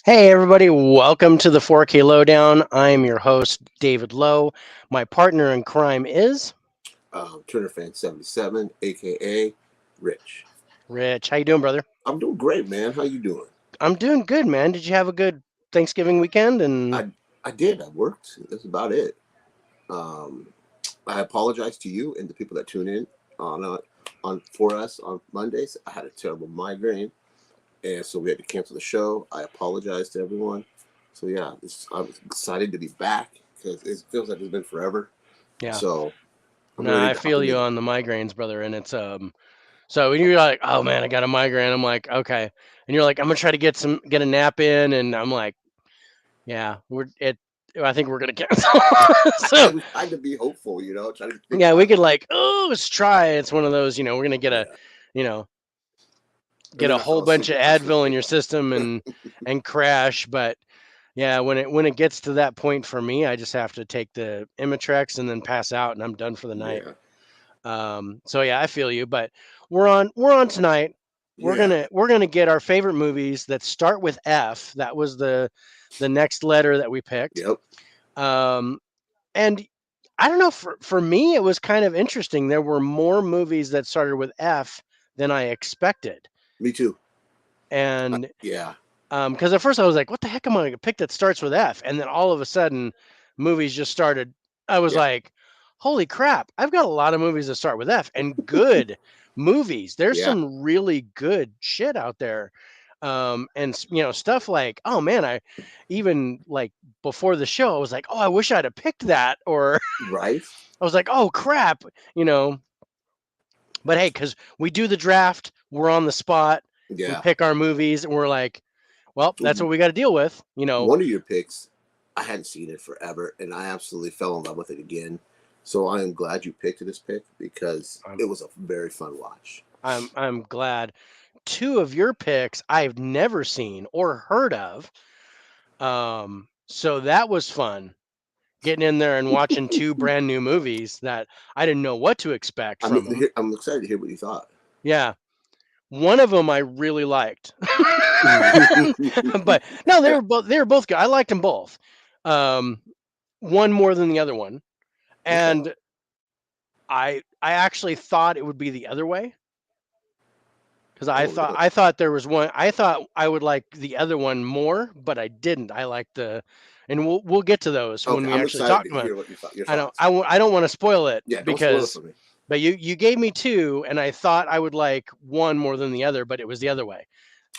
Hey, everybody, welcome to the 4K Lowdown. I am your host, David Lowe. My partner in crime is Turner Fan 77, aka Rich. Rich. How you doing, brother? I'm doing great, man. How you doing? I'm doing good, man. Did you have a good Thanksgiving weekend? And I I did. I worked. That's about it. Um, I apologize to you and the people that tune in on for us on Mondays. I had a terrible migraine, and so we had to cancel the show. I apologize to everyone. So yeah, I'm excited to be back because it feels like it's been forever. yeah, So I'm no, ready I to hop feel into you it. on the migraines, brother. And it's so when you're like, oh man, I got a migraine. I'm like, okay, and you're like, I'm gonna try to get a nap in, and I'm like, yeah, we're it. I think we're gonna cancel. I So was trying to be hopeful, trying to think yeah, we could positive. like, oh, let's try. It's one of those, we're gonna Yeah, you know, and get then a I fell whole bunch asleep of the rest of Advil the in week. your system and crash. But yeah, when it gets to that point for me, I just have to take the Imitrex and then pass out, and I'm done for the night. Yeah. So yeah, I feel you. But we're on tonight. We're Yeah. gonna we're gonna get our favorite movies that start with F. That was the next letter that we picked. Yep. Um, and I don't know. For me, it was kind of interesting. There were more movies that started with F than I expected, Me too. and Yeah. because at first I was like, "What the heck am I going to pick that starts with F?" And then all of a sudden, movies just started. I was Yeah. like, "Holy crap! I've got a lot of movies that start with F and good movies. There's Yeah. some really good shit out there." And stuff like, oh man, I even like before the show, I was like, "Oh, I wish I'd have picked that," or Right. I was like, "Oh crap," you know. But hey, because we do the draft, we're on the spot, we Yeah. pick our movies, and we're like, well, that's what we got to deal with. One of your picks, I hadn't seen it forever, and I absolutely fell in love with it again. So I am glad you picked this pick because I'm it was a very fun watch. I'm glad. Two of your picks I've never seen or heard of. So that was fun. Getting in there and watching two brand new movies that I didn't know what to expect I'm from them. I'm excited to hear what you thought. Yeah, one of them I really liked, but no, they Yeah. were both good. I liked them both. Um, one more than the other one, Okay. and I actually thought it would be the other way because I Oh, thought really? I thought there was one. I thought I would like the other one more, but I didn't. I like and we'll get to those when Okay. we I'm actually excited talk to about it. hear what you thought. Your I don't thoughts. I don't want to spoil it Yeah. Don't spoil it because, for me. but you gave me two, and I thought I would like one more than the other, but it was the other way.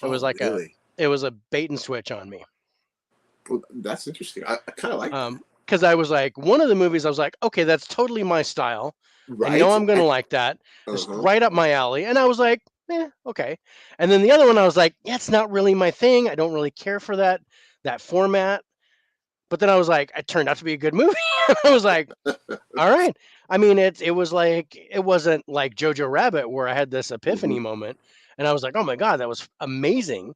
It was Oh, like really? it was a bait and switch on me. Well, that's interesting. I kind of like that. Because I was like, one of the movies, I was like, okay, that's totally my style. I know Right. I'm gonna like that. Uh It's huh. right up my alley. And I was like, okay. And then the other one, I was like, yeah, it's not really my thing. I don't really care for that format. But then I was like, it turned out to be a good movie. I was like, all right. I mean, it was like it wasn't like Jojo Rabbit where I had this Hmm. epiphany moment, and I was like, oh my god, that was amazing.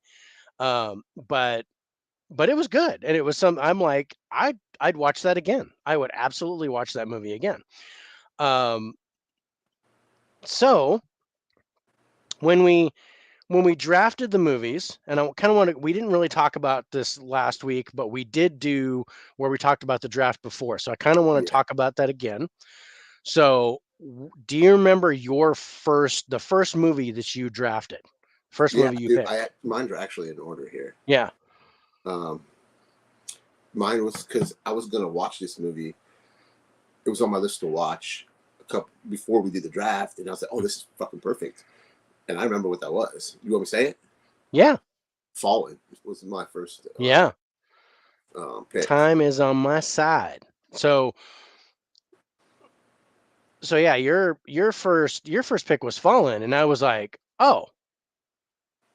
Um, but but it was good, and it was some. I'm like, I'd watch that again. I would absolutely watch that movie again. Um, so when we drafted the movies, and I kind of want to, we didn't really talk about this last week, but we did do where we talked about the draft before. So I kind of want to Yeah. talk about that again. So do you remember the first movie that you drafted? First Yeah. movie you Dude, picked? mine are actually in order here. Yeah. Um, Mine was because I was gonna watch this movie. It was on my list to watch a couple before we did the draft, and I was like, "Oh, this is fucking perfect." And I remember what that was. You want me to say it? Yeah. Fallen was my first Yeah. pick. Time is on my side. So yeah, your first pick was Fallen, and I was like, oh,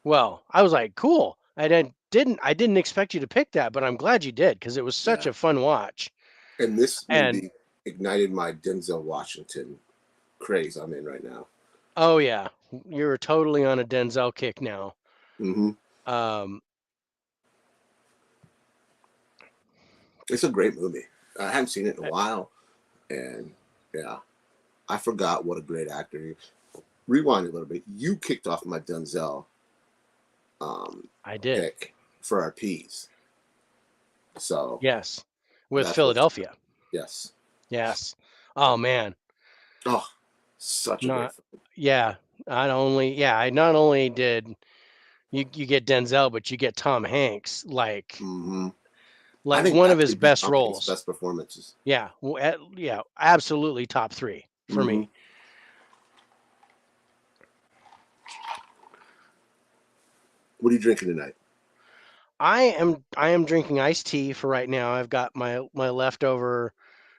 well, I was like, cool. I didn't expect you to pick that, but I'm glad you did because it was such Yeah, a fun watch. and this And movie ignited my Denzel Washington craze I'm in right now. oh yeah, you're totally on a Denzel kick now. Hmm. Um, It's a great movie. I haven't seen it in a while, and yeah, I forgot what a great actor he is. Rewind a little bit. You kicked off my Denzel um, I did. pick. for our peas. So Yes, with that's what's Philadelphia. yes. Yes. Oh man, Oh, such a great not film. yeah. I not only did you get Denzel, but you get Tom Hanks Hmm. I like think one of that his could be best Tom Hanks' roles. best performances. Yeah, yeah, absolutely top 3 for Hmm. me. What are you drinking tonight? I am drinking iced tea for right now. I've got my leftover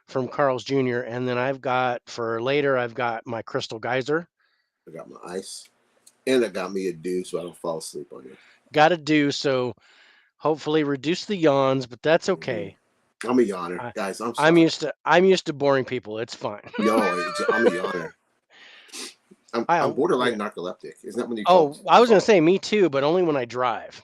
from Carl's Jr. and then I've got for later I've got my Crystal Geyser. I got my ice, and I got me a dew so I don't fall asleep on you. Got to do so hopefully reduce the yawns, but that's Hmm. okay. I'm a yawner, I, guys. I'm I'm sorry. used to boring people. It's fine. Yo, I'm a yawner. I'm borderline Yeah. narcoleptic. Isn't that when Oh, I you was gonna fall say me too, but only when I drive.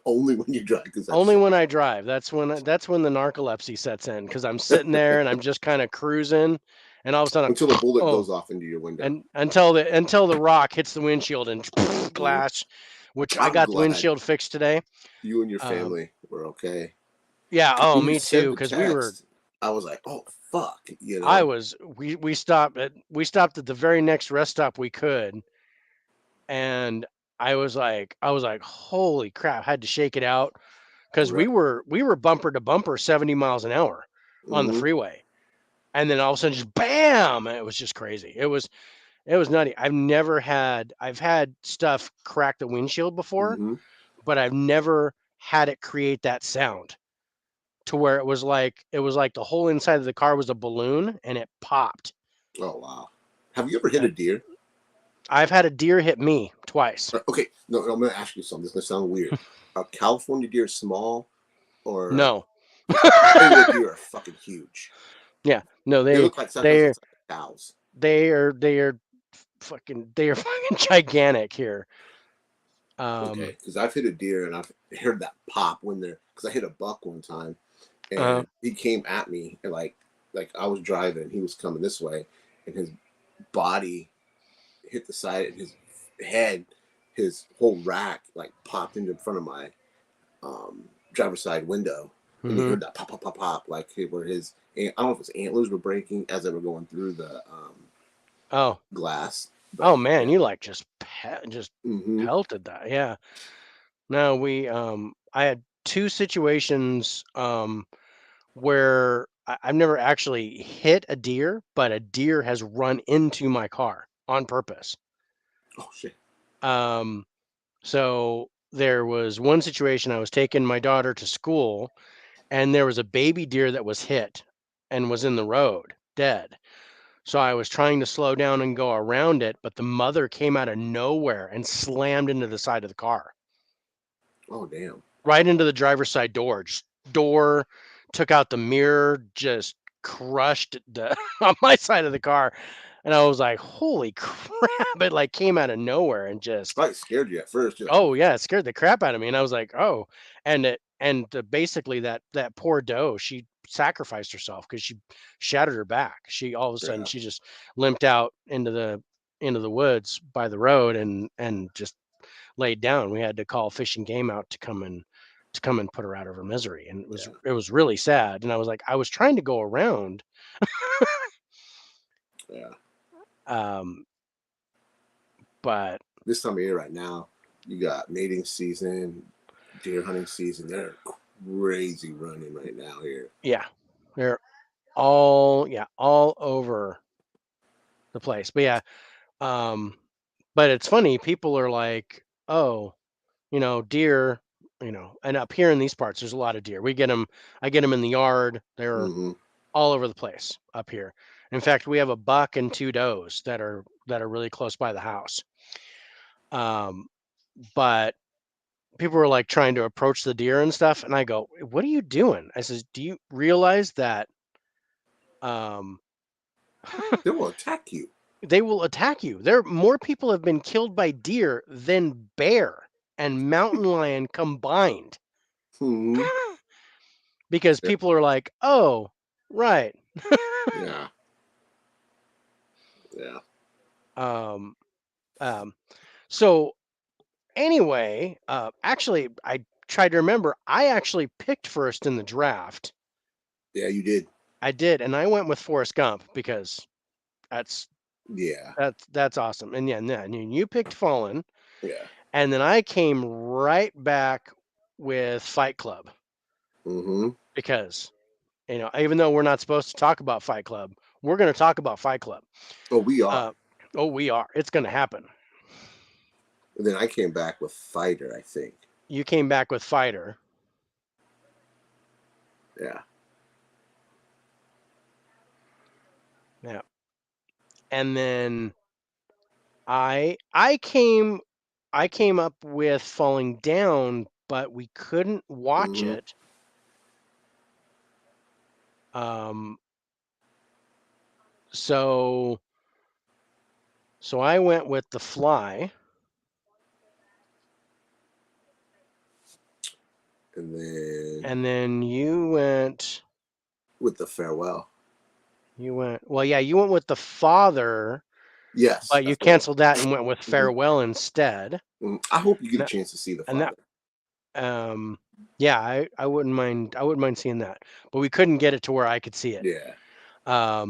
only when you drive? Because Only that's when I drive. That's when the narcolepsy sets in because I'm sitting there and I'm just kind of cruising, and all of a sudden, until a bullet oh, goes off into your window. and until the rock hits the windshield and Mhm. glass, which I I'm got the glad windshield fixed today. you and your Um, family were okay. yeah. Oh, When you me too. sent the Because we were. text, I was like, "Oh fuck," I was. We stopped at the very next rest stop we could, and I was like, holy crap! Had to shake it out because we Right. were we were bumper to bumper 70 miles an hour on the Hmm. freeway, and then all of a sudden just bam! And it was just crazy. It was nutty. I've had stuff crack the windshield before, Hmm. but I've never had it create that sound to where it was like the whole inside of the car was a balloon and it popped. Oh wow. Have you ever hit a And deer? I've had a deer hit me twice. Okay, no, I'm gonna ask you something. This is gonna sound weird. Are California deer small or No. okay? Iowa deer are fucking huge. Yeah. No, They look like sometimes they it's like cows. they are fucking gigantic here. Okay, Um because I've hit a deer and I've heard that pop when they're because I hit a buck one time uh and he came at me and like I was driving, he was coming this way, and his body hit the side and his head, his whole rack like popped into front of my driver's side window, and you mhm. heard that pop pop pop pop like where his I don't know if his antlers were breaking as they were going through the Oh. glass, Oh but man, yeah. you like just Hmm. pelted that. Yeah. No, I had two situations where I've never actually hit a deer, but a deer has run into my car on purpose. Oh shit. Um, so there was one situation I was taking my daughter to school, and there was a baby deer that was hit and was in the road, dead. So I was trying to slow down and go around it, but the mother came out of nowhere and slammed into the side of the car, Oh damn. right into the driver's side door. Just door took out the mirror, just crushed the on my side of the car. And I was like, holy crap. It like came out of nowhere and just, Probably scared you at first. You're like, oh yeah, it scared the crap out of me. And I was like, oh, basically that poor doe, she sacrificed herself because she shattered her back. She all of a sudden yeah, she just limped out into the woods by the road and just laid down. We had to call Fish and Game out to come and put her out of her misery, and it was yeah, it was really sad. And I was like, I was trying to go around, yeah. um, but This time of year right now, you got mating season, deer hunting season. They're crazy running right now here. yeah, they're all over the place. But yeah, um, but it's funny. People are like, oh, deer. And up here in these parts, there's a lot of deer. We get them. I get them in the yard. They're Hmm. all over the place up here. In fact, we have a buck and two does that are really close by the house. Um, but people were like trying to approach the deer and stuff, and I go, "What are you doing?" I says, "Do you realize that um, They will attack you. they will attack you? There more people have been killed by deer than bear and mountain lion combined Hmm. because Yeah. people are like, "Oh, right." Yeah. Yeah. um, um, so anyway, actually, I tried to remember. I actually picked first in the draft. Yeah, you did. I did, and I went with Forrest Gump because that's Yeah. that's awesome. And yeah, and you picked Fallen, Yeah. and then I came right back with Fight Club Mm-hmm. because even though we're not supposed to talk about Fight Club, we're going to talk about Fight Club. Oh, we are. Uh, oh, we are. It's going to happen. And then I came back with Fighter, I think. You came back with Fighter. Yeah. Yeah. And then I came up with Falling Down, but we couldn't watch Mm-hmm. it. Um so I went with The Fly. And then you went with The Farewell. you went with The Father, Yes, but you that's the one. canceled that and went with Mm-hmm. Farewell instead. Mm-hmm. I hope you get And a that, chance to see The and Father. yeah, I wouldn't mind seeing that. But we couldn't get it to where I could see it. Yeah.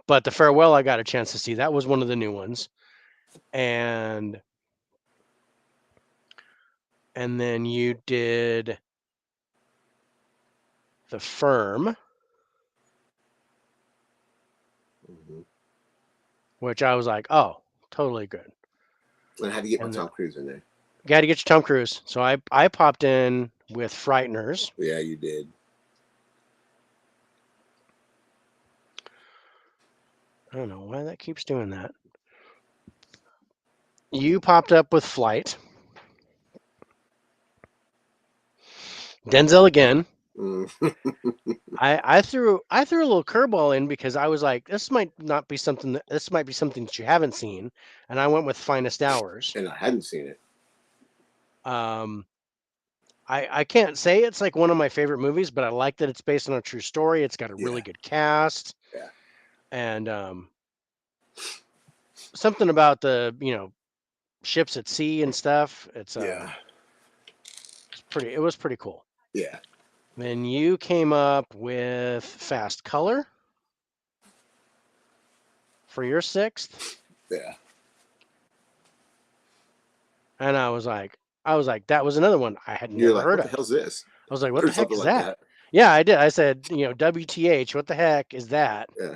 But The Farewell I got a chance to see. That was one of the new ones. And then you did The Firm, Mm-hmm. which I was like, oh, totally good. And I had to get my And Tom Cruise in there. got to get your Tom Cruise. So I popped in with Frighteners. Yeah, you did. I don't know why that keeps doing that. You popped up with Flight. Denzel again. Mm. I threw a little curveball in because I was like, this might be something that you haven't seen, and I went with Finest Hours. And I hadn't seen it. I can't say it's like one of my favorite movies, but I like that it's based on a true story. It's got a really Yeah. good cast. Yeah. And something about the ships at sea and stuff. Yeah. It was pretty cool. Yeah. Then you came up with Fast Color for your sixth. Yeah. And I was like, that was another one I had You're never like, heard what the of. hell's this? I was like, what Or the heck something is like that? that. Yeah, I did. I said, WTH, what the heck is that? Yeah.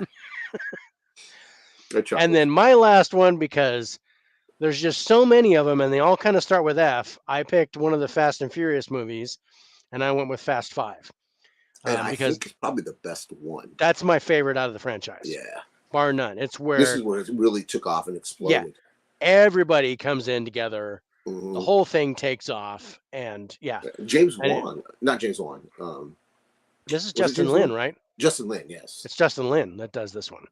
And then my last one, because there's just so many of them and they all kind of start with F, I picked one of the Fast and Furious movies and I went with Fast 5. And I Because think it's probably the best one. that's my favorite out of the franchise. Yeah. Bar none. It's where This is where it really took off and exploded. Yeah. Everybody comes in together. Mm-hmm. The whole thing takes off. And James Wan. Not James Wan. This is Justin Lin, right? Justin Lin, yes. It's Justin Lin that does this one.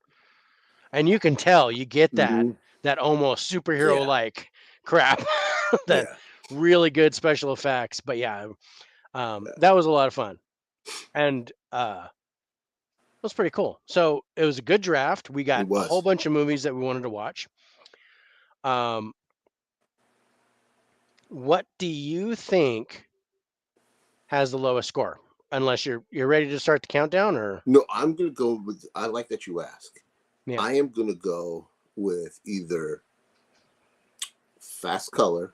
And you can tell, you get that almost superhero like crap. That really good special effects. But that was a lot of fun. And it was pretty cool. So it was a good draft. We got a whole bunch of movies that we wanted to watch. What do you think has the lowest score? Unless you're ready to start the countdown, or no, I'm gonna go with. I like that you ask. Yeah. I am gonna go with either Fast Color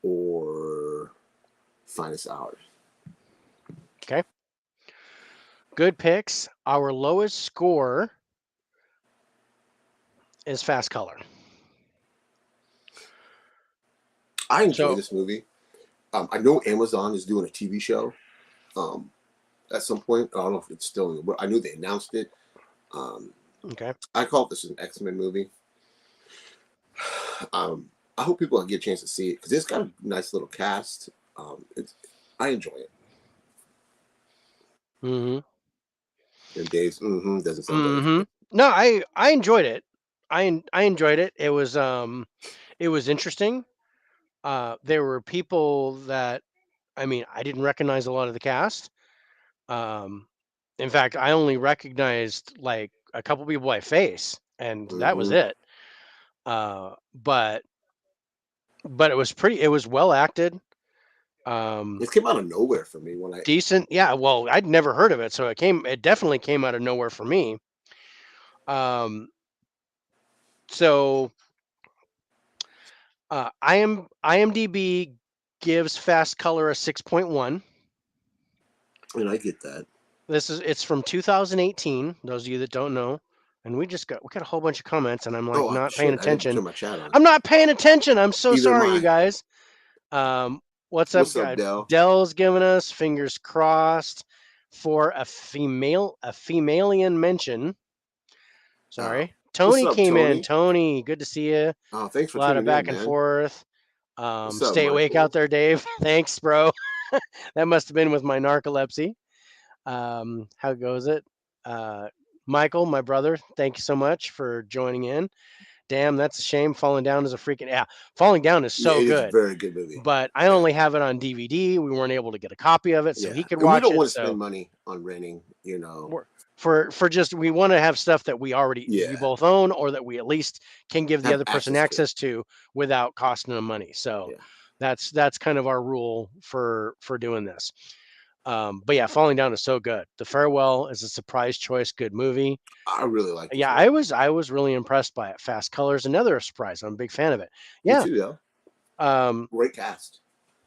or Finest Hours. Okay. Good picks. Our lowest score is Fast Color. I enjoy this movie. I know Amazon is doing a TV show at some point. I don't know if it's still. I knew they announced it. Okay. I call this an X-Men movie. I hope people get a chance to see it because it's got a nice little cast. I enjoy it. And Dave's doesn't sound very. No, I enjoyed it. I enjoyed it. It was interesting. There were people that I didn't recognize a lot of the cast. In fact, I only recognized like a couple people by face, and that was it. But it was well acted. It came out of nowhere for me when I. Decent, yeah. Well, I'd never heard of it, so it definitely came out of nowhere for me. Um, so IMDb gives Fast Color a 6.1. And I get that. It's from 2018. Those of you that don't know, and we got a whole bunch of comments, and I'm like Oh not paying shit! I didn't attention. turn my chat on. I'm not paying attention. I'm so Either am sorry, you I. guys. What's up, What's up, guy? Dell? Dell's giving us fingers crossed for a femalian mention. Sorry. What's Tony up, came in. Tony? Tony, good to see you. Oh, thanks A for lot of tuning in, back and man. forth. What's up, Stay awake out Michael? there, Dave. Thanks, bro. That must have been with my narcolepsy. How goes it? Michael, my brother, thank you so much for joining in. Damn, that's a shame. Falling Down is a freaking Falling Down is Yeah, so it is a good. very good movie. But I Yeah. only have it on DVD. We weren't able to get a copy of it, so he could And we watch don't it. want to So spend money on renting, you know. for just we want to have stuff that we Yeah. both own, or that we at least can give the Have other person access to. access to without costing them money. So Yeah. that's kind of our rule for doing this. But yeah, Falling Down is so good. The Farewell is a surprise choice, good movie. I really like this Yeah, movie. I was really impressed by it. Fast Colors, another surprise. I'm a big fan of it. Me Yeah. too, though. Great cast.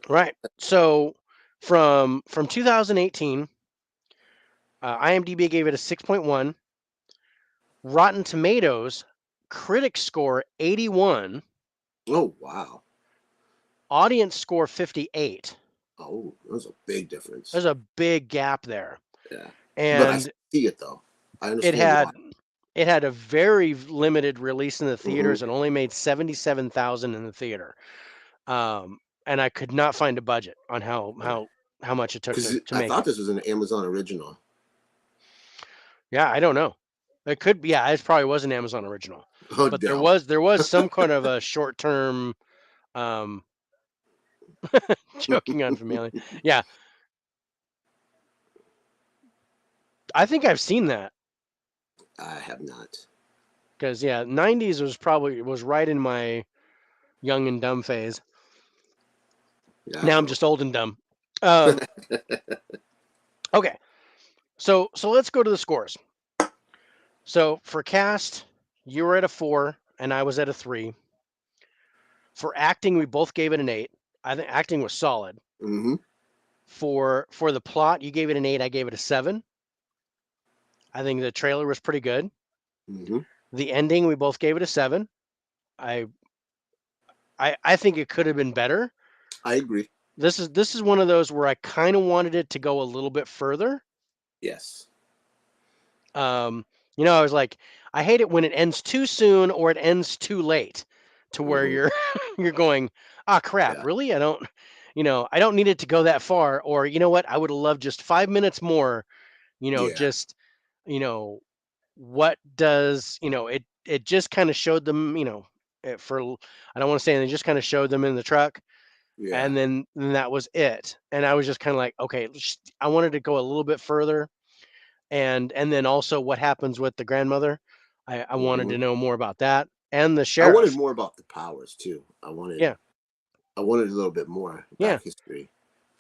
Right. So from 2018, IMDb gave it a 6.1. Rotten Tomatoes critic score 81, Oh wow. audience score 58. Oh, there's a big difference. There's a big gap there. Yeah. But I And see it though. I it understand had why. it had a very limited release in the theaters. Mm-hmm. It only made 77,000 in the theater. And I could not find a budget on how much it took Because to I make thought it. this was an Amazon original. Yeah, I don't know. It could be. Yeah, it probably was an Amazon original. Oh, But Dell. there was some kind of a short term um joking on Family. Yeah. I think I've seen that. I have not. Because yeah, 90s was right in my young and dumb phase. Yeah, I Now don't I'm know. just old and dumb. Um, okay, so let's go to the scores. So for cast, you were at a 4 and I was at a 3. For acting, we both gave it an 8. I think acting was solid. Mm-hmm. For the plot, you gave it an 8. I gave it a 7. I think the trailer was pretty good. Mm-hmm. The ending, we both gave it a 7. I think it could have been better. I agree. This is one of those where I kind of wanted it to go a little bit further. Yes. I was like, I hate it when it ends too soon or it ends too late, to where Mm-hmm. you're going, ah, crap, Yeah. really? I don't need it to go that far. Or you know what? I would have loved just 5 minutes more. Yeah. Just what does it just kind of showed them. I don't want to say, and they just kind of showed them in the truck. Yeah. And then that was it. And I was just kind of like, okay, I wanted to go a little bit further. And then also what happens with the grandmother. I wanted Mm-hmm. to know more about that. And the I wanted sheriff. more about the powers too. I wanted Yeah. a little bit more Yeah. back history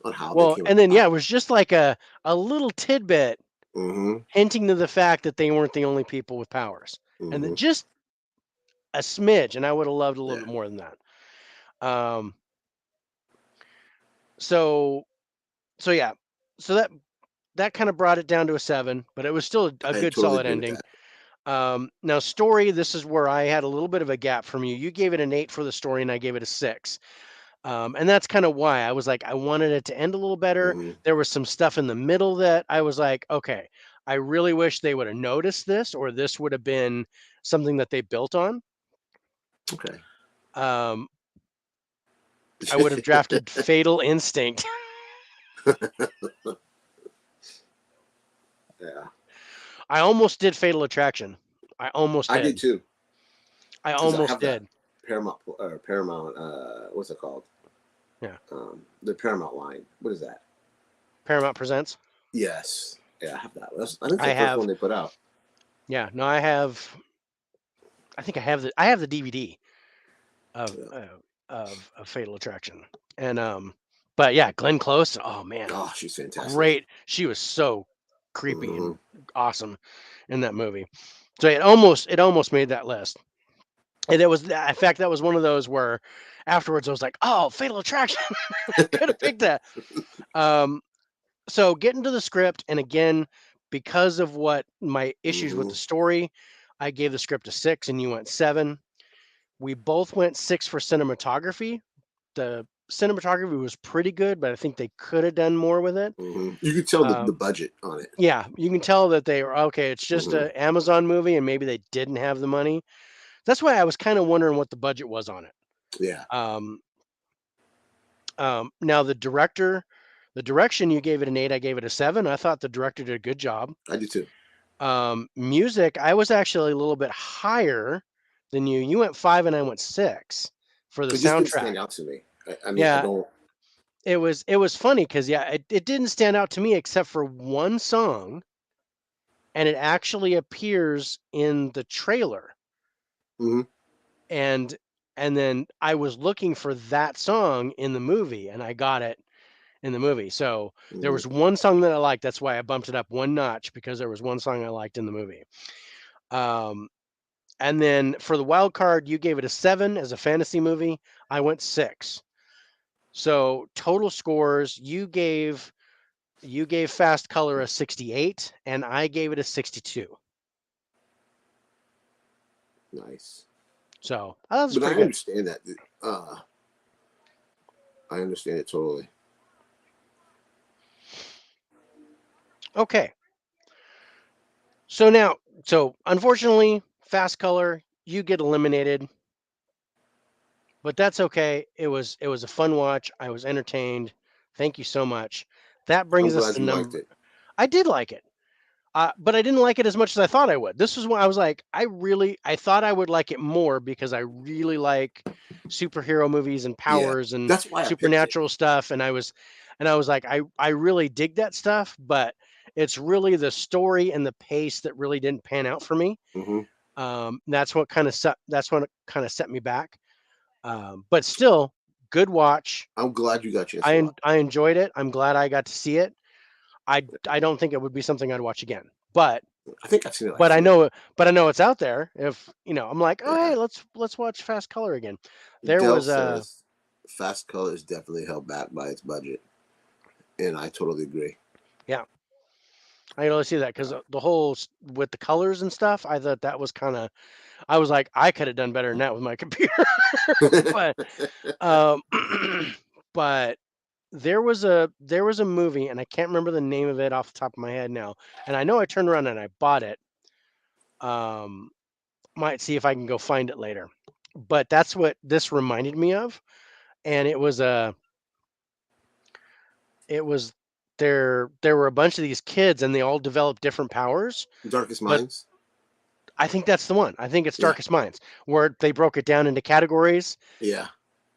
on how they Well, came and then about. it was just like a little tidbit Mm-hmm. hinting to the fact that they weren't the only people with powers. And Mm-hmm. then just a smidge, and I would have loved a little Yeah. bit more than that. So yeah. So that kind of brought it down to a 7, but it was still a I good totally solid agree with ending. that. Now story, this is where I had a little bit of a gap from you. You gave it an 8 for the story, and I gave it a 6. And that's kind of why I was like, I wanted it to end a little better. Mm-hmm. There was some stuff in the middle that I was like, okay, I really wish they would have noticed this, or this would have been something that they built on. Okay. I would have drafted Fatal Instinct. Yeah. I almost did Fatal Attraction. I almost I did. did too. I Because I almost have that did. Paramount. What's it called? Yeah. The Paramount line. What is that? Paramount Presents. Yes. Yeah, I have that. I think it's I the first have. one they put out. Yeah. No, I have. I think I have the DVD of Yeah. Fatal Attraction, and But yeah, Glenn Close. Oh man, Oh, she's fantastic. great. She was so creepy Hmm. and awesome in that movie. So it almost made that list. And it was, in fact, that was one of those where afterwards I was like, oh, Fatal Attraction. Could have picked that. Um, so getting to the script, and again, because of what my issues with Hmm. the story, I gave the script a 6 and you went 7. We both went 6 for cinematography. The cinematography was pretty good, but I think they could have done more with it. Hmm. You could tell the Um, budget on it. yeah, you can tell that they were okay. It's just Hmm. a Amazon movie, and maybe they didn't have the money. That's why I was kind of wondering what the budget was on it. Yeah, Um, now the direction, you gave it an 8, I gave it a 7. I thought the director did a good job. I do too. Music, I was actually a little bit higher than you. You went 5 and I went 6 for the It just didn't soundtrack. stand out to me. I mean, I Yeah, don't. it was funny because yeah, it didn't stand out to me except for one song, and it actually appears in the trailer. Hmm. And then I was looking for that song in the movie, and I got it in the movie. So there Hmm. was one song that I liked. That's why I bumped it up one notch, because there was one song I liked in the movie. Um, and then for the wild card, you gave it a 7 as a fantasy movie. I went 6. So total scores, you gave Fast Color a 68, and I gave it a 62. Nice, So that was but I pretty good. understand that. I understand it totally. Okay. So unfortunately, Fast Color, you get eliminated, but that's okay. It was a fun watch. I was entertained. Thank you so much. That I'm brings us glad to you liked number. it. I did like it. But I didn't like it as much as I thought I would. This is when I was like, I thought I would like it more because I really like superhero movies and Yeah, powers and that's why I picked it. supernatural stuff. And I was like, I really dig that stuff, but it's really the story and the pace that really didn't pan out for me. Hmm. That's what kind of set me back. But still, good watch. I'm glad you got a chance to I watch. I enjoyed it. I'm glad I got to see it. I don't think it would be something I'd watch again, but I think I've seen it like but I 4 times. know but I know it's out there. If I'm like, oh Yeah. hey, let's watch Fast Color again. There Dell was says Fast Color is definitely held back by its budget, and I totally agree. yeah, I can only see that because Uh, the whole with the colors and stuff. I thought that was kind of. I was like, I could have done better than that with my computer, but um, but there was a movie, and I can't remember the name of it off the top of my head now. And I know I turned around and I bought it. Um, might see if I can go find it later. But that's what this reminded me of, and it was there were a bunch of these kids, and they all developed different powers. Darkest But Minds. I think that's the one. I think it's Yeah, Darkest Minds, where they broke it down into categories, yeah,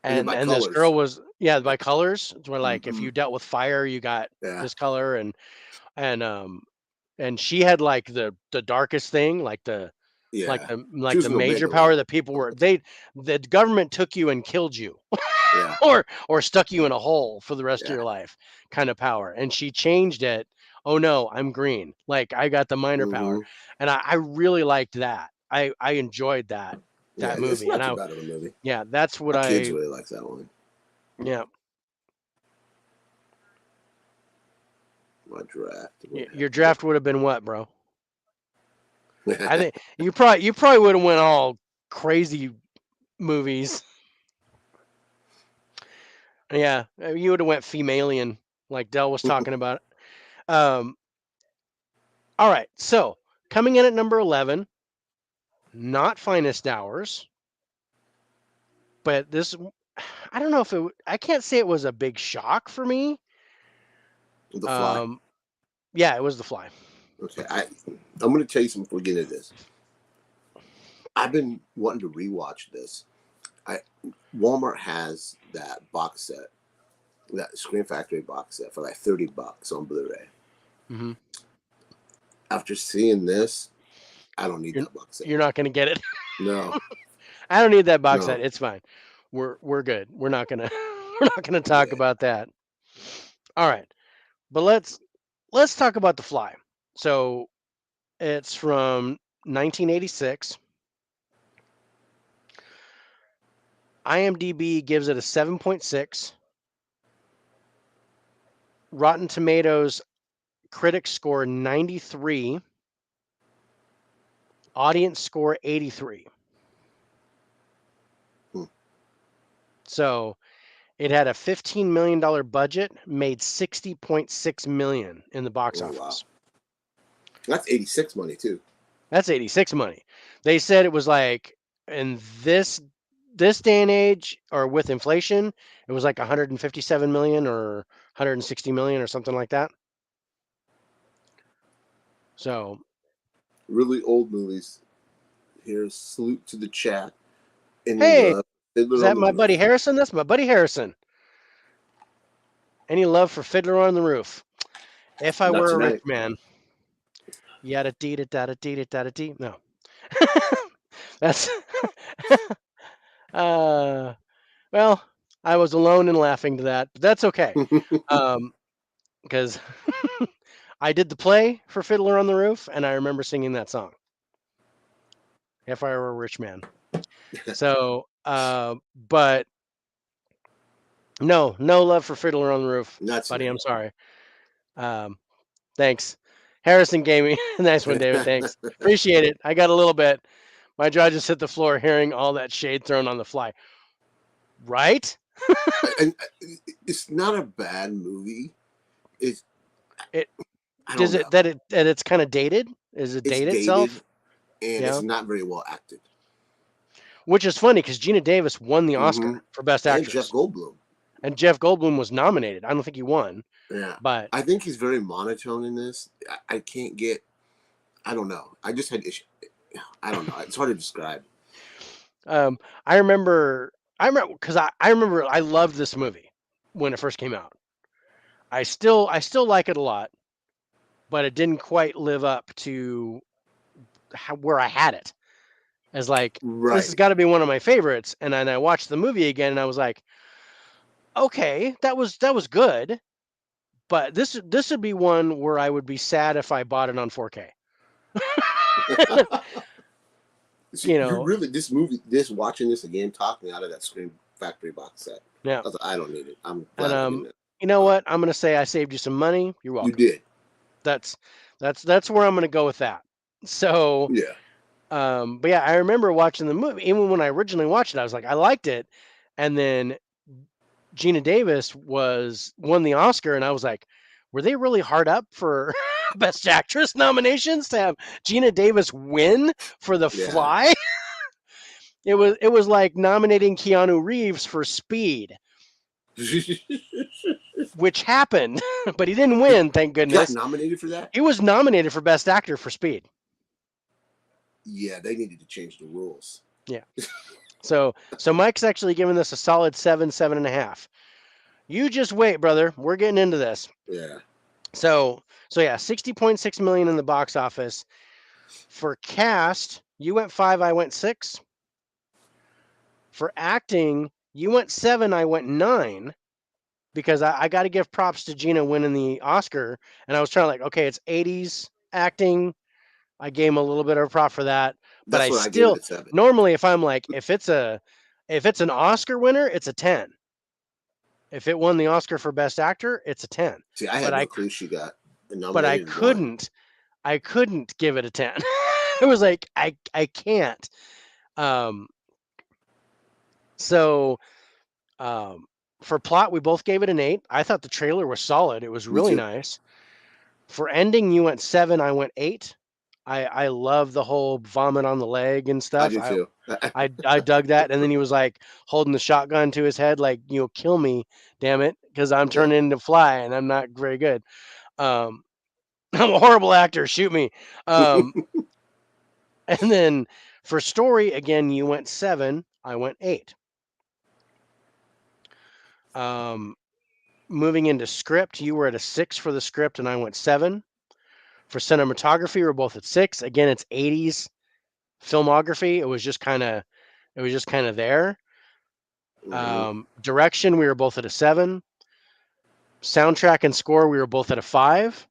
and then and by this girl colors. was, yeah, by colors. It's where, like, if Hmm. you dealt with fire, you got Yeah, this color, and and she had like the darkest thing, like yeah. the She like was the an major Omega power level that people were almost. the government took you and killed you. Yeah, or stuck you in a hole for the rest of yeah. your life kind of power. And she changed it. Oh no, I'm green. Like, I got the minor power. Hmm. And I really liked that. I enjoyed Yeah, that it's movie. not And too bad of a movie. yeah, that's what My kids really like that one. yeah. My draft would Your have draft would have been what, bro? I to. think you probably would have went all crazy movies. Yeah, you would have went femalian like Dell was talking about. Um, all right, so coming in at number 11, not Finest Hours, but this, I don't know if I can't say it was a big shock for me. The Fly. Um, yeah, it was The Fly. Okay, I'm going to tell you something before we get into this. I've been wanting to rewatch this. I Walmart has that box set, that Scream Factory box set for like $30 on Blu-ray. Hmm. After seeing this, I don't need You're that box set. you're not gonna get it. No, I don't need that box set. no, It's fine. We're good. We're not gonna we're not gonna talk yeah. about that. All right, but let's talk about The Fly. So it's from 1986. IMDb gives it a 7.6. Rotten Tomatoes critics score 93. Audience score 83. Hmm. So it had a $15 million budget, made $60.6 million in the box Oh wow, office. that's 86 money too. That's 86 money. They said it was like in this day and age, or with inflation, it was like 157 million or 160 million or something like that. So, Really old movies. Here's salute to the chat. Any hey, love? is Fiddler on that the my buddy Roof. Harrison? That's my buddy Harrison. Any love for Fiddler on the Roof? If I Not were a rich tonight. man. Yada dee da da dee da da dee. No. That's uh well, I was alone in laughing to that, but that's okay. Because I did the play for Fiddler on the Roof, and I remember singing that song. If I were a rich man. So, but no love for Fiddler on the Roof, Not buddy. tonight. I'm sorry. Um, thanks. Harrison gave me a nice one, David. Thanks. Appreciate it. I got a little bit. My jaw just hit the floor hearing all that shade thrown on the fly. Right? And it's not a bad movie. It's It I don't does know. it that it's kind of dated? Is it It's date dated itself? and Yeah. it's not very well acted. Which is funny because Gina Davis won the Hmm. Oscar for Best And Jeff Actress, Goldblum. and Jeff Goldblum was nominated. I don't think he won, Yeah. but I think he's very monotone in this. I can't get. I don't know. I just had issue. I don't know. It's hard to describe. um, I remember because I remember I loved this movie when it first came out. I still like it a lot, but it didn't quite live up to where I had it as like this has Right. got to be one of my favorites. And then I watched the movie again, and I was like, okay, that was good, but this would be one where I would be sad if I bought it on 4K. See, You you're know, really this watching this again, talking out of that Scream Factory box set. yeah. I don't need it. I'm And glad I didn't. you know what? I'm gonna say I saved you some money. You're You welcome. did. That's that's where I'm gonna go with that. So, Yeah. but yeah, I remember watching the movie. Even when I originally watched it, I was like, I liked it. And then Gina Davis won the Oscar, and I was like, were they really hard up for Best Actress nominations to have Gina Davis win for The Yeah. Fly? It was like nominating Keanu Reeves for Speed, which happened, but he didn't He win, thank got goodness. nominated for that. He was nominated for Best Actor for Speed. Yeah, they needed to change the rules. Yeah. So Mike's actually giving this a solid 7.5. You just wait, brother. We're getting into this. Yeah. So yeah, 60.6 million in the box office. For cast, you went 5, I went 6. For acting, you went 7, I went 9. Because I got to give props to Gina winning the Oscar, and I was trying to like, okay, it's 80s acting. I gave him a little bit of a prop for that, but That's I what I gave it still a 7. normally if I'm like if it's an Oscar winner, it's a 10. If it won the Oscar for Best Actor, it's a 10. See, I But had I no clue she got but I nominated and won. couldn't give it a 10. It was like I can't. Um, so for plot, we both gave it an 8. I thought the trailer was solid. It was Me really too. nice. For ending, you went 7, I went 8. I love the whole vomit on the leg and I stuff. do too. I dug that, and then he was like holding the shotgun to his head, like, kill me, damn it, because I'm Yeah. turning into Fly, and I'm not very good. I'm a horrible actor. Shoot me. And then for story, again, you went 7, I went 8. Moving into script, you were at a 6 for the script, and I went 7. For cinematography, we're both at 6. Again, it's 80s filmography. It was just kind of there. Mhm. Direction, we were both at a 7. Soundtrack and score, we were both at a 5.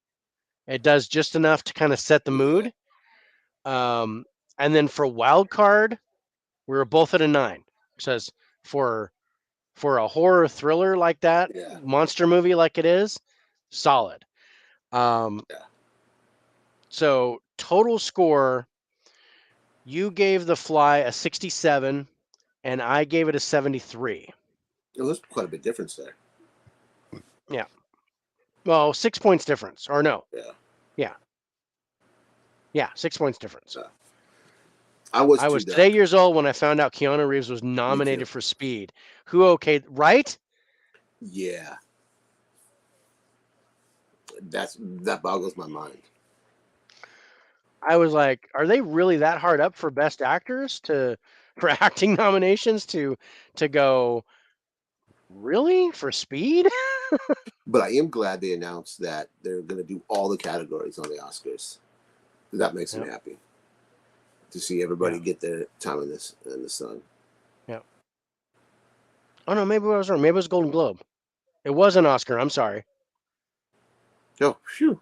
It does just enough to kind of set the mood. And then for wild card, we were both at a 9. It says for a horror thriller like that, Yeah. monster movie like it is, solid. So total score, you gave The Fly a 67, and I gave it a 73. Well, there's quite a bit difference there. Yeah. Well, 6 points difference, or no? Yeah. Yeah, 6 points difference. I was today years old when I found out Keanu Reeves was nominated for Speed. Who okayed, right? Yeah. That boggles my mind. I was like, are they really that hard up for best actors for acting nominations to go, really, for Speed? But I am glad they announced that they're going to do all the categories on the Oscars. That makes me happy to see everybody get their time in the sun. Yeah. Oh no, maybe I was wrong. Maybe it was Golden Globe. It was an Oscar. I'm sorry. Oh, phew.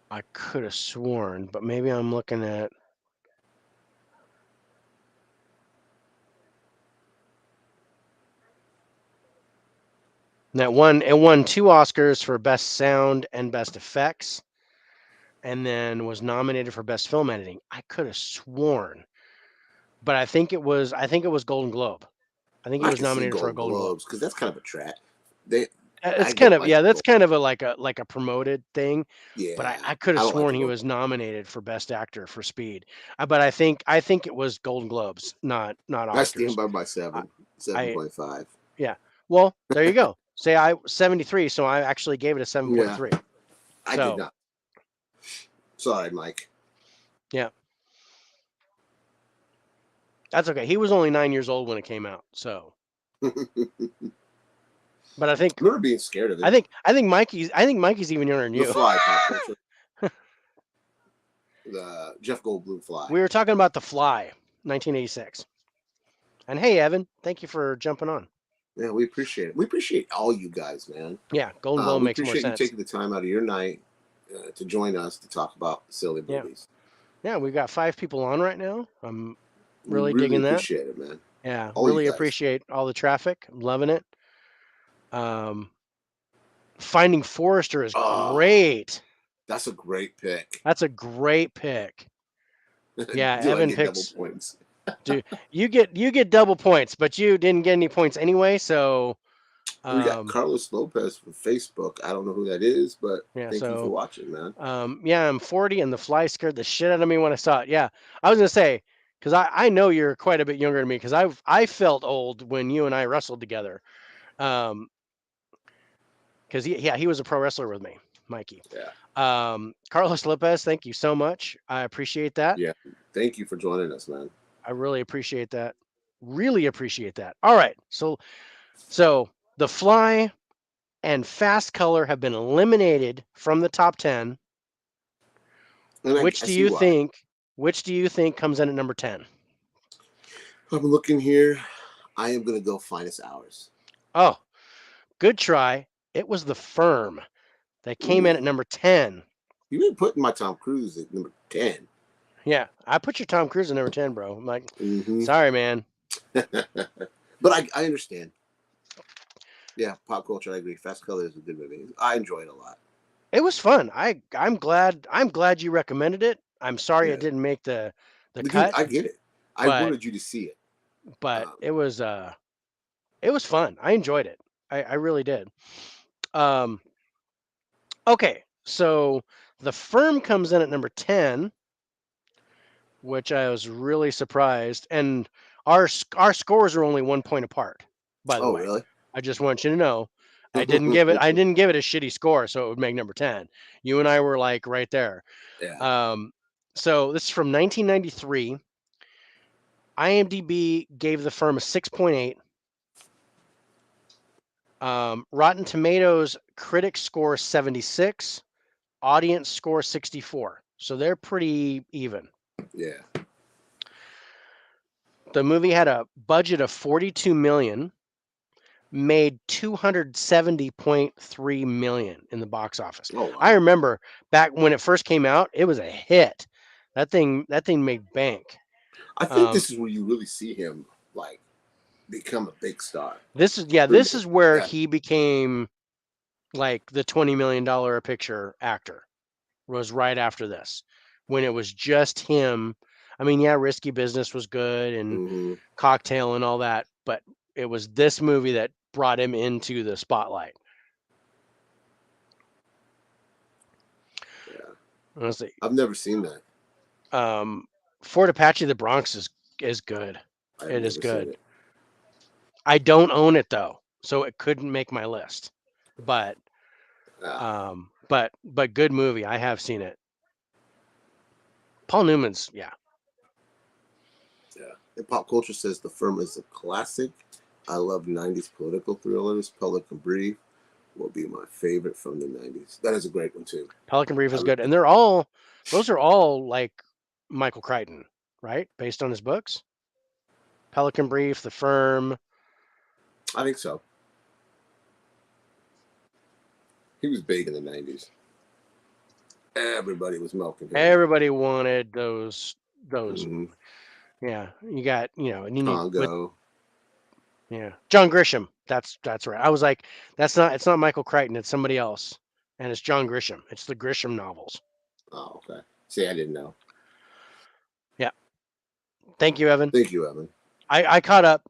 I could have sworn, but maybe I'm looking at. It won 2 Oscars for Best Sound and Best Effects, and then was nominated for Best Film Editing. I could have sworn, but I think it was Golden Globe. I think he was nominated for a Golden Globe because that's kind of a trap. It's kind of that's kind of a like a promoted thing. Yeah, but I could have sworn he was nominated for Best Actor for Speed. But I think it was Golden Globes, not Oscars. I stand by my 7.5. Yeah. Well, there you go. Say I 73, so I actually gave it a 7.3. Yeah, I did not. Sorry, Mike. Yeah. That's okay. He was only 9 years old when it came out, so. But I think I remember being scared of it. I think Mikey's even younger than you. The Fly, pop culture. The Jeff Goldblum Fly. We were talking about The Fly, 1986. And hey, Evan, thank you for jumping on. Yeah, we appreciate it. We appreciate all you guys, man. Yeah, Golden Globe makes more sense. We appreciate you taking the time out of your night to join us to talk about silly movies. Yeah, we've got 5 people on right now. I'm really digging that. Appreciate it, man. Yeah, really appreciate all the traffic. I'm loving it. Finding Forrester is great. That's a great pick. Yeah, Evan picks double points. Dude, you get double points, but you didn't get any points anyway. So we got Carlos Lopez from Facebook. I don't know who that is, but thank you for watching, man. Yeah, I'm 40, and The Fly scared the shit out of me when I saw it. Yeah, I was gonna say, because I know you're quite a bit younger than me, because I felt old when you and I wrestled together. Because he was a pro wrestler with me, Mikey. Yeah. Carlos Lopez, thank you so much. I appreciate that. Yeah, thank you for joining us, man. I really appreciate that. Really appreciate that. All right, so The Fly and Fast Color have been eliminated from the top 10. Which do you think comes in at number 10? I'm looking here. I am going to go Finest Hours. Oh, good try. It was The Firm that came in at number 10. You've been putting my Tom Cruise at number 10. Yeah, I put your Tom Cruise at number 10, bro. I'm like, sorry, man. But I understand. Yeah, pop culture, I agree. Fast Color is a good movie. I enjoy it a lot. It was fun. I'm glad you recommended it. I'm sorry it didn't make the cut. I get it. I wanted you to see it. But it was fun. I enjoyed it. I really did. Okay, so The Firm comes in at number 10, which I was really surprised. And our scores are only 1 point apart, by the way. Really? I just want you to know. I didn't give it a shitty score, so it would make number 10. You and I were like right there. Yeah. So this is from 1993. IMDb gave The Firm a 6.8. Rotten Tomatoes critic score 76, audience score 64. So they're pretty even. Yeah. The movie had a budget of 42 million, made 270.3 million in the box office. Oh wow. I remember back when it first came out, it was a hit. That thing made bank. I think this is where you really see him like become a big star. This is where he became like the $20 million a picture actor. Was right after this, when it was just him. I mean, yeah, Risky Business was good and Cocktail and all that, but it was this movie that brought him into the spotlight. Yeah. Honestly, I've never seen that. Fort Apache the Bronx is good. It is good. It. I don't own it though, so it couldn't make my list. But but good movie. I have seen it. Paul Newman's, yeah. Yeah. And Pop Culture says The Firm is a classic. I love 90s political thrillers. Pelican Brief will be my favorite from the 90s. That is a great one too. Pelican Brief is good. And those are all like Michael Crichton, right? Based on his books. Pelican Brief, The Firm. I think so. He was big in the 90s. Everybody was milking him. Everybody wanted those. Yeah, you got, and you Congo. Yeah, John Grisham. That's right. I was like, it's not Michael Crichton. It's somebody else, and it's John Grisham. It's the Grisham novels. Oh, okay. See, I didn't know. Yeah. Thank you, Evan. Thank you, Evan. I caught up.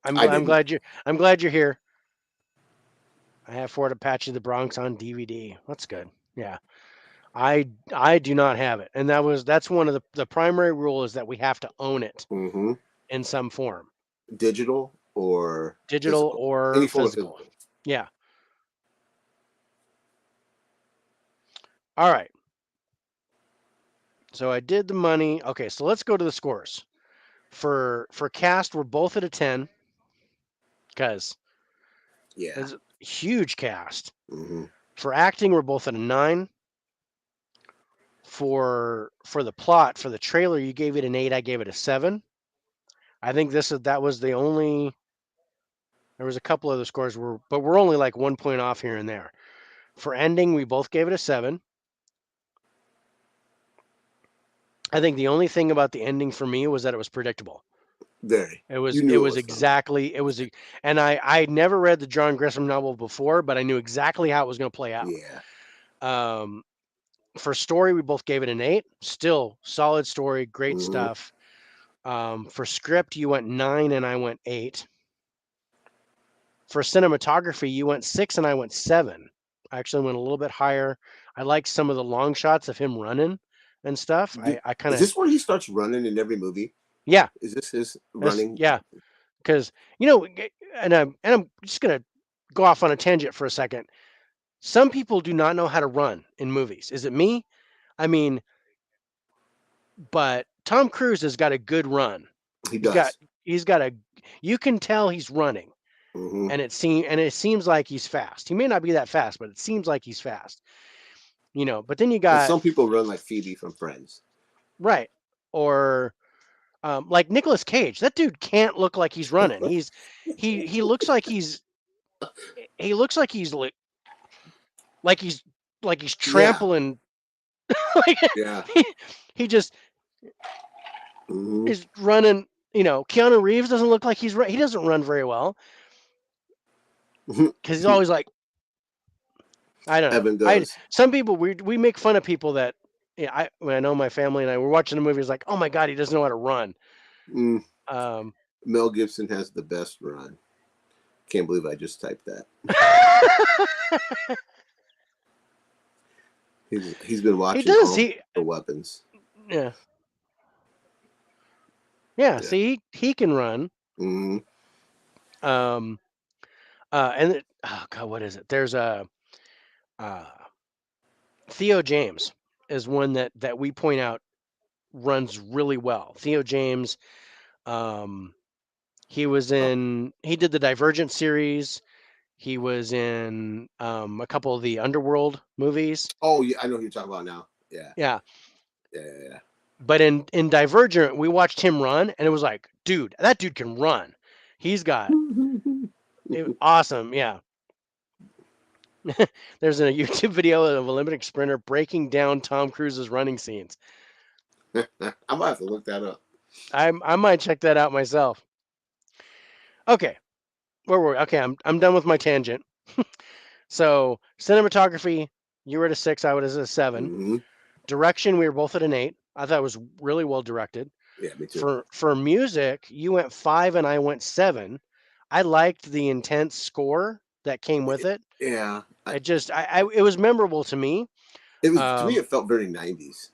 I'm glad you're here. I have Fort Apache the Bronx on DVD. That's good. Yeah. I do not have it, and that's one of the primary rule is that we have to own it in some form. Digital or physical. Yeah. All right. So I did the money. Okay, so let's go to the scores. For cast, we're both at a 10 because it's a huge cast. For acting, we're both at a 9. For the plot, for the trailer, you gave it an 8. I gave it a 7. I think that was the only. There was a couple other scores, but we're only like 1 point off here and there. For ending, we both gave it a 7. I think the only thing about the ending for me was that it was predictable. It was exactly, and I never read the John Grisham novel before, but I knew exactly how it was going to play out. Yeah. For story, we both gave it an 8. Still solid story, great stuff. For script, you went 9 and I went 8. For cinematography, you went 6 and I went 7. I actually went a little bit higher. I liked some of the long shots of him running and stuff. I kind of. Is this where he starts running in every movie? Yeah. Is this his running? Yeah. Because and I'm just gonna go off on a tangent for a second. Some people do not know how to run in movies. Is it me? I mean, but Tom Cruise has got a good run. He does. He's got a. You can tell he's running. And it seems like he's fast. He may not be that fast, but it seems like he's fast. But then you got some people run like Phoebe from Friends, right? Or like Nicolas Cage. That dude can't look like he's running. He looks like he's like he's trampling. Yeah. He just is running. Keanu Reeves doesn't look like he doesn't run very well. Because he's always like, I don't know. Evan does. Some people we make fun of people that I know my family and I were watching the movie. It's like, oh my god, he doesn't know how to run. Mel Gibson has the best run. Can't believe I just typed that. he's been watching the weapons. Yeah. Yeah. See, he can run. And oh god, what is it? There's a Theo James is one that we point out runs really well. Theo James, he did the Divergent series. He was in a couple of the Underworld movies. Oh yeah, I know who you're talking about now. Yeah. But in Divergent, we watched him run, and it was like, dude, that dude can run. He's got awesome, yeah. There's a YouTube video of a Olympic sprinter breaking down Tom Cruise's running scenes. I might have to look that up. I might check that out myself. Okay, where were we? Okay, I'm done with my tangent. So cinematography, you were at a 6, I was at a 7. Hmm. Direction, we were both at an 8. I thought it was really well directed. Yeah, me too. For music, you went 5 and I went 7. I liked the intense score that came with it. Yeah, It was memorable to me. it was to me. It felt very 90s.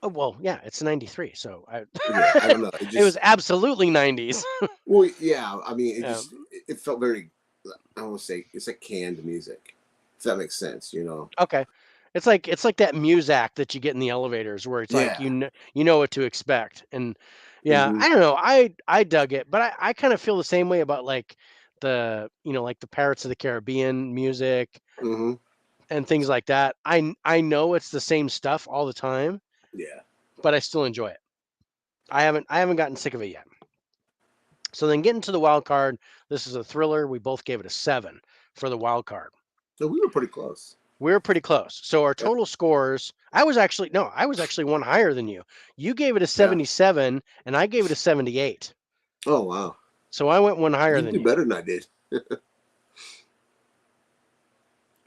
Oh, well, yeah, it's 93, so Yeah, I don't know. It it was just absolutely 90s. well, yeah. I mean, Um, it felt very. I don't want to say it's like canned music. If that makes sense, you know. okay. It's like that Muzak that you get in the elevators where it's like Yeah. you know what to expect. And yeah, Hmm. I don't know. I dug it, but I kind of feel the same way about like like the Pirates of the Caribbean music Hmm. and things like that. I know it's the same stuff all the time, Yeah. but I still enjoy it. I haven't gotten sick of it yet. So then getting to the wild card, this is a thriller. We both gave it a 7 for the wild card. So we were pretty close. We were pretty close. So our Yeah. total scores, I was actually one higher than you. You gave it a Yeah. 77 and I gave it a 78. Oh wow. So I went one higher You than do you. better than I did.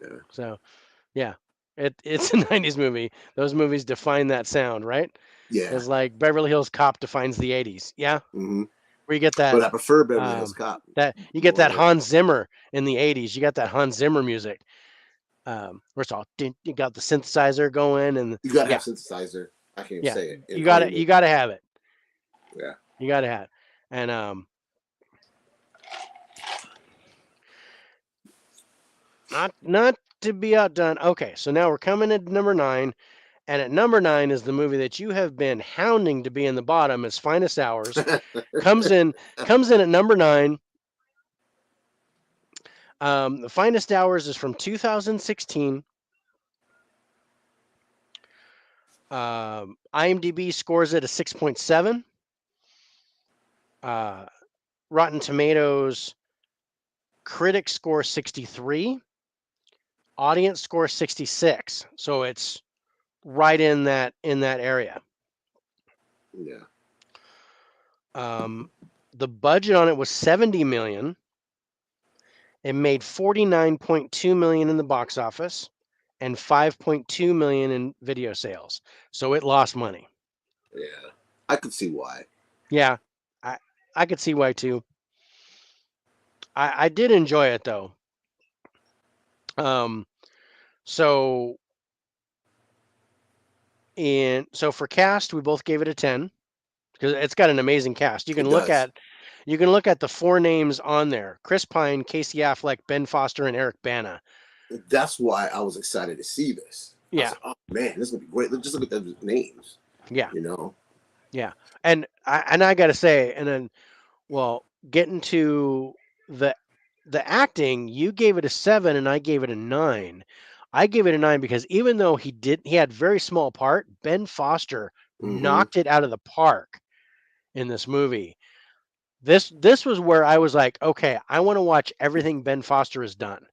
Yeah. So yeah, it's a 90s movie. Those movies define that sound, right? Yeah. It's like Beverly Hills Cop defines the 80s. Yeah, Hmm. where you get But I prefer Beverly Hills um, Cop that you get more that than Hans Zimmer in the 80s. You got that Hans Zimmer music. First of all, you got the synthesizer going, and you. Got to have yeah, synthesizer. I can't even yeah, say it in you got to you Hollywood. got to have it. Yeah. You got to have it. And not to be outdone. Okay, so now we're coming at number 9, and at number 9 is the movie that you have been hounding to be in the bottom as Finest Hours. Comes in comes in at number 9. The Finest Hours is from 2016. IMDb scores it a 6.7. Uh, Rotten Tomatoes critic score 63. Audience score 66. So it's right in that area. Yeah. The budget on it was 70 million. It made 49.2 million in the box office and 5.2 million in video sales. So it lost money. Yeah. I could see why. Yeah, I I could see why too. I did enjoy it though. Um, so so for cast, we both gave it a 10 because it's got an amazing cast. It does. You can look at the 4 names on there: Chris Pine, Casey Affleck, Ben Foster, and Eric Bana. That's why I was excited to see this. I was Yeah, like, oh man, this is gonna be great. Just look at those names. yeah, You know. yeah. And I got to say, and then well, getting to the the acting, you gave it a 7 and I gave it a 9. I gave it a 9 because even though he had very small part, Ben Foster Hmm. knocked it out of the park in this movie. This was where I was like, okay, I want to watch everything Ben Foster has done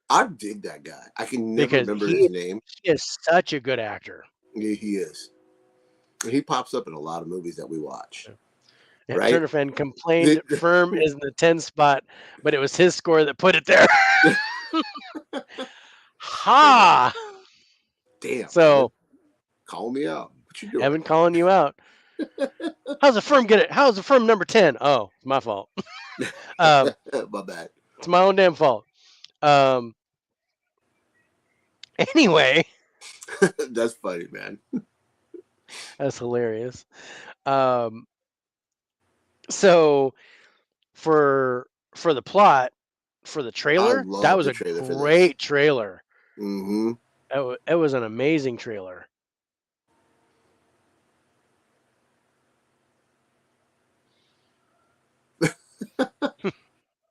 I dig that guy. I can never because remember his name. he is such a good actor. Yeah, he is. He pops up in a lot of movies that we watch. Yeah, Right. Turner fan complained Firm is in the 10 spot, but it was his score that put it there. Ha! Damn, Evan, So call me out. What you doing? Evan calling you out. How's the firm get it? How's the firm number 10? Oh, it's my fault. um, My bad. it's my own damn fault. Um, anyway, That's funny, man. that's hilarious. Um, so for the plot, for the I trailer, that love was the a trailer for this. great trailer. Hmm. It was an amazing trailer.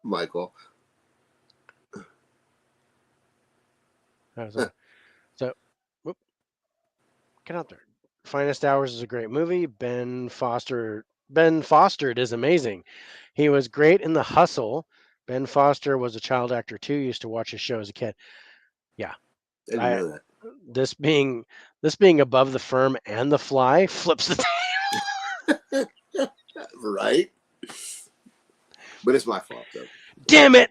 Michael. That was so get out there. Finest Hours is a great movie. Ben Foster Ben Foster is amazing. He was great in The Hustle. Ben Foster was a child actor too. Used to watch his show as a kid. Yeah, I didn't I know that. this being above The Firm and The Fly flips the Right? But it's my fault though. damn it.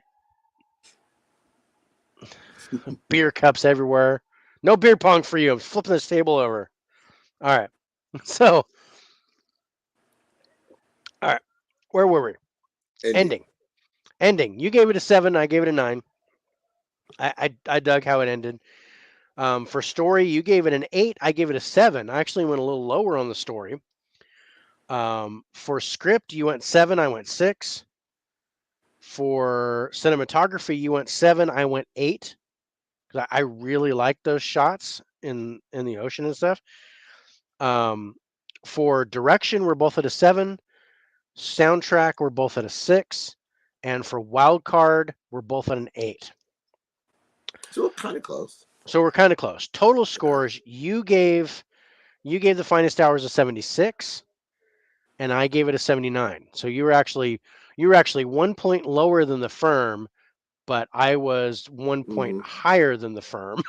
Beer cups everywhere. No beer pong for you. I'm flipping this table over. All right. So, all right. Where were we? Ending. Ending. Ending. You gave it a 7. I gave it a 9. I dug how it ended. For story, you gave it an 8. I gave it a 7. I actually went a little lower on the story. For script, you went 7. I went 6. For cinematography, you went 7. I went 8. 'Cause I really like those shots in the ocean and stuff. Um, for direction, we're both at a 7. Soundtrack, we're both at a 6. And for wild card, we're both at an 8. So we're kind of close. So we're kind of close. Total Yeah. scores, you gave The Finest Hours a 76, and I gave it a 79. So you were actually 1 point lower than The Firm, but I was 1 point Mm-hmm. higher than The Firm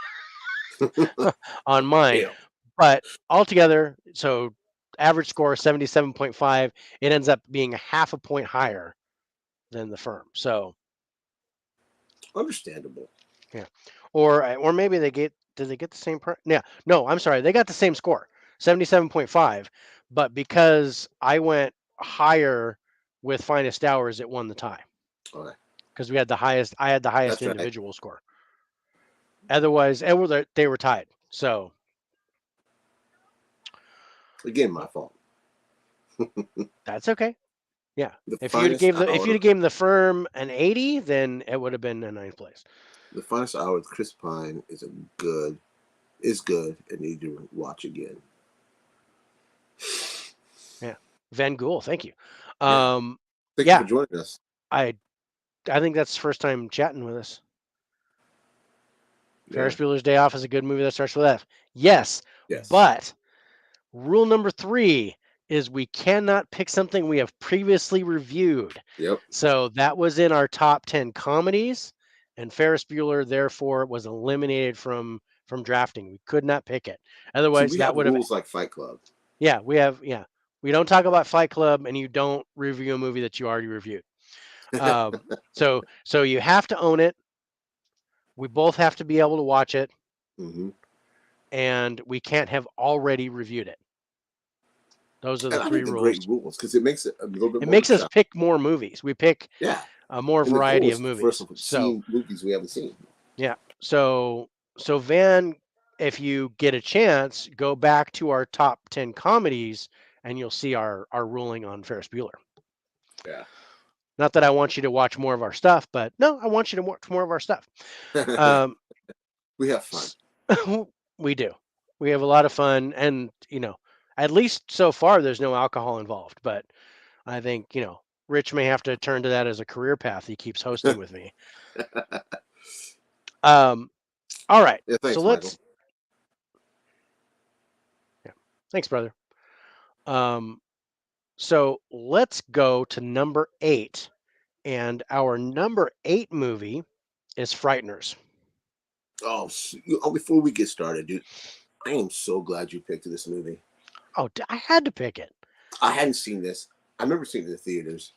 on mine. Damn. But altogether, so average score 77.5, it ends up being a half a point higher than The Firm. So Understandable. yeah, or maybe did they get the same price? Yeah, no, I'm sorry, they got the same score, 77.5, but because I went higher with Finest Hours, it won the tie Okay. because we had the highest. I had the highest That's right. individual score. Otherwise, they were tied. So Again, my fault. that's okay. Yeah, The if you'd finest hour. given The Firm an 80, then it would have been in ninth place. The finest hour with Chris Pine is good and need to watch again. Yeah, Van Gool, thank you. Yeah. Thank you Yeah, for joining us. I think that's the first time chatting with us. Yeah. Ferris Bueller's Day Off is a good movie that starts with F. Yes, Yes. but rule number 3 is we cannot pick something we have previously reviewed. Yep. So that was in our top 10 comedies, and Ferris Bueller therefore was eliminated from drafting. We could not pick it. So Otherwise, we that have would have. rules like Fight Club. Yeah, we have. Yeah, we don't talk about Fight Club, and you don't review a movie that you already reviewed. So you have to own it. We both have to be able to watch it. Mm-hmm. And we can't have already reviewed it. Those are the And I 3 think the rules. great rules because it makes it a little bit It more makes us exciting. pick more movies. We pick Yeah. a more And the variety goal of is movies. for us to So see movies we haven't seen. yeah. So Van, if you get a chance, go back to our top 10 comedies and you'll see our ruling on Ferris Bueller. Yeah. Not that I want you to watch more of our stuff, but no, I want you to watch more of our stuff. Um, We have fun. we do. We have a lot of fun, and at least so far, there's no alcohol involved. But I think Rich may have to turn to that as a career path. He keeps hosting with me. All right. Yeah, thanks, So Michael. Yeah, thanks, brother. So let's go to number 8, and our number 8 movie is Frighteners. Oh, before we get started, dude, I am so glad you picked this movie. Oh, I had to pick it. I hadn't seen this. I remember seeing it in the theaters,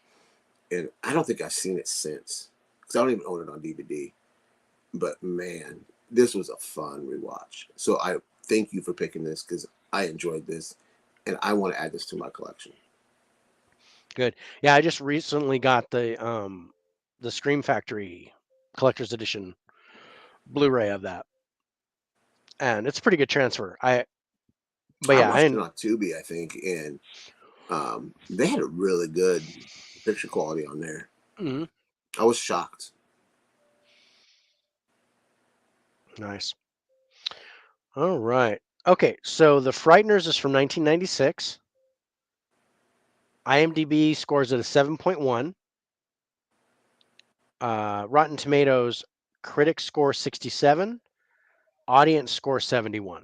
and I don't think I've seen it since because I don't even own it on DVD. But man, this was a fun rewatch. So I thank you for picking this because I enjoyed this, and I want to add this to my collection. Good. Yeah, I just recently got the Scream Factory collector's edition Blu-ray of that, and it's a pretty good transfer. But I yeah, watched it on Tubi, I think, and they had a really good picture quality on there. Mhm. I was shocked. Nice. All right. Okay, so The Frighteners is from 1996. IMDb scores it a 7.1. Rotten Tomatoes critics score 67. Audience score 71.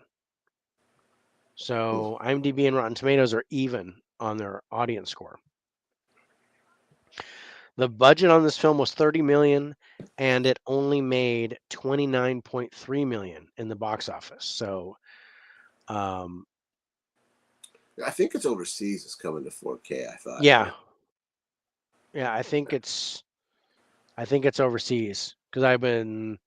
So IMDb and Rotten Tomatoes are even on their audience score. The budget on this film was 30 million and it only made 29.3 million in the box office. So um I think it's overseas. It's coming to 4K. I thought. yeah. Yeah, I think it's overseas cuz I've been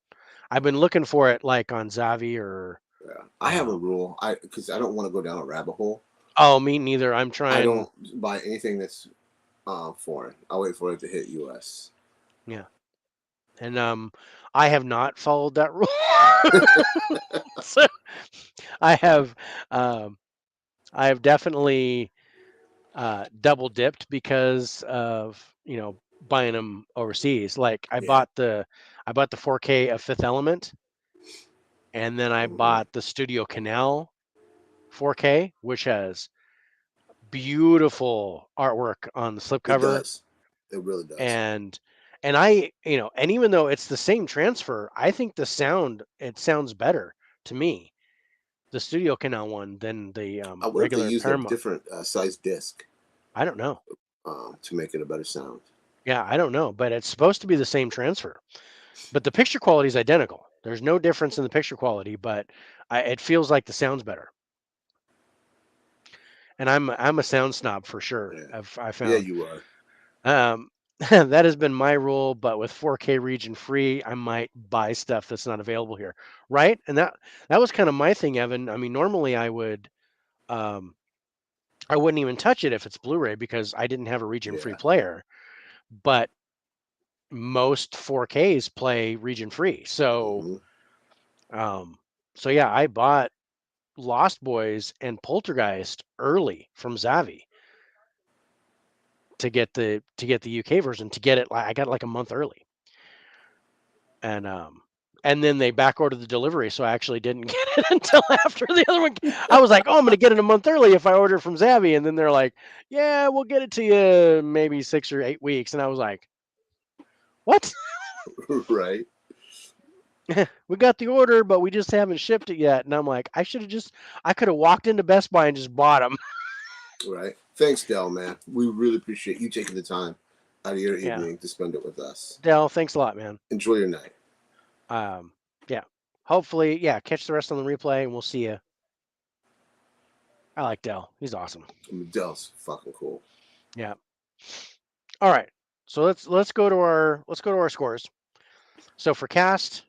looking for it like on Zavi or Yeah. I have a um rule. Because I don't want to go down a rabbit hole. oh, me neither. I'm I trying. don't buy anything that's foreign. I'll wait for it to hit US. Yeah. And I have not followed that rule. So I have um I have definitely double dipped because of buying them overseas. Like Yeah. I bought the 4K of Fifth Element, and then I Hmm. bought the Studio Canal 4K, which has beautiful artwork on the It slipcover, does. It really does. and I and even though it's the same transfer, I think it sounds better to me, the Studio Canal one, than the I wonder if they regular used a Paramount. different size disc I don't know. to make it a better sound. Yeah, I don't know, but it's supposed to be the same transfer. But the picture quality is identical. There's no difference in the picture quality, but it feels like the sound's better. And I'm a sound snob for sure. Yeah. I Yeah, found you are. that has been my rule. But with 4K region free, I might buy stuff that's not available here, right? And that was kind of my thing, Evan. I mean, normally um, I wouldn't even touch it if it's Blu-ray because I didn't have a region free Yeah. player. But most 4Ks play region free, Hmm. um, so yeah, I bought Lost Boys and Poltergeist early from Zavi to get the UK version to get it. I got it like a month early, and then they back ordered the delivery, so I actually didn't get it until after the other one. I was like, oh, I'm gonna get it a month early if I order from Zavi, and then they're like, yeah, we'll get it to you maybe 6 or 8 weeks, and I was like, what? Right. We got the order, but we just haven't shipped it yet, and I'm like, I could have walked into Best Buy and just bought them. Right. Thanks, Dell, man. We really appreciate you taking the time out of your Yeah, evening to spend it with us. Dell, thanks a lot, man. Enjoy your night. Um, yeah. Hopefully, yeah, catch the rest on the replay and we'll see you. I like Dell. He's awesome. I mean, Dell's fucking cool. Yeah. All right. So let's go to our scores. So for cast,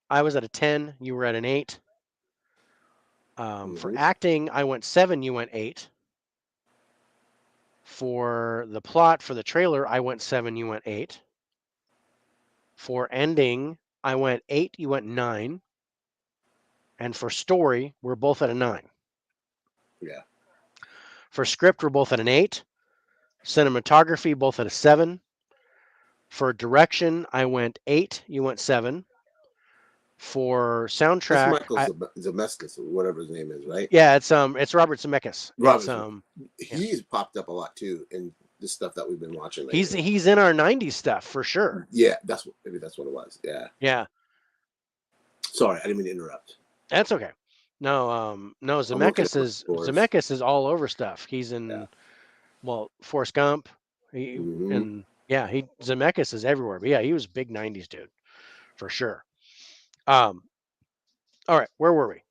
I was at a 10, you were at an 8. For Hmm. acting, I went 7, you went 8. For the plot for the trailer, I went 7, you went 8. For ending, I went 8, you went 9. And for story, we're both at a 9. Yeah. For script, we're both at an 8. Cinematography, both at a 7. For direction, I went 8, you went 7. For That's soundtrack, Michael Zemeckis or whatever his name is, right? yeah, it's Robert Zemeckis. It's Robert. yeah. He's popped up a lot too in the stuff that we've been watching He's lately. in our 90s stuff for sure. Yeah, maybe that's what it was. Yeah. Yeah. Sorry, I didn't mean to interrupt. That's okay. No, I'm looking at my scores. Zemeckis is all over stuff. He's Yeah. in Forrest Gump. Hmm. And yeah, Zemeckis is everywhere. But yeah, he was a big 90s dude for sure. Um all right, where were we? Score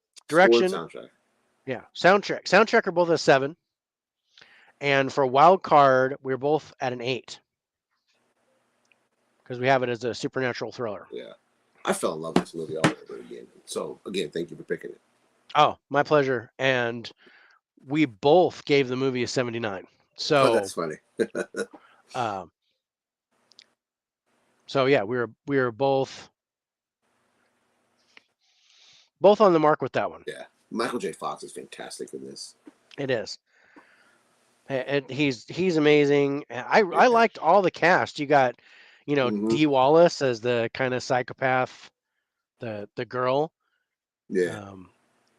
and Direction, soundtrack. yeah. Soundtrack are both a 7. And for wild card, we're both at an 8 because we have it as a supernatural thriller. Yeah. I fell in love with this movie all over again. So again, thank you for picking it. Oh, my pleasure. And we both gave the movie a 79. Oh, So, that's funny. um, so yeah, we were both on the mark with that one. Yeah. Michael J. Fox is fantastic in this. It is. And he's amazing. I Yeah. liked all the cast. You got, Hmm. Dee Wallace as the kind of psychopath, the girl. Yeah.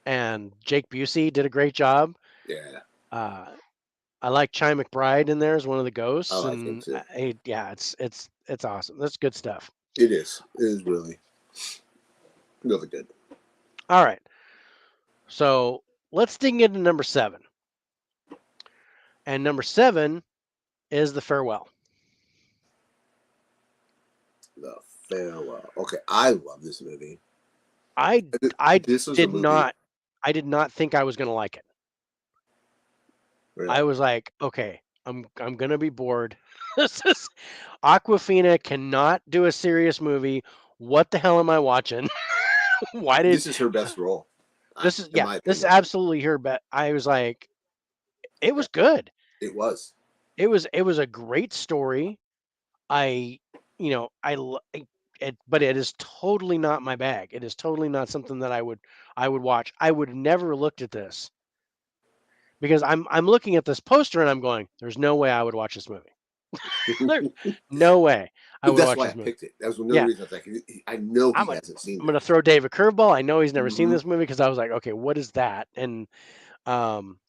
And Jake Busey did a great job. Yeah. Uh, I like Chi McBride in there as one of the I ghosts, like him and too. yeah, it's awesome. That's good stuff. It is. It is really, really good. All right, so let's dig into number 7. And number 7 is The Farewell. The Farewell. Okay, I love this movie. I I This was a did movie. not think I was gonna like it. I Really? was like, okay, I'm gonna be bored. This is Aquafina cannot do a serious movie. What the hell am I watching? Why did This is her best role, this is in yeah, my this is opinion. absolutely her bet. I was like, it Yeah, was good. it was. It was a great story. I but it is totally not my bag. It is totally not something that I would watch. I would never looked at this because I'm looking at this poster and I'm going, there's no way I would watch this movie. There's no way I would That's watch why I this movie. picked it. That was another Yeah, reason I was like, I know I'm he gonna hasn't seen I'm gonna this. throw Dave a curveball. I know he's never seen Hmm. this movie because I was like, okay, what is that? And um,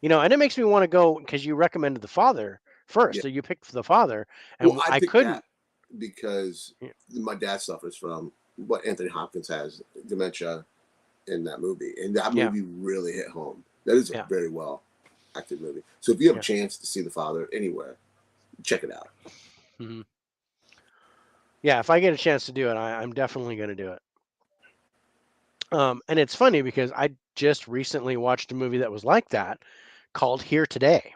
and it makes me want to go because you recommended The Father first, Yeah. so you picked The Father, Well, and I I picked that couldn't. because my dad suffers from what Anthony Hopkins has, dementia, in that movie, and that Yeah, movie really hit home. That is a yeah, very well acted movie. So if you have a yeah. chance to see The Father anywhere, check it out. Hmm. Yeah, if I get a chance to do it, I'm definitely going to do it. And it's funny because I just recently watched a movie that was like that called Here Today,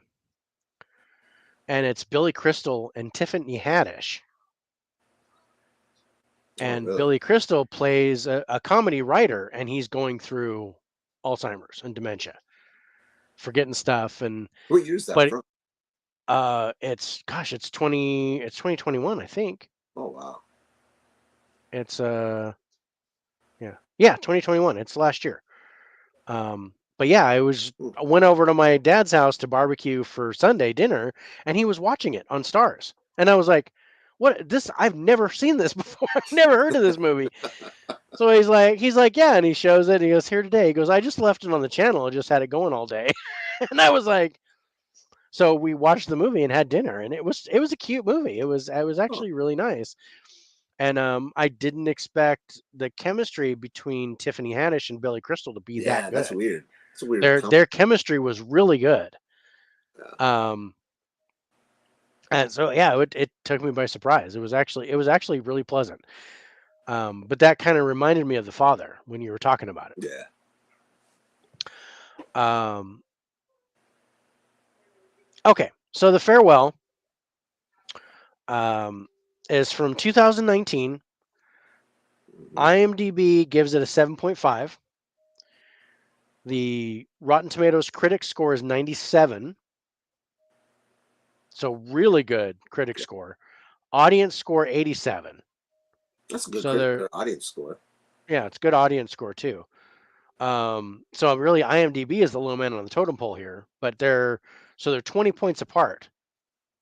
and it's Billy Crystal and Tiffany Haddish. Oh, And really? Billy Crystal plays a comedy writer, and he's going through Alzheimer's and dementia, forgetting stuff, What year is that but from? it's 2021, I think. Oh, wow. It's yeah 2021. It's last year. But yeah, Hmm. I went over to my dad's house to barbecue for Sunday dinner, and he was watching it on Stars, and I was like, "What this? I've never seen this before. I've never heard of this movie." So he's like, "Yeah," and he shows it. He goes, "Here Today." He goes, "I just left it on the channel. I just had it going all day," and I was like, so we watched the movie and had dinner, and it was a cute movie. It was Oh, actually really nice. And I didn't expect the chemistry between Tiffany Haddish and Billy Crystal to be that yeah, that's good. weird. It's a weird Their chemistry was really good. Yeah. Um, and so yeah, it took me by surprise. It was actually really pleasant. But that kind of reminded me of The Father when you were talking about Yeah. it. Okay, so The Farewell um, is from 2019. Mhm. IMDb gives it a 7.5. The Rotten Tomatoes critic score is 97. So really good critic Yeah. score. Audience score 87. That's a good So critic they're or audience score. yeah, it's good audience score too. So really IMDb is the low man on the totem pole here, but they're 20 points apart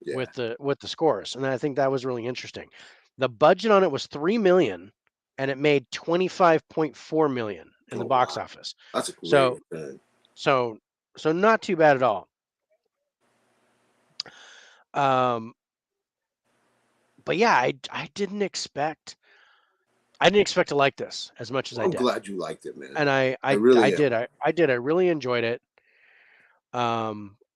Yeah. with the scores, and I think that was really interesting. The budget on it was 3 million, and it made 25.4 million in the Oh, box wow. office. That's a great So return. so so not too bad at all. Um, but yeah, I didn't expect to like this as much as Well, I I'm did, glad you liked it, man. and I I I I really am. did I really enjoyed it.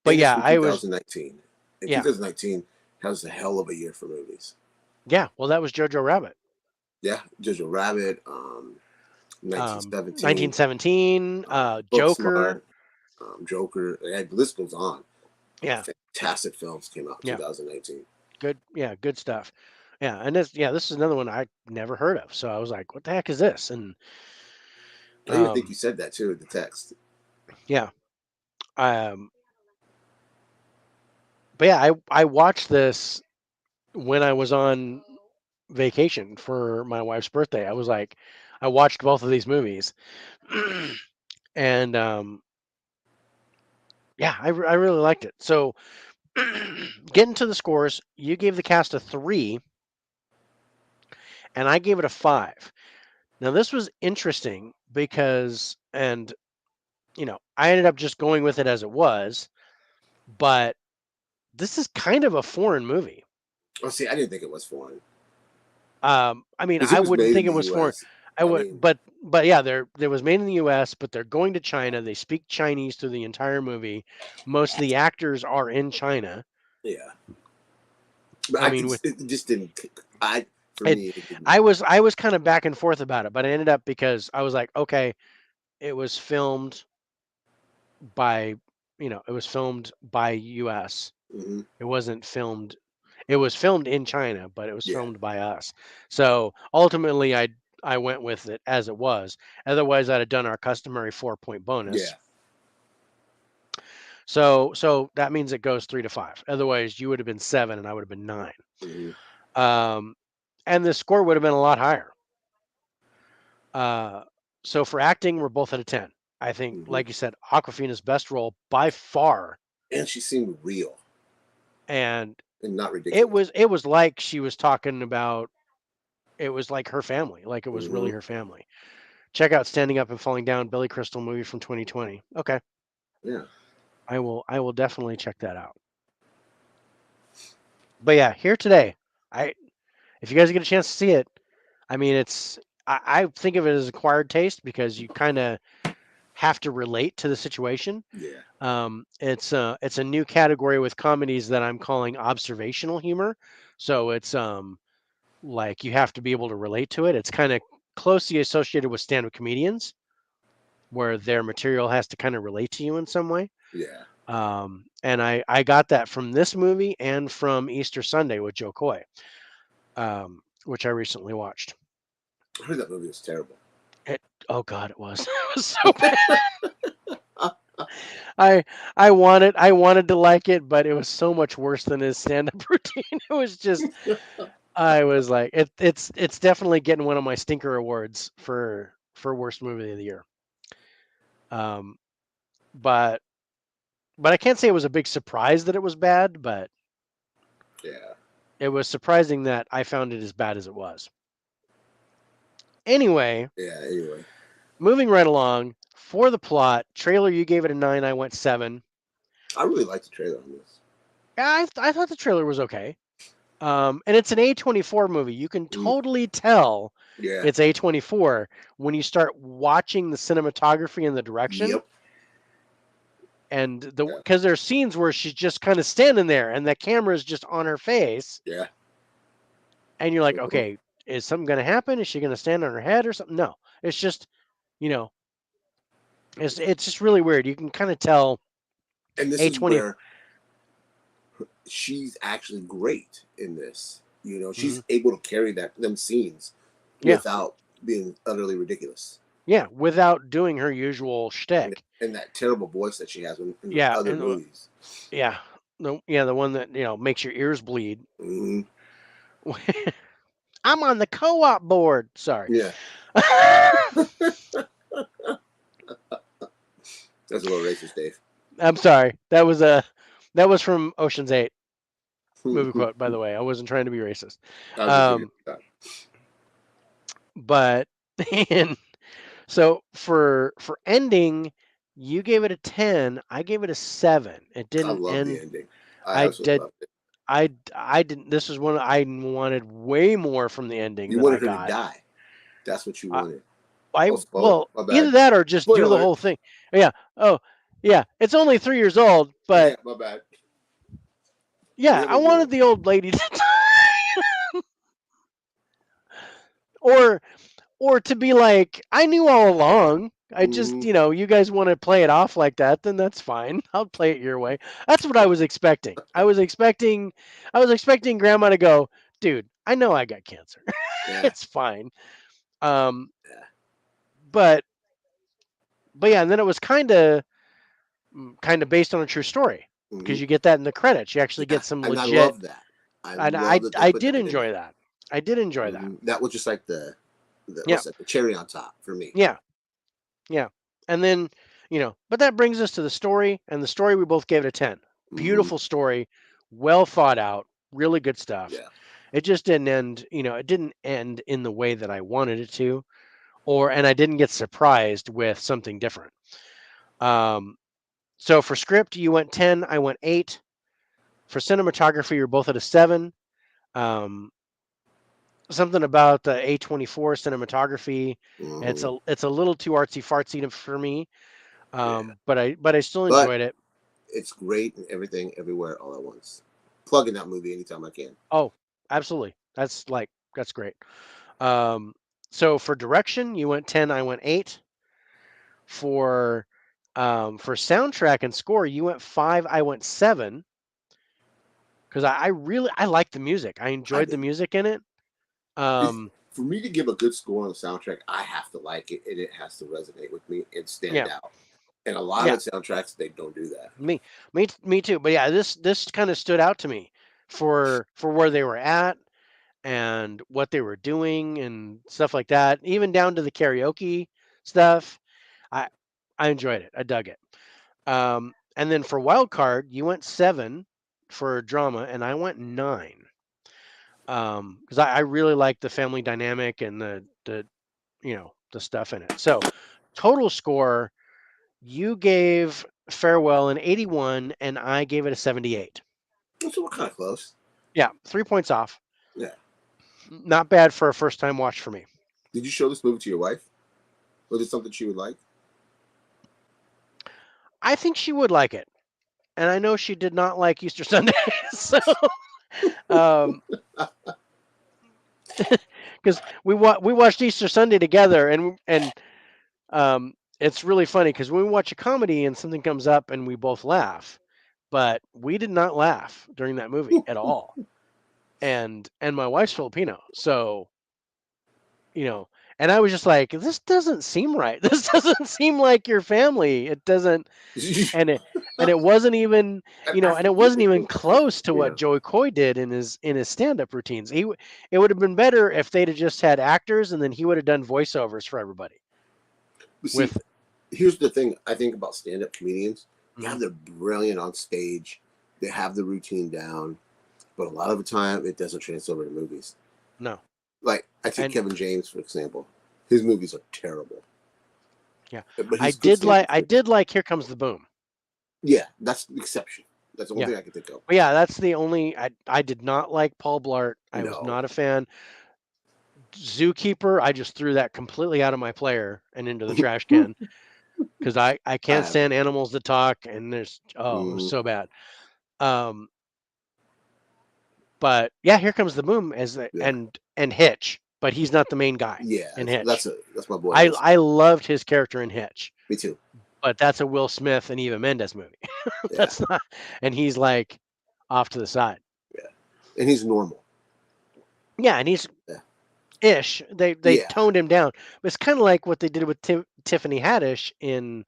But And it's yeah, from 2019. And yeah 2019 has a hell of a year for movies. yeah. Well, that was Jojo Rabbit, Yeah, Jojo Rabbit, 1917, 1917, Joker. Booksmart, Joker. Yeah, the list goes on. Yeah, Fantastic films came out in yeah, 2019. good. Yeah, good stuff. Yeah, and this is another one I never heard of. So I was like, "What the heck is this?" And I even think you um, said that too in the text. yeah, um, but yeah, I watched this when I was on vacation for my wife's birthday. I was like, I watched both of these movies, and yeah, I really liked it. So getting to the scores, you gave the cast a 3, and I gave it a 5. Now this was interesting because, and I ended up just going with it as it was, but this is kind of a foreign movie. Oh, see, I didn't think it was foreign I mean, because it I was wouldn't made in think it the was foreign. U.S. I I would, mean, but yeah, there was made in the U.S., but they're going to China. They speak Chinese through the entire movie. Most of the actors are in China. yeah. But I I mean, could. with It just didn't. For it, me, it didn't. I was kind of back and forth about it, but I ended up because I was like, okay, it was filmed by, it was filmed by U.S. Hmm. It wasn't filmed. It was filmed in China, but it was Yeah, filmed by us. So ultimately, I went with it as it was. Otherwise, I'd have done our customary 4-point bonus. yeah. So that means it goes 3 to 5. Otherwise, you would have been 7 and I would have been 9. Hmm. Um, and the score would have been a lot higher. Uh, so for acting, we're both at a 10. I think, Hmm. like you said, Aquafina's best role by far, And she seemed real and and not it ridiculous. was it was like she was talking about. It was like her family, like it was Hmm. really her family. Check out Standing Up and Falling Down, Billy Crystal movie from 2020. Okay, Yeah, I will definitely check that out. But yeah, here today, I if you guys get a chance to see it, I mean, I think of it as acquired taste because you kind of have to relate to the situation. yeah, It's a new category with comedies that I'm calling observational humor. So it's like you have to be able to relate to it. It's kind of closely associated with stand-up comedians, where their material has to kind of relate to you in some way. yeah. And I got that from this movie and from Easter Sunday with Joe Coy, which I recently watched. I heard that movie was terrible. It, oh God, it was. It was so bad. I I wanted to like it, but it was so much worse than his stand-up routine. It was just I was like, it's definitely getting one of my stinker awards for worst movie of the year. Um, but I can't say it was a big surprise that it was bad, but Yeah, it was surprising that I found it as bad as it was. Anyway, yeah. Anyway, moving right along for the plot trailer, you gave it a 9. I went 7. I really liked the trailer on this. I thought the trailer was okay. And it's an A24 movie. You can Mm, totally tell yeah. it's A24 when you start watching the cinematography and the direction. Yep. And Yeah. because there's scenes where she's just kind of standing there and the camera is just on her face, Yeah. and you're like, Mhm. okay, is something going to happen? Is she going to stand on her head or something? No, it's just, you know, it's just really weird. You can kind of tell And this is A20. where she's actually great in this. You know, Mhm. she's able to carry them scenes Yeah, without being utterly ridiculous. yeah, without doing her usual And, shtick. and that terrible voice that she has in those Yeah, other and movies. yeah, the one that makes your ears bleed. Hmm. I'm on the co-op board. Sorry. Yeah, that's a little racist, Dave. I'm sorry. That was from Ocean's 8 I movie quote, by the way. I wasn't trying to be racist. was just thinking Um, about but and so for ending, you gave it a 10. I gave it a 7. It that. I didn't love the end. ending. I I absolutely did. loved it. I didn't. This was one I wanted way more from the ending You than I wanted her to got. die. That's what you I, wanted. I Oh, spoiler. well, My either bad. that or just Spoiler do the alert. whole thing. Yeah. Oh, yeah. It's only 3 years old, but Yeah, my bad. yeah, We're I gonna do wanted it. the old lady to or to be like, I knew all along. I just, Hmm. you guys want to play it off like that, then that's fine. I'll play it your way. That's what I was expecting. I was expecting grandma to go, dude, I know I got cancer. Yeah. It's fine. Um, Yeah. but yeah, and then it was kind of based on a true story Hmm. because you get that in the credits. You actually Yeah. get some And I legit, love that. I and love that they I put did that in enjoy there. that. I did enjoy that. That was just like the Yeah, what's that? The cherry on top for me. yeah, yeah. And then, but that brings us to the story, and the story we both gave it a 10. Hmm. Beautiful story, well thought out, really good stuff. Yeah. It just didn't end, it didn't end in the way that I wanted it to, and I didn't get surprised with something different. Um, so for script, you went 10, I went 8. For cinematography, you're both at a 7. Um, something about the A24 cinematography. Hmm. It's a little too artsy fartsy for me. Yeah, But I still but enjoyed it. it's great and everything, everywhere, all at once. Plugging that movie anytime I can. Oh, absolutely. That's great. Um, so for direction, you went 10, I went 8. For soundtrack and score, you went 5, I went 7. Because I really I like the music. I I enjoyed the do. music in it. It's, Um, for me to give a good score on the soundtrack, I have to like it and it has to resonate with me and stand yeah, out. And a lot yeah, of soundtracks, they don't do that. me too. But yeah, this kind of stood out to me for where they were at and what they were doing and stuff like that. Even down to the karaoke stuff. I I enjoyed it. I dug it. And then for wild card, you went 7 for drama, and I went 9. Because I really like the family dynamic and the the stuff in it. So total score, you gave Farewell an 81, and I gave it a 78. So we're kind of close. Yeah, 3 points off. Yeah. Not bad for a first time watch for me. Did you show this movie to your wife? Was it something she would like? I think she would like it, and I know she did not like Easter Sunday. So, um, because we watched Easter Sunday together, it's really funny because when we watch a comedy and something comes up and we both laugh, but we did not laugh during that movie at all. And my wife's Filipino, so you know, and I was just like, this doesn't seem right. This doesn't seem like your family. It doesn't, and it and it wasn't even, and it wasn't even close to Yeah. what Joey Coy did in his stand-up routines. It would have been better if they'd have just had actors and then he would have done voiceovers for everybody. But see, With here's the thing I think about stand up comedians. Yeah, Mhm. they're brilliant on stage, they have the routine down, but a lot of the time it doesn't transfer over to movies. No, Like, I take and Kevin James, for example. His movies are terrible, yeah, but I he's good did stand like up I too. did like Here Comes the Boom. Yeah, that's the exception. That's the one Yeah, thing I can think of. but yeah, that's the only I did not like Paul Blart. I was No. not a fan. Zookeeper, I just threw that completely out of my player and into the trash can because I I can't haven't. stand animals that talk, and it was Hmm. so bad. Um, but yeah, Here Comes the Boom Yeah. and Hitch, but he's not the main guy Yeah. in That's Hitch. that's my boy I also. I loved his character in Hitch, Me too. but that's a Will Smith and Eva Mendes movie. Yeah. That's not, and he's like off to the side. Yeah. And he's normal. Yeah, and he's Yeah. ish. They Yeah. toned him down. But it's kind of like what they did with Tiffany Haddish in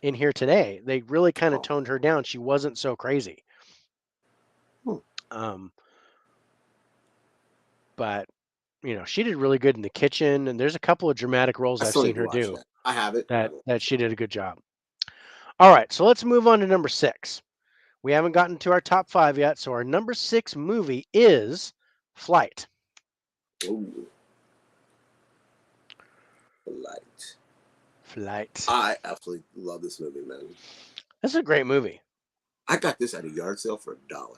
Here Today. They really kind of Oh. toned her down. She wasn't so crazy. Hmm. Um, but she did really good in the kitchen, and there's a couple of dramatic roles I I've still seen need to her watch do that. I have it. I haven't that watched it. she did a good job. All right, so let's move on to number 6. We haven't gotten to our top 5 yet, so our number 6 movie is Flight. Ooh, Light. Flight. I absolutely love this movie, man. That's a great movie. I got this at a yard sale for $1.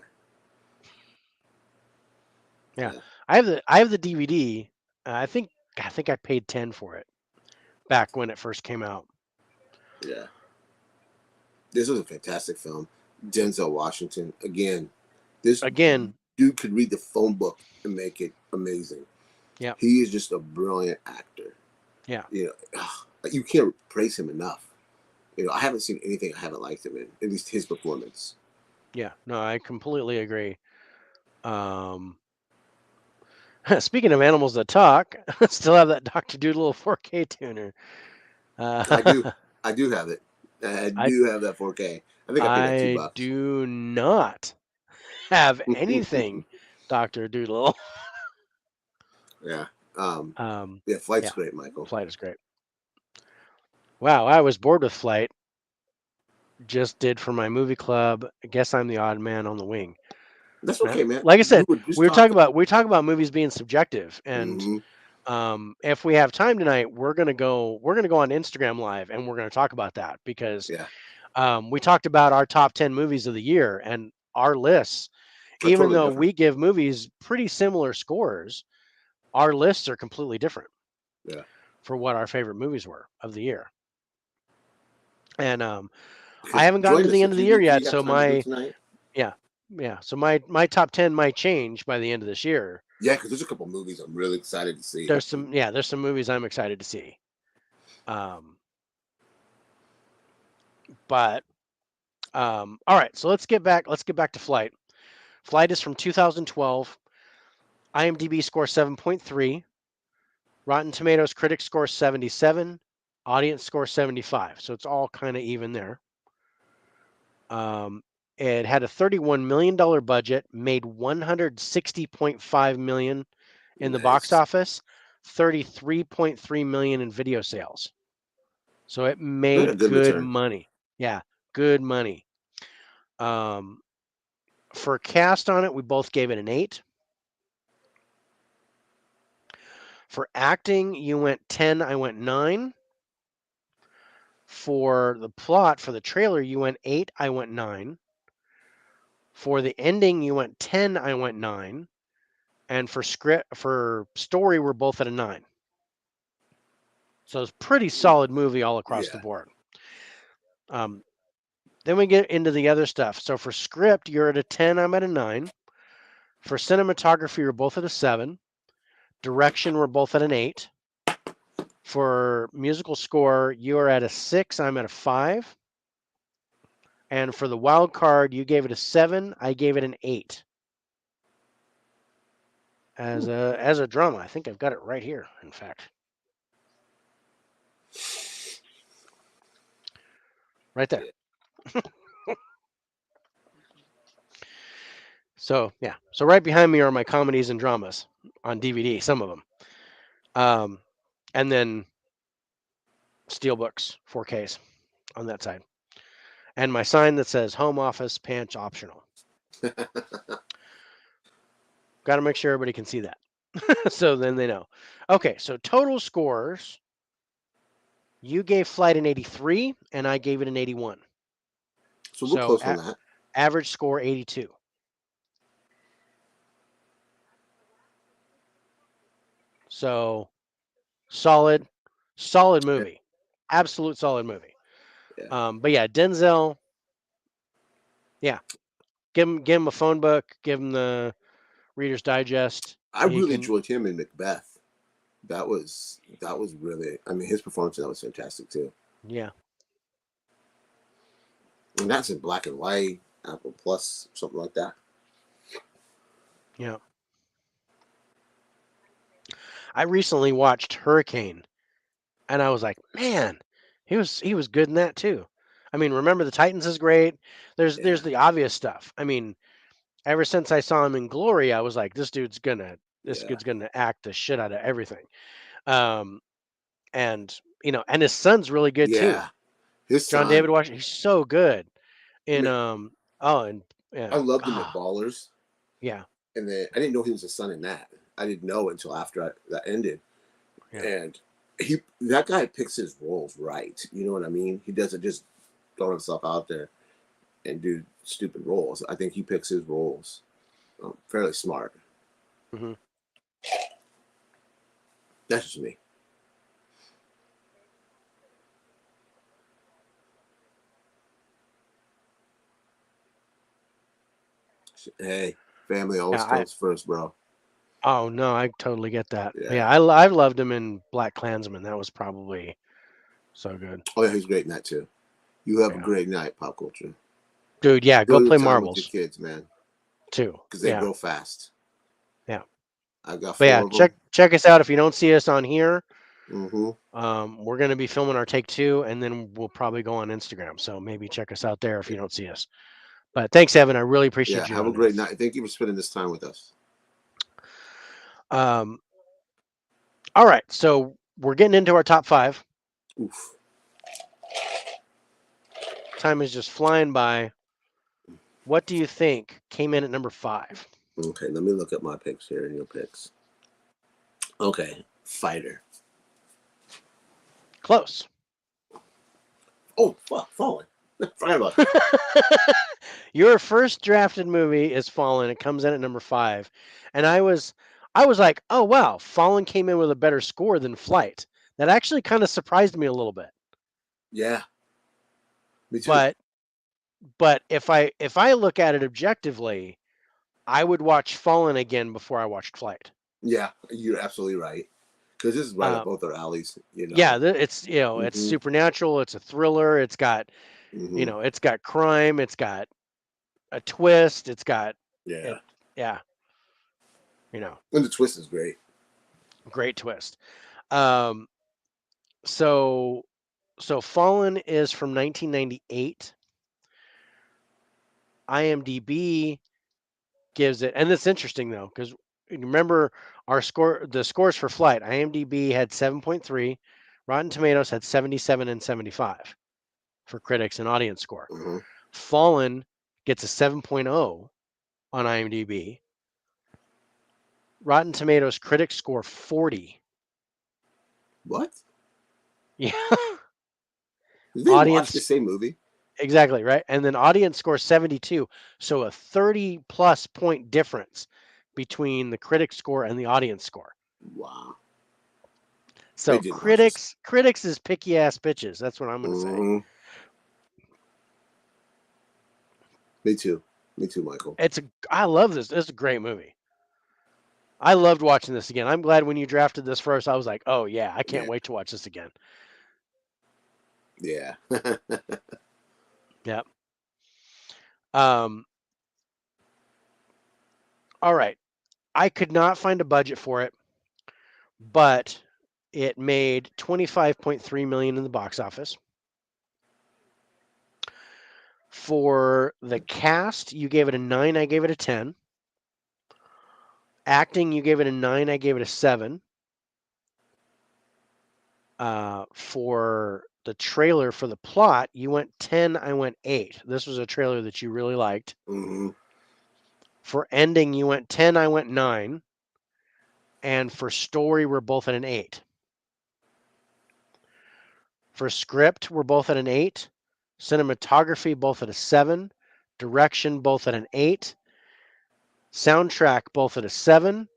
Yeah, Yeah. I have the DVD. I think I paid 10 for it back when it first came out. Yeah. This was a fantastic film. Denzel Washington. Again, this Again, dude could read the phone book and make it amazing. yeah, He is just a brilliant actor. yeah, You can't praise him enough. I haven't seen anything I haven't liked him in, at least his performance. yeah. No, I completely agree. Um, Speaking of animals that talk, I still have that Dr. Doodle 4K tuner. I do. Uh, I do have it. I I do have that 4K. I think I paid like I $2. do not have anything Dr. Doodle. Yeah. Um, Um, yeah, Flight's yeah, great, Michael. Flight is great. Wow, I was bored with Flight. Just did for my movie club. I guess I'm the odd man on the wing. That's okay, man. Like I We said, were just we talk talking. about movies being subjective, and Hmm. if we have time tonight, we're gonna go on Instagram Live and we're gonna talk about that because Yeah, we talked about our top 10 movies of the year and our lists. are Even totally though different. we give movies pretty similar scores, our lists are completely different Yeah. for what our favorite movies were of the year. And I Because haven't gotten join to us the end of the year if yet, you have so time to do it my tonight. yeah, yeah. So my top 10 might change by the end of this year. Yeah, because there's a couple movies I'm really excited to see. There's some movies I'm excited to see. But all right, so let's get back to Flight. Flight is from 2012. IMDb score 7.3. Rotten Tomatoes critic score 77. Audience score 75. So it's all kind of even there. It had a $31 million budget, made $160.5 million in the box Nice. office, $33.3 million in video sales. So it Good, a made good good return. money. Yeah, good money. For cast on it, we both gave it an 8. For acting, you went 10, I went 9. For the plot, for the trailer, you went 8, I went 9. For the ending, you went 10, I went 9. And for story, we're both at a 9. So it's pretty solid movie all across the Yeah. board. Then we get into the other stuff. So for script, you're at a 10, I'm at a 9. For cinematography, we're both at a 7. Direction, we're both at an 8. For musical score, you are at a 6, I'm at a 5. And for the wild card, you gave it a 7, I gave it an 8. As a drama, I think I've got it right here, in fact. Right there. So, yeah. So right behind me are my comedies and dramas on DVD, some of them. And then Steelbooks, 4Ks on that side. And my sign that says home office pants optional. Got to make sure everybody can see that. So then they know. Okay, so total scores. You gave Flight an 83, and I gave it an 81. So we're So close on that. average score 82. So solid movie. Absolute solid movie. Yeah. But yeah, Denzel. Yeah, give him a phone book. Give him the Reader's Digest. I He really can. enjoyed him in Macbeth. That was really. I mean, his performance in that was fantastic too. Yeah. And that's in black and white, Apple Plus, something like that. Yeah. I recently watched Hurricane, and I was like, man, he was good in that too. I mean, Remember the Titans is great. There's Yeah. the obvious stuff. I mean, ever since I saw him in Glory, I was like, this dude's gonna Yeah. act the shit out of everything. And and his son's really good too. Yeah. His John son. David Washington, he's so good I in mean, yeah, I loved him at Ballers, yeah, and then I didn't know he was a son in that. I didn't know until after that ended. yeah. And that guy picks his roles right. You know what I mean? He doesn't just throw himself out there and do stupid roles. I think he picks his roles fairly smart. Hmm. That's just me. Hey, family always Yeah, comes first, bro. oh no, I totally get that. Yeah. Yeah, I loved him in Black Klansman. That was probably so good. Oh yeah, he's great in that too. You have a Yeah, great night, pop culture. dude. Yeah, go Enjoy your play time with your marbles kids, man, too. because they Yeah, grow fast. yeah. I've got But yeah, 4 of them. check us out if you don't see us on here. Mm-hmm. We're gonna be filming our take 2, and then we'll probably go on Instagram. So maybe check us out there if Yeah. you don't see us. But thanks, Evan. I really Yeah. appreciate you Have a doing this. great night. Thank you for spending this time with us. Um, all right, so we're getting into our top 5. Oof. Time is just flying by. What do you think came in at number 5? Okay, let me look at my picks here and your picks. Okay, Fighter. Close. Oh, fuck, Fallen. Forgot about that. Your first drafted movie is Fallen. It comes in at number 5, and I was I was like, oh wow, Fallen came in with a better score than Flight. That actually kind of surprised me a little bit. Yeah, me too. But if I look at it objectively, I would watch Fallen again before I watched Flight. Yeah, you're absolutely right. Because this is right up Uh, both our alleys. yeah, it's it's Hmm. supernatural, it's a thriller, it's got Hmm. it's got crime, it's got a twist, it's got it, Yeah, yeah, you know, and the twist is great. great twist. Um, so Fallen is from 1998. IMDb gives it, and it's interesting though, because remember the scores for Flight. IMDb had 7.3, Rotten Tomatoes had 77 and 75 for critics and audience score. Hmm. Fallen gets a 7.0 on IMDb. Rotten Tomatoes critics score 40. What? Yeah, Did they watch the audience same movie? exactly right, and then audience score 72. So a 30 plus point difference between the critic score and the audience score. Wow, they So didn't watch this. critics is picky ass bitches. That's what I'm gonna say. Hmm. Me too. Me too, Michael. I love this. It's a great movie. I loved watching this again. I'm glad when you drafted this first, I was like, oh yeah, I can't Yeah, wait to watch this again. yeah. Yep. Um. All right. I could not find a budget for it, but it made 25.3 million in the box office. For the cast, you gave it a 9, I gave it a 10. Acting, you gave it a 9, I gave it a 7. For the trailer for the plot, you went 10, I went 8. This was a trailer that you really liked. Hmm. For ending, you went 10, I went 9. And for story, we're both at an 8. For script, we're both at an 8. Cinematography, both at a 7. Direction, both at an 8. Soundtrack, both at a 7.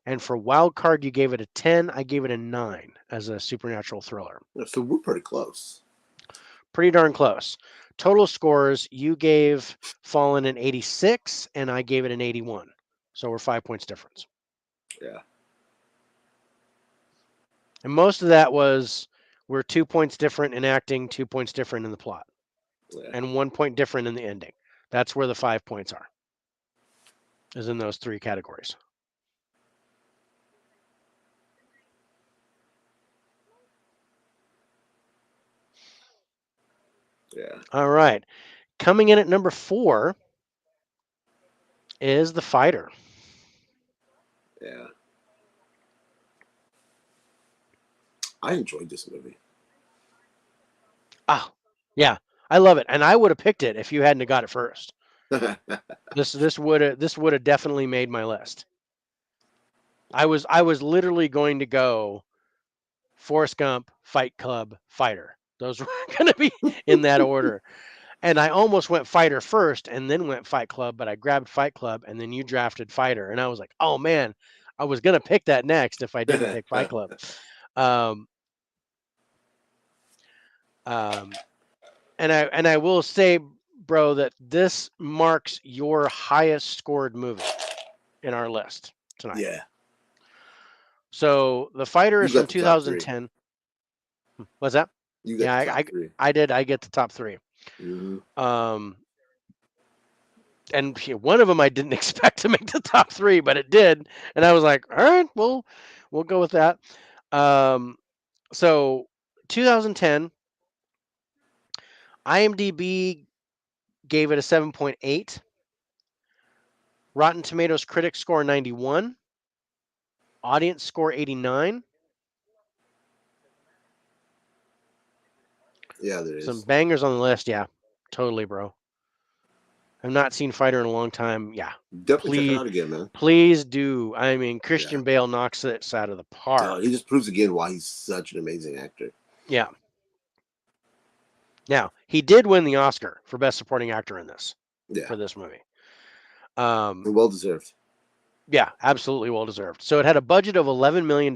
And for wild card, you gave it a 10. I gave it a 9 as a supernatural thriller. So we're pretty close. Pretty darn close. Total scores, you gave Fallen an 86, and I gave it an 81. So we're 5 points difference. Yeah. And most of that was we're 2 points different in acting, 2 points different in the plot, Yeah. and 1 point different in the ending. That's where the 5 points are, is in those 3 categories. Yeah. All right. Coming in at number 4 is The Fighter. Yeah. I enjoyed this movie. Ah, yeah, I love it, and I would have picked it if you hadn't have got it first. This would have definitely made my list. I was literally going to go Forrest Gump, Fight Club, Fighter. Those were going to be in that order. And I almost went Fighter first and then went Fight Club, but I grabbed Fight Club and then you drafted Fighter. And I was like, oh man, I was going to pick that next if I didn't pick Fight Club. Um, and I will say, bro, that this marks your highest scored movie in our list tonight. Yeah. So The Fighter You is from got the top 3. 2010. What's that? You got Yeah, the top 3. I did. I get the top 3. Hmm. And one of them I didn't expect to make the top 3, but it did, and I was like, all right, well, we'll go with that. So 2010, IMDb gave it a 7.8. Rotten Tomatoes critics score 91. Audience score 89. Yeah, there is. Some bangers on the list, yeah, totally, bro. I've not seen Fighter in a long time. Yeah, Definitely check it out again, man. please do. I mean, Yeah. Christian Bale knocks it out of the park. He just proves again why he's such an amazing actor. Yeah. Now, he did win the Oscar for Best Supporting Actor in this, Yeah. for this movie. And well deserved. Yeah, absolutely well deserved. So it had a budget of $11 million,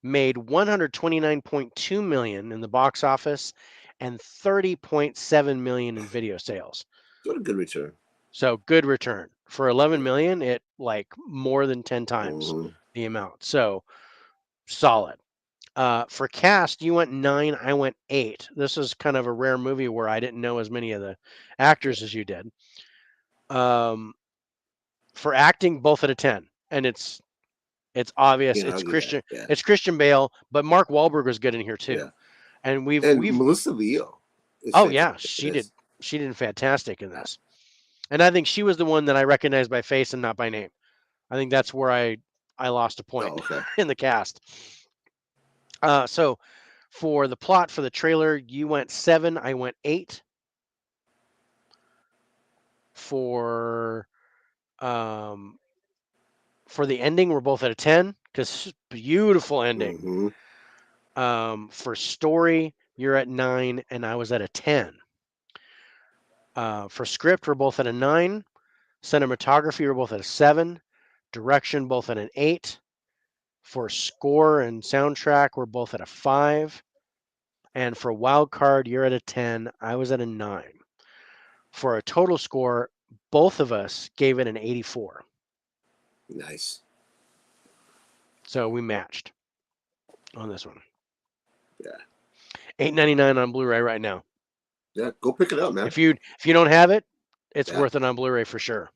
made 129.2 million in the box office, and 30.7 million in video sales. What a good return. So good return for 11 Yeah. million. It like more than 10 times hmm the amount. So solid. For cast, you went 9, I went 8. This is kind of a rare movie where I didn't know as many of the actors as you did. For acting, both at a 10, and it's obvious. Can't It's argue that. Christian. Yeah. It's Christian Bale, but Mark Wahlberg was good in here too. Yeah. And And we've Melissa Leo is oh yeah, fantastic in she did fantastic in Yeah. this. And I think she was the one that I recognized by face and not by name. I think that's where I lost a point Oh, okay. in the cast. So for the plot for the trailer, you went 7, I went 8. For um for the ending, we're both at a 10 because beautiful ending. hmm For story, you're at 9 and I was at a 10. For script, we're both at a 9. Cinematography, we're both at a 7. Direction, both at an 8. For score and soundtrack, we're both at a 5. And for wild card, you're at a 10. I was at a 9. For a total score, both of us gave it an 84. Nice. So we matched on this one. Yeah. $8.99 on Blu-ray right now. Yeah. Go pick it up, man. If you don't have it, it's Yeah. worth it on Blu-ray for sure.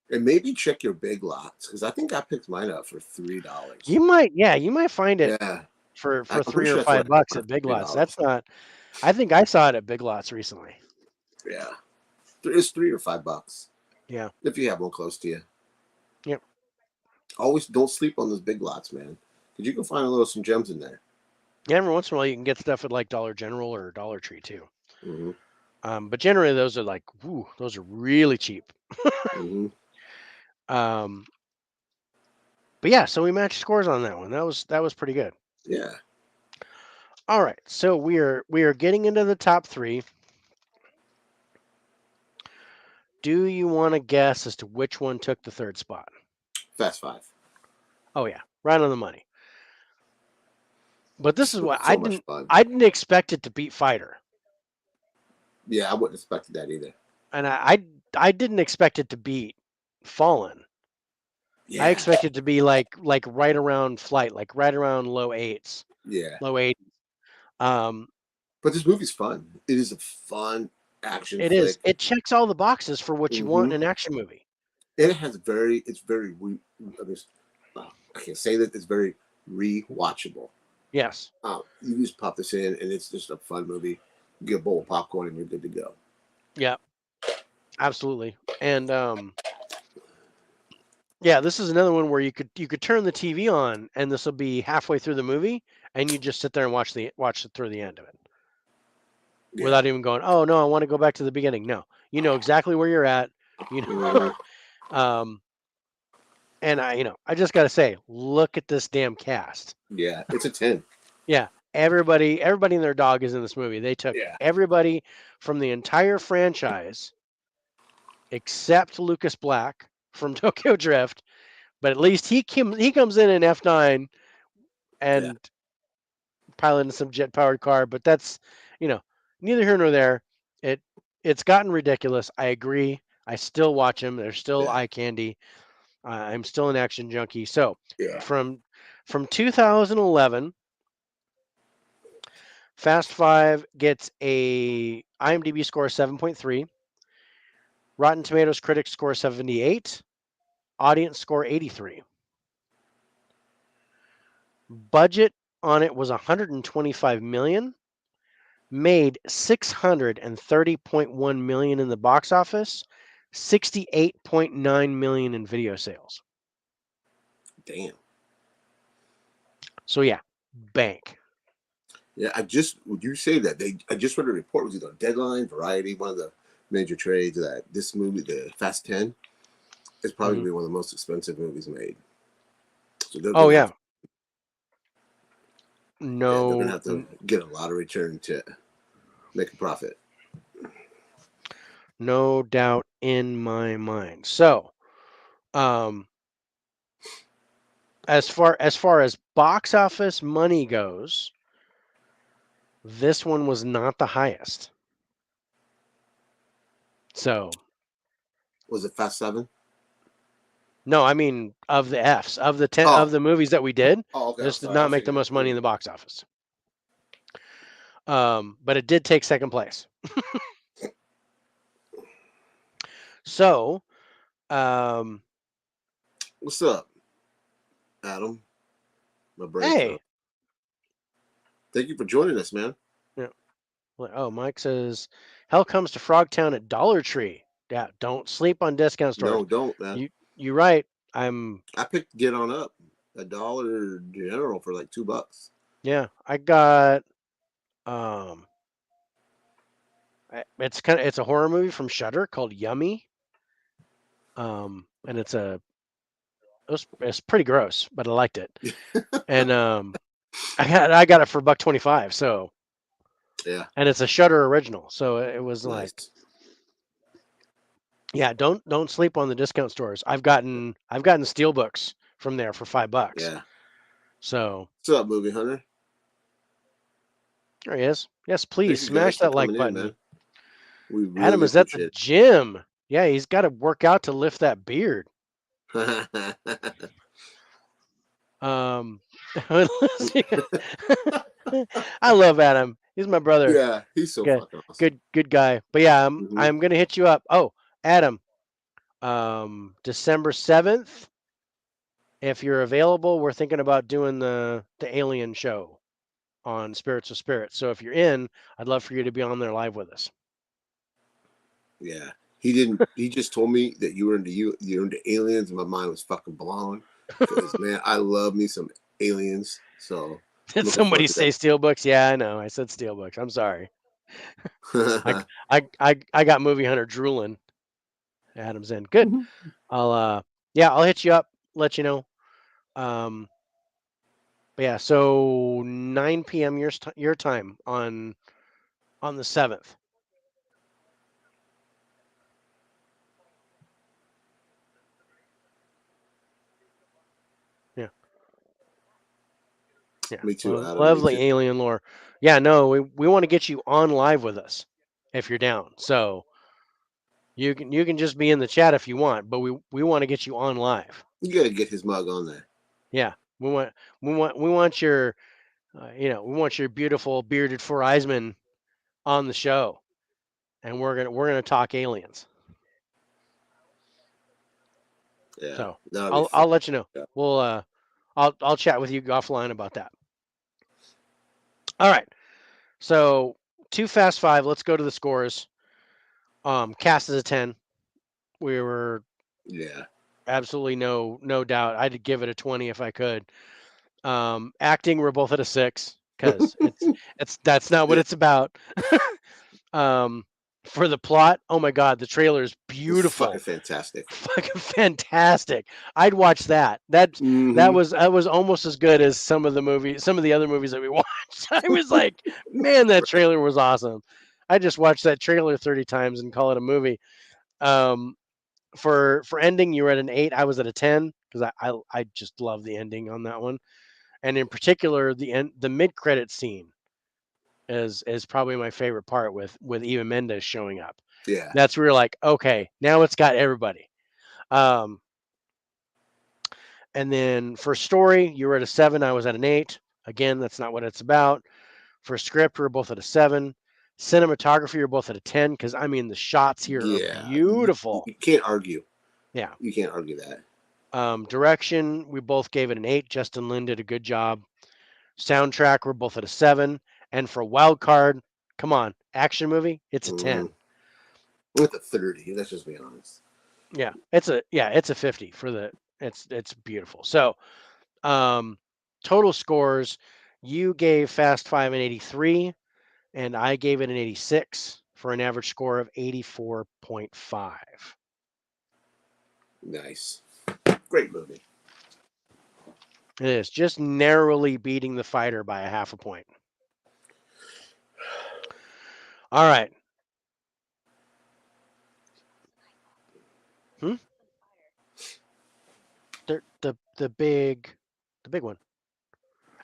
And maybe check your Big Lots because I think I picked mine up for $3. You might find it Yeah. for I'm $3 pretty or sure that's what I got $5 for at Big Lots. $3. That's not. I think I saw it at Big Lots recently. Yeah. It's $3 or $5 Yeah. if you have one close to you. Yep. Always don't sleep on those Big Lots, man, because you can find some gems in there. Yeah, every once in a while you can get stuff at like Dollar General or Dollar Tree too. hmm But generally those are like, woo, those are really cheap. hmm Um, but yeah, so we matched scores on that one. That was pretty good. Yeah. All right, so we are getting into the top 3. Do you want to guess as to which one took the 3rd spot? Fast Five. Oh yeah, right on the money. But this is what So much fun. I didn't expect it to beat Fighter, Yeah, I wouldn't expect that either. and I didn't expect it to beat Fallen. I Yeah. expected to be like right around Flight, like right around low 8s, Yeah. low 80s. Um, But this movie's fun. It is a fun action it is. flick. It checks all the boxes for what you want hmm in an action movie. And it's very, I mean, I can't say that it's very rewatchable. Yes. You just pop this in, and it's just a fun movie. You get a bowl of popcorn, and you're good to go. Yeah. Absolutely. And yeah, this is another one where you could turn the TV on, and this will be halfway through the movie, and you just sit there and watch it through the end of it Yeah. without even going, oh no, I want to go back to the beginning. No, you know exactly where you're at. You know, Mhm. and I just got to say, look at this damn cast. Yeah, it's a 10. Yeah, everybody and their dog is in this movie. They took Yeah. everybody from the entire franchise except Lucas Black from Tokyo Drift, but at least he comes in F9 Yeah. and piloting some jet powered car. But that's neither here nor there. It's gotten ridiculous. I agree. I still watch them. They're still Yeah. eye candy. I'm still an action junkie. So Yeah. from 2011, Fast Five gets a IMDb score of 7.3, Rotten Tomatoes critics score 78, audience score 83. Budget on it was 125 million, made 630.1 million in the box office, 68.9 million in video sales. Damn. So yeah, bank. Yeah, would you say that I just read a report, was either Deadline, Variety, one of the major trades, that this movie, the Fast 10, is probably Mhm. gonna be one of the most expensive movies made. So Oh yeah. they're No, gonna have to get a lot of return to make a profit. no doubt in my mind. So, as far as box office money goes, this one was not the highest. So Was it Fast 7? no, I mean of the Fs of the 10 of Oh, the movies that we did, okay. I'm this did sorry. I not was make the thinking most money in the 3. box office. But it did take second place. So, um, What's up, Adam? My brain hey, fell. Thank you for joining us, man. yeah. Oh, Mike says, "Hell comes to Frogtown at Dollar Tree." Yeah, don't sleep on discount stores. No, don't, man. You right. I'm I picked Get On Up at Dollar General for like $2. yeah. I got um. It's a horror movie from Shudder called Yummy. And it's pretty gross, but I liked it. And I got it for $1.25. So Yeah, and it's a Shudder original. So it was like, nice. yeah, don't sleep on the discount stores. I've gotten steelbooks from there for $5. Yeah. So What's up, Movie Hunter? there he is. Yes, please Thank you guys smash for that like coming in, button. man. We Adam really is at the appreciate gym. Yeah, he's got to work out to lift that beard. it. Um, I love Adam. He's my brother. Yeah, he's so Good, fucking awesome. good guy. But yeah, Hmm. I'm gonna hit you up. Oh, Adam, December 7th. If you're available, we're thinking about doing the Alien show on Spirits of Spirits. So if you're in, I'd love for you to be on there live with us. Yeah, he didn't. He just told me that you're into aliens, and my mind was fucking blown. Because man, I love me some aliens. So Did looking somebody forward to say Steelbooks? Yeah, I know. I said Steelbooks. I'm sorry. I that. I got Movie Hunter drooling. Adam's in. Good. I'll hit you up, let you know. Um, but yeah, so 9 p.m. your time on the 7th. Yeah. Yeah. Me too, Adam. Me Lovely too. alien lore. Yeah, no, we want to get you on live with us if you're down. So you can just be in the chat if you want, but we want to get you on live. You gotta get his mug on there. Yeah. We want your we want your beautiful bearded Four Eyesman on the show, and we're gonna talk aliens. Yeah, So that'll be fun. I'll let you know. Yeah. We'll I'll chat with you offline about that. All right. So Too Fast 5. Let's go to the scores. Cast is a 10. We were Yeah. absolutely no doubt. I'd give it a 20 if I could. Acting, we're both at a 6 because that's not what It it's about. um, for the plot, oh my god, the trailer is was fucking beautiful, fantastic. fucking fantastic. I'd watch that. That Hmm. that was almost as good as some of the other movies that we watched. I was like, man, that trailer was awesome. I just watched that trailer 30 times and call it a movie. Um, for ending, you were at an 8. I was at a 10 because I just love the ending on that one, and in particular the mid credit scene is probably my favorite part with Eva Mendes showing up. Yeah. That's where you're like, okay, now it's got everybody. Um, and then for story, you were at a 7. I was at an 8. Again, that's not what it's about. For script, we're both at a 7. Cinematography, you're both at a 10 because I mean the shots here are Yeah. You, beautiful. you can't argue. Yeah. You can't argue that. Direction, we both gave it an 8. Justin Lin did a good job. Soundtrack, we're both at a 7. And for wild card, come on, action movie, it's a 10. With a 30. Let's just be honest. It's a 50 for the it's beautiful. So total scores, you gave Fast Five an 83, and I gave it an 86 for an average score of 84.5. Nice. Great movie. It is just narrowly beating The Fighter by a half a point. All right. Hmm? The big the big one.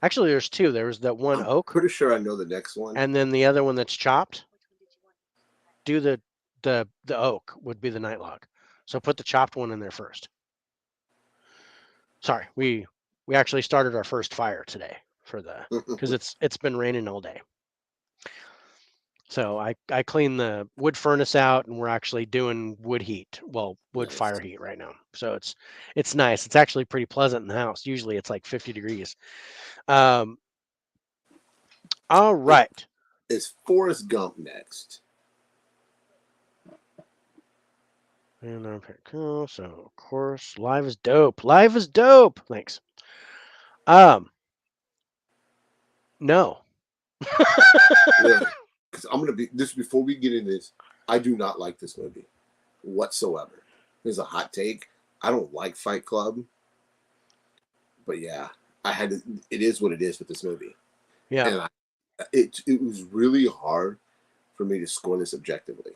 Actually, there's two. There's that one I'm oak, pretty sure I know the next one. and then the other one that's chopped. Do the oak would be the nightlog. So put the chopped one in there first. Sorry, we actually started our first fire today for the because it's been raining all day. So I cleaned the wood furnace out, and we're actually doing wood heat, well, wood Nice. fire heat right now. So it's nice. It's actually pretty pleasant in the house. Usually it's like 50 degrees. All right. Is Forrest Gump next? And I'm pretty cool. So of course, live is dope. Live is dope. Thanks. No. Really? Because I'm gonna be this before we get into this. I do not like this movie whatsoever. There's a hot take. I don't like Fight Club, but yeah, I had to, it is what it is with this movie, Yeah. and it was really hard for me to score this objectively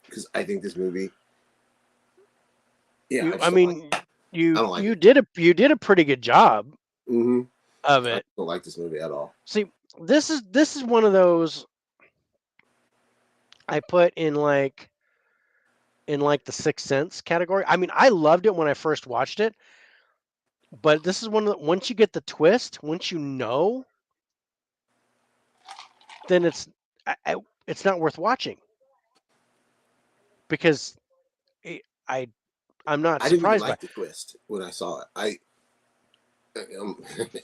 because I think this movie. Yeah, I mean, I don't like you it. did a pretty good job Mm-hmm. of I it. don't like this movie at all. See, this is one of those I put in like the Sixth Sense category. I mean, I loved it when I first watched it, but this is one of the, once you get the twist, once you know, then it's not worth watching because it, I'm not I didn't even surprised by like the twist when I saw it.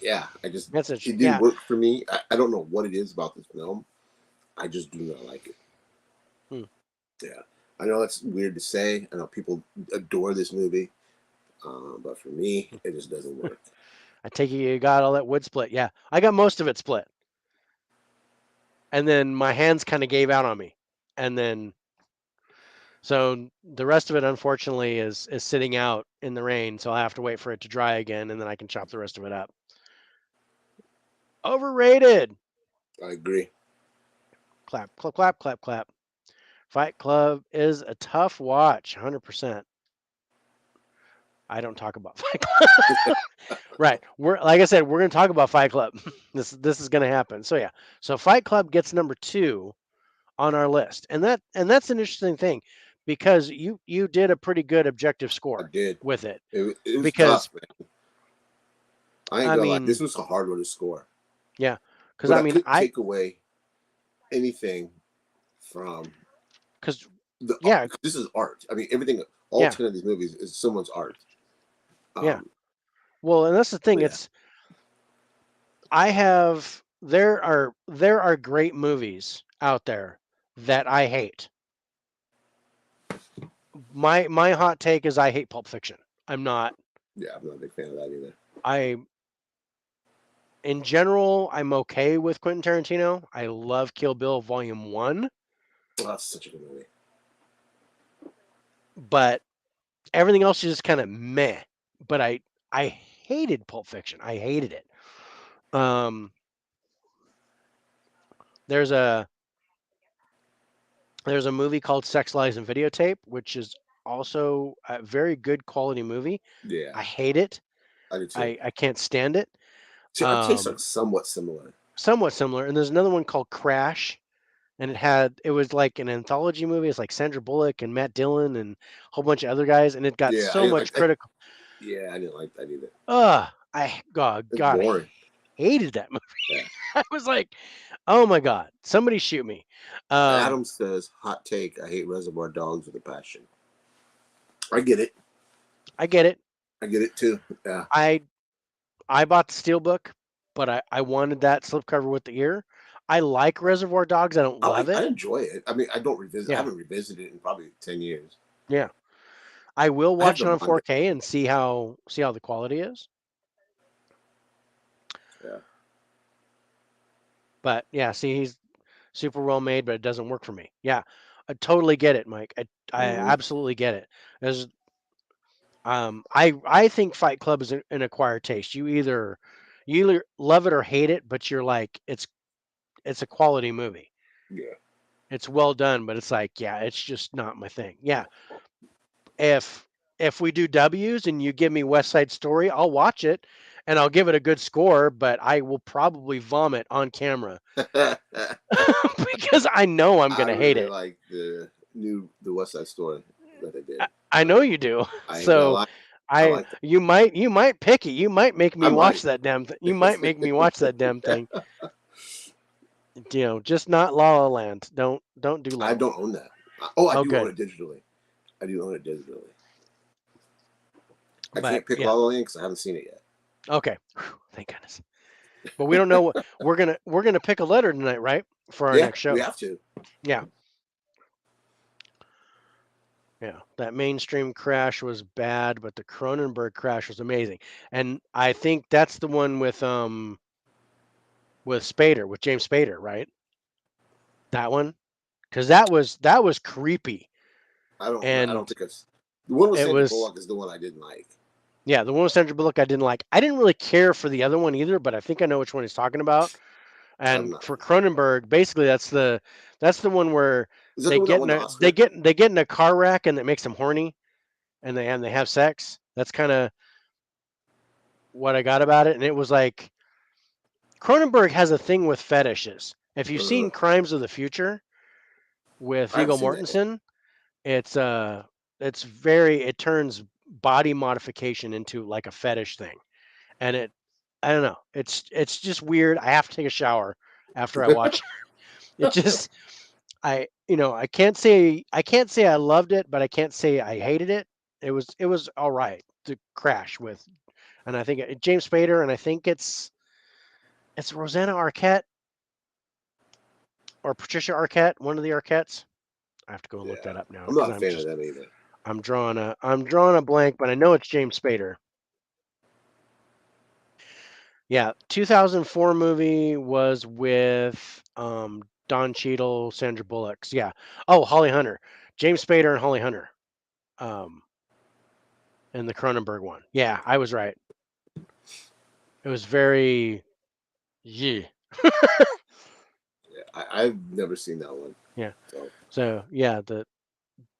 Yeah, I just that's it didn't yeah. work for me. I don't know what it is about this film. I just do not like it. Hmm. Yeah, I know that's weird to say. I know people adore this movie, but for me, it just doesn't work. I take it you got all that wood split. Yeah, I got most of it split, and then my hands kind of gave out on me, and then so the rest of it unfortunately is sitting out in the rain. So I have to wait for it to dry again, and then I can chop the rest of it up. Overrated. I agree. Clap, clap, clap, clap, clap. Fight Club is a tough watch, 100%. I don't talk about Fight Club. Right. We're like I said, we're going to talk about Fight Club. This is going to happen. So yeah. So Fight Club gets number 2 on our list. And that's an interesting thing because you did a pretty good objective I score did. with it It was because tough, man. I ain't I gonna lie. This mean, was a hard one to score, yeah, cuz but I I mean couldn't take away anything from cuz the. yeah, This is art. I mean, everything. All yeah, 10 of these movies is someone's art. yeah. Um, Well, and that's the thing. but yeah, It's I have there are great movies out there that I hate. My hot take is I hate Pulp Fiction. I'm not yeah, I'm not a big fan of that either. I in general I'm okay with Quentin Tarantino. I love Kill Bill Volume 1, Oh, that's such a good movie. but everything else is just kind of meh. But I hated Pulp Fiction. I hated it. Um there's a there's a movie called Sex Lies and Videotape which is also a very good quality movie. Yeah, I hate it. I do too. I can't stand it. See, our tastes are somewhat similar. Somewhat similar. And there's another one called Crash, and it was like an anthology movie. It's like Sandra Bullock and Matt Dillon and a whole bunch of other guys, and it got Yeah, so much critical. yeah, I didn't like that either. God, It's I boring. hated that movie. Yeah. I was like, oh my God, somebody shoot me. Adam says, "Hot take. I hate Reservoir Dogs with a passion." I get it. I get it. I get it too. Yeah. I bought the Steelbook, but I wanted that slipcover with the ear. I like Reservoir Dogs. I don't love I it. enjoy it. I mean, I don't revisit. I Yeah, haven't revisited it in probably 10 years. yeah. I will I have watch it the on Blu-ray. 4K and see how the quality is. Yeah. But yeah, see, he's super well made, but it doesn't work for me. Yeah, I totally get it, Mike. I Mm-hmm. absolutely get it. There's, I think Fight Club is an acquired taste. You either love it or hate it, but you're like it's a quality movie. Yeah. It's well done, but it's like yeah, it's just not my thing. Yeah, if if we do W's and you give me West Side Story, I'll watch it and I'll give it a good score, but I will probably vomit on camera because I know I'm I gonna hate really it. like the West Side Story that they did. I know you do. I ain't gonna So lie, I like that. you might pick it. You might make I me watch might. that damn thing. You might make me watch that damn thing. Just not La La Land. Don't do La I La don't Land. own that. Oh, I Oh, do own good. it digitally. I do own it digitally. I But can't pick yeah, La La Land because I haven't seen it yet. okay. Whew, thank goodness. But we don't know what we're gonna pick a letter tonight, right? For our Yeah, next we show. have to. Yeah. Yeah. That mainstream crash was bad, but the Cronenberg crash was amazing. And I think that's the one with Spader, with James Spader, right? That one? Because that was creepy. I don't And think it's the one with it Sandra was Bullock is the one I didn't like. yeah, the one with Sandra Bullock I didn't like. I didn't really care for the other one either, but I think I know which one he's talking about. I'm And not. for Cronenberg, basically that's the one where Is that the one that won the Oscar? they get in a car wreck and it makes them horny and they have sex. That's kind of what I got about it. And it was like Cronenberg has a thing with fetishes. If you've Uh, seen Crimes of the Future with I haven't Viggo seen that yet. Mortensen, it's it turns body modification into like a fetish thing. And I don't know. It's just weird. I have to take a shower after I watch it. Just I can't say I loved it, but I can't say I hated it. It was all right to crash with, and I think James Spader, and I think it's Rosanna Arquette or Patricia Arquette, one of the Arquettes. I have to go and look that Yeah, up now I'm because not a fan of them either. I'm drawing a blank, but I know it's James Spader. Yeah, 2004 movie was with Don Cheadle, Sandra Bullock. Yeah. Oh, Holly Hunter, James Spader, and Holly Hunter. Um, and the Cronenberg one. Yeah, I was right. It was very yeah. Yeah, I've never seen that one. Yeah. So So yeah,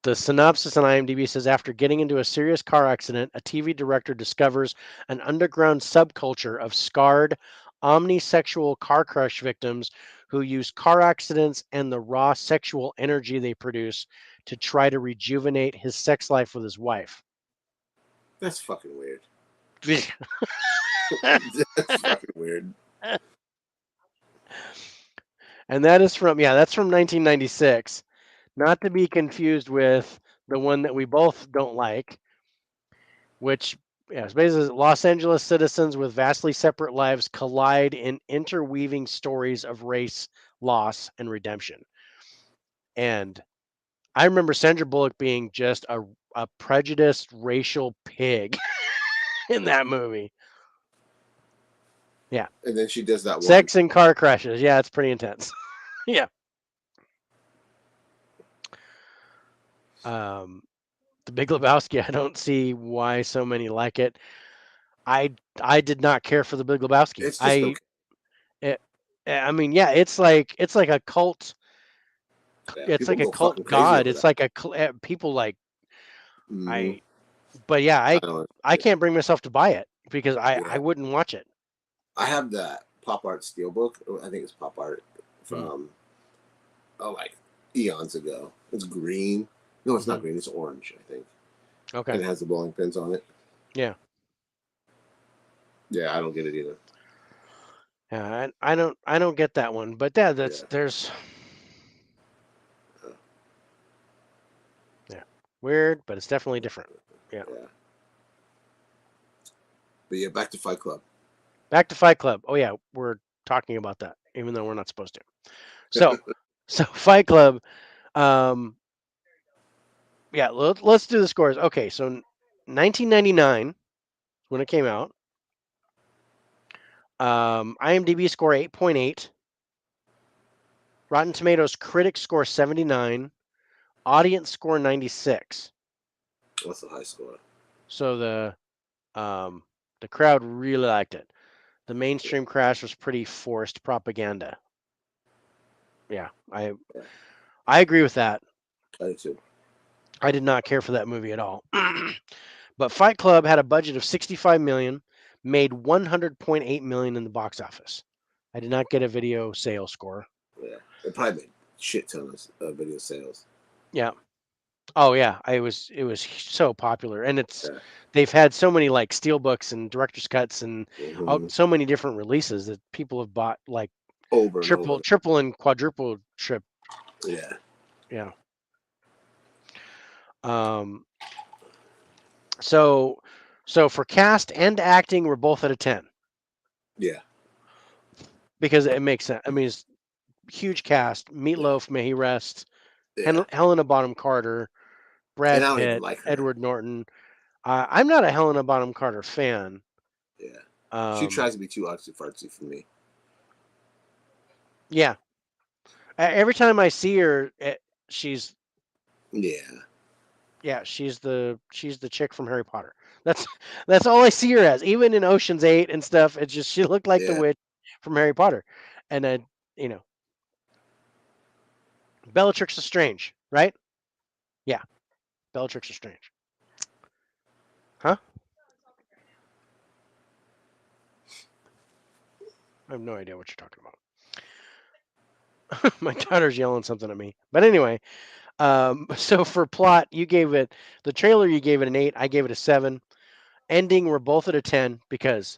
the synopsis on IMDb says after getting into a serious car accident, a TV director discovers an underground subculture of scarred, omnisexual car crash victims who use car accidents and the raw sexual energy they produce to try to rejuvenate his sex life with his wife. that's fucking weird. That's fucking weird. And that's from 1996. Not to be confused with the one that we both don't like, which it's basically Los Angeles citizens with vastly separate lives collide in interweaving stories of race, loss, and redemption. And I remember Sandra Bullock being just a prejudiced racial pig in that movie. Yeah. And then she does that one. Sex and car crashes. Yeah, it's pretty intense. Yeah. Um, The Big Lebowski, I don't see why so many like it. I did not care for The Big Lebowski. It's just okay. It, I mean, yeah, it's like a cult. Yeah, It's people like a go fucking cult crazy god. over It's that. like people like Mm-hmm. I. But yeah, I don't. I can't bring myself to buy it because I Yeah, wouldn't watch it. I have that pop art steelbook. I think it's pop art Mm, from like eons ago. It's green. No, it's hmm not green. It's orange, I think, Okay. and it has the bowling pins on it. Yeah. Yeah, I don't get it either. Yeah. I don't get that one. But yeah, Yeah, there's uh, yeah weird, but it's definitely different. Yeah. yeah. But yeah, back to Fight Club. Back to Fight Club. Oh yeah, we're talking about that, even though we're not supposed to. So Fight Club. Um, yeah, let's do the scores. Okay, so 1999 when it came out. IMDb score 8.8. Rotten Tomatoes critic score 79. Audience score 96. What's the high score? So the crowd really liked it. The Yeah, mainstream crash was pretty forced propaganda. Yeah, yeah, I agree with that. I do too. I did not care for that movie at all. But Fight Club had a budget of 65 million, made 100.8 million in the box office. I did not get a video sales score. Yeah, it probably made shit tons of video sales. Yeah. Oh yeah, it was so popular, and Yeah. they've had so many like steelbooks and director's cuts and Hmm. so many different releases that people have bought like Over and over. triple and quadruple trip. Yeah. Yeah. Um. So for cast and acting, we're both at a 10 Yeah. because it makes sense. I mean, it's huge cast: Yeah. Meatloaf, may he rest, Yeah. Helena Bonham Carter, And I Brad don't even Pitt, like her. Edward Norton. I'm not a Helena Bonham Carter fan. Yeah. She Um. tries to be too artsy fartsy for me. Yeah. Every time I see her, she's Yeah. she's the chick from Harry Potter. That's that's all I see her as. Even in Ocean's 8 and stuff, it's just she looked like the Yeah. witch from Harry Potter. And you know, Bellatrix Lestrange, right? Yeah, Bellatrix Lestrange. Huh? I have no idea what you're talking about. My daughter's yelling something at me. But anyway, so for plot, you gave it the trailer. You gave it an 8. I gave it a 7. Ending, we're both at a 10 because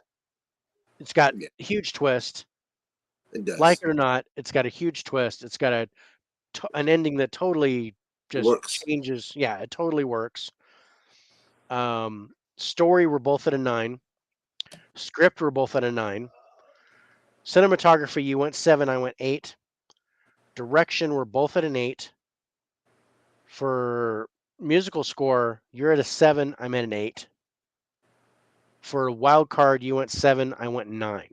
it's got Yeah. a huge twist. It Like does. it or not, it's got a huge twist. It's got an ending that totally It just works. changes. Yeah, it totally works. Story, we're both at a 9. Script, we're both at a 9. Cinematography, you went 7, I went 8. Direction, we're both at an 8. For musical score, you're at a 7, I'm at an 8. For wild card, you went 7, I went 9.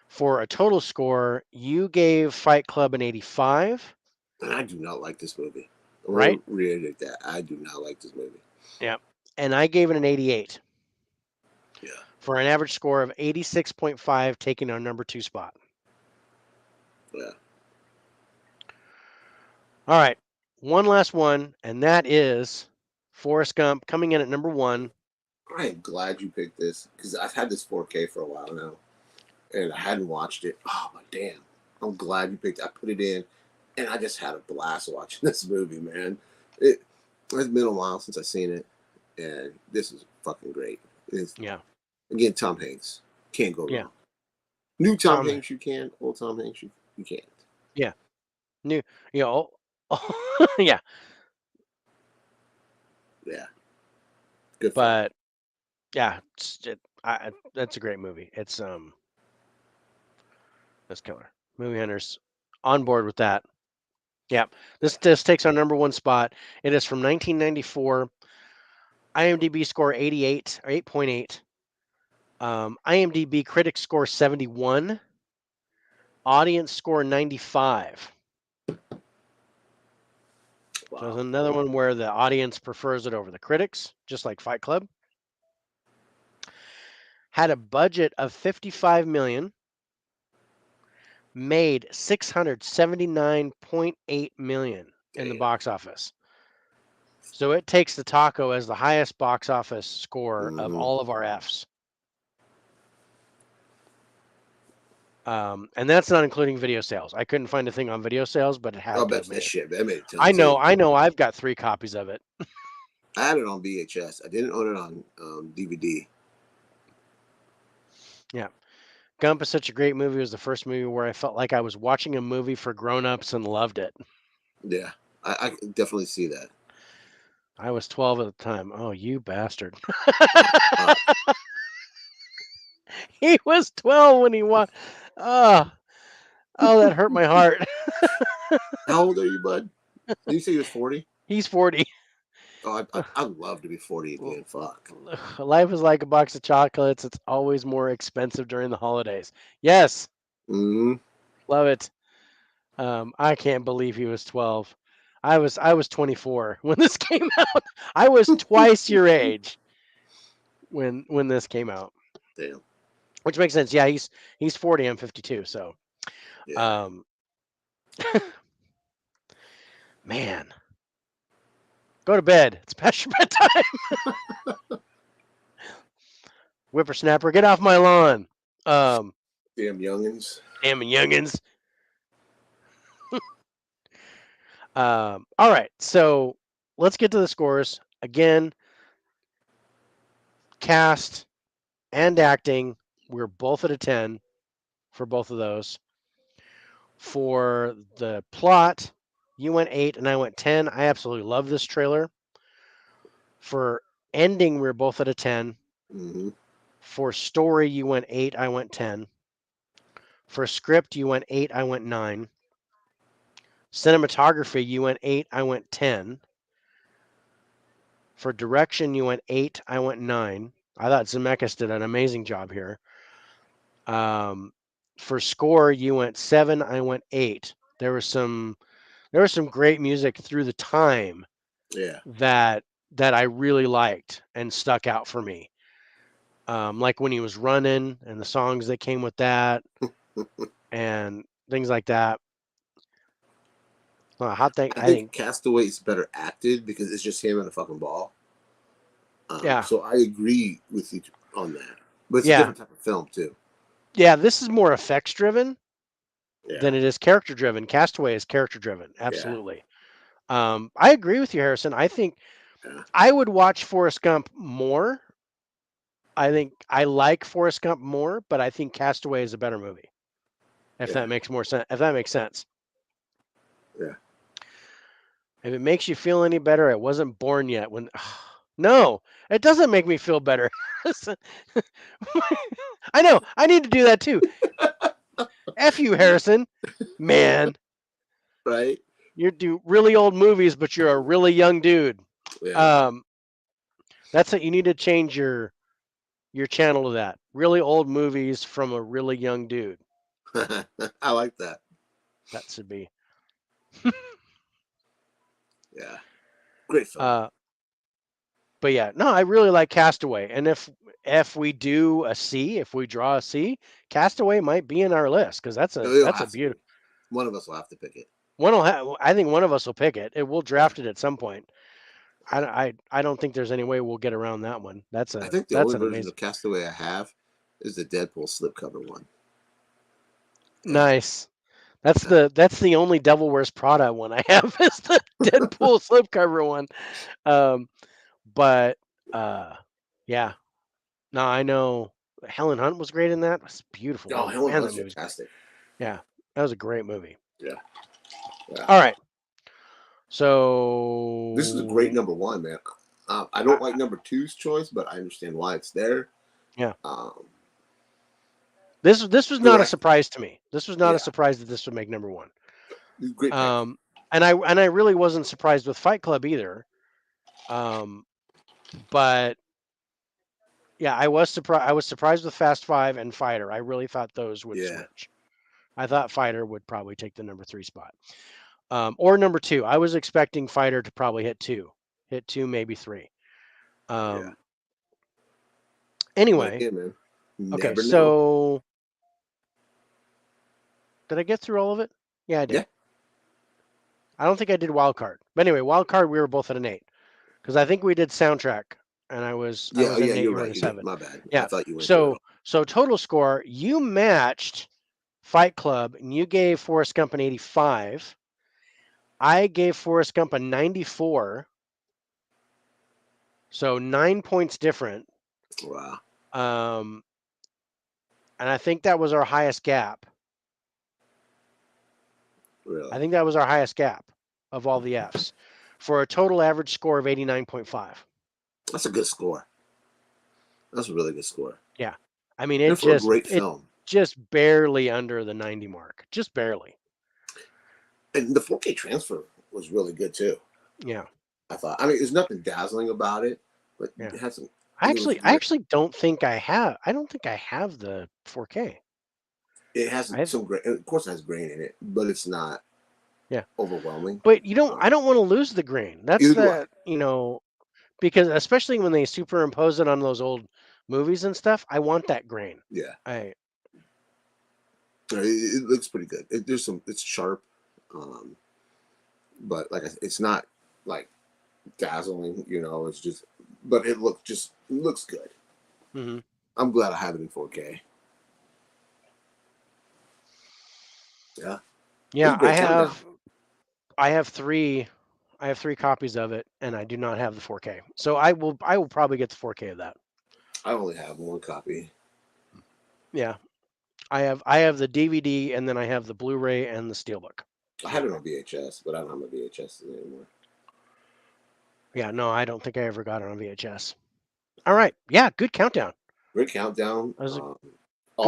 For a total score, you gave Fight Club an 85, And I do not like this movie. I right? want to reiterate that. I do not like this movie. Yeah. And I gave it an 88 Yeah. for an average score of 86.5, taking our number 2 spot. Yeah. All right. One last one, and that is Forrest Gump coming in at number 1. I am glad you picked this because I've had this 4K for a while now and I hadn't watched it. Oh, my damn. I'm glad you picked it. I put it in and I just had a blast watching this movie, man. It's been a while since I've seen it and this is fucking great. It's, Yeah. again, Tom Hanks. Can't go Yeah. wrong. New Tom Tom. Hanks, you can. Old Tom Hanks, you can't. Yeah. New. You know. Yeah. Yeah. Good film. But yeah, that's a great movie. That's killer. Movie Hunters on board with that. Yeah. This takes our number 1 spot. It is from 1994. IMDb score 88 or 8.8. IMDb critic score 71. Audience score 95. So Wow. there's another one where the audience prefers it over the critics, just like Fight Club. Had a budget of 55 million, made 679.8 million in the Damn. box office. So it takes the taco as the highest box office score of Mm-hmm. all of our Fs. And that's not including video sales. I couldn't find a thing on video sales, but it I'll had to bet have you that made. shit. That made a ton I too. know. I've got 3 copies of it. I had it on VHS. I didn't own it on DVD. Yeah. Gump is such a great movie. It was the first movie where I felt like I was watching a movie for grown-ups and loved it. Yeah, I can definitely see that. I was 12 at the time. Oh, you bastard. Uh, He was 12 when he watched. Oh, that hurt my heart. how old are you, bud? Did you say you was 40? He's 40. Oh, I'd love to be 40 again. Fuck. Life is like a box of chocolates. It's always more expensive during the holidays. Yes, Mm-hmm. love it. I can't believe he was 12. I was 24 when this came out. I was twice your age when this came out, Damn. which makes sense. Yeah, he's 40. I'm 52. So, Yeah. um, man. Go to bed. It's past your bedtime. Whippersnapper, get off my lawn. Damn youngins. Damn youngins. All right, so let's get to the scores again. Cast and acting, we're both at a 10 for both of those. For the plot, you went 8 and I went 10. I absolutely love this trailer. For ending, we're both at a 10. Mm-hmm. For story, you went 8, I went 10. For script, you went 8, I went 9. Cinematography, you went 8, I went 10. For direction, you went 8, I went 9. I thought Zemeckis did an amazing job here. For score, you went 7, I went 8. There was some great music through the time Yeah. that I really liked and stuck out for me. Like when he was running and the songs that came with that and things like that. Hot thing, I I think think, Castaway is better acted because it's just him and a fucking ball. yeah, So I agree with you on that. But it's a yeah, different type of film too. yeah. This is more effects driven Yeah. than it is character driven. Castaway is character driven, Yeah. absolutely. I agree with you, Harrison. I think Yeah. I would watch Forrest Gump more. I think I like Forrest Gump more, but I think Castaway is a better movie. If Yeah. that makes more sense. If that makes sense. Yeah. If it makes you feel any better, I wasn't born yet. When no, it doesn't make me feel better. I know. I need to do that too. F you, Harrison. Man, Right. you do really old movies, but you're a really young dude. Yeah. Um, that's it. You need to change your channel to that. Really old movies from a really young dude. I like that. That should be. Yeah. Great film. Uh, but yeah, no, I really like Castaway. And if we do a C, if we draw a C, Castaway might be in our list because It'll that's a have to be. beautiful One of us will have to pick it. one. Will have. I think one of us will pick it. It will Yeah. draft it at some point. I don't think there's any way we'll get around that one. I think the That's only an version amazing. of Castaway I have is the Deadpool slipcover one. Yeah. Nice. Yeah. That's the only Devil Wears Prada one I have is the Deadpool slipcover one. Um, but yeah. No, I know Helen Hunt was great in that. It was a beautiful Oh, movie. Helen Man, that Hunt's movie's fantastic. yeah, that was a great movie. Yeah. Yeah. All right. This is a great So number one, man. I don't uh, like number two's choice, but I understand why it's there. yeah. Um, This was for not a like, surprise to me. This was not a yeah, surprise that this would make number 1. great pick. And I really wasn't surprised with Fight Club either. Um, but yeah, I was surprised. I was surprised with Fast Five and Fighter. I really thought those would Yeah. switch. I thought Fighter would probably take the number 3 spot, or number 2. I was expecting Fighter to probably hit two, maybe 3. Yeah. Um, But anyway, again, man, you okay. never know. So did I get through all of it? Yeah, I did. Yeah. I don't think I did wild card. But anyway, wild card we were both at an 8 because I think we did soundtrack and I Yeah. Oh, was at yeah. an 8. You're You were at right. a You did. 7. My bad. I Yeah. thought you went through it. So total score you matched Fight Club and you gave Forrest Gump an 85. I gave Forrest Gump a 94. So 9 points different. Wow. Um, and I think that was our highest gap. Really. I think that was our highest gap of all the Fs for a total average score of 89.5. That's a good score. That's a really good score. Yeah. I mean And for a great it film. just barely under the 90 mark. Just barely. And the 4K transfer was really good too. Yeah. I thought. I mean, there's nothing dazzling about it, but Yeah. it has some. I actually don't think I have. I don't think I have the 4K. It has I some grain. Of course, it has grain in it, but it's not yeah. overwhelming. But you don't I don't want to lose the grain. That's Either do I. the, because especially when they superimpose it on those old movies and stuff, I want that grain. Yeah, I it looks pretty good. There's some. It's sharp, but like it's not like dazzling. It's just, but it looks good. Hmm. I'm glad I have it in 4K. Yeah, it was Yeah, a great countdown. I have three. I have three copies of it, and I do not have the 4K. So I will probably get the 4K of that. I only have one copy. Yeah, I have the DVD, and then I have the Blu-ray and the Steelbook. I had it on VHS, but I don't have my VHS anymore. Yeah, no, I don't think I ever got it on VHS. All right, yeah, good countdown. Great countdown. That was a All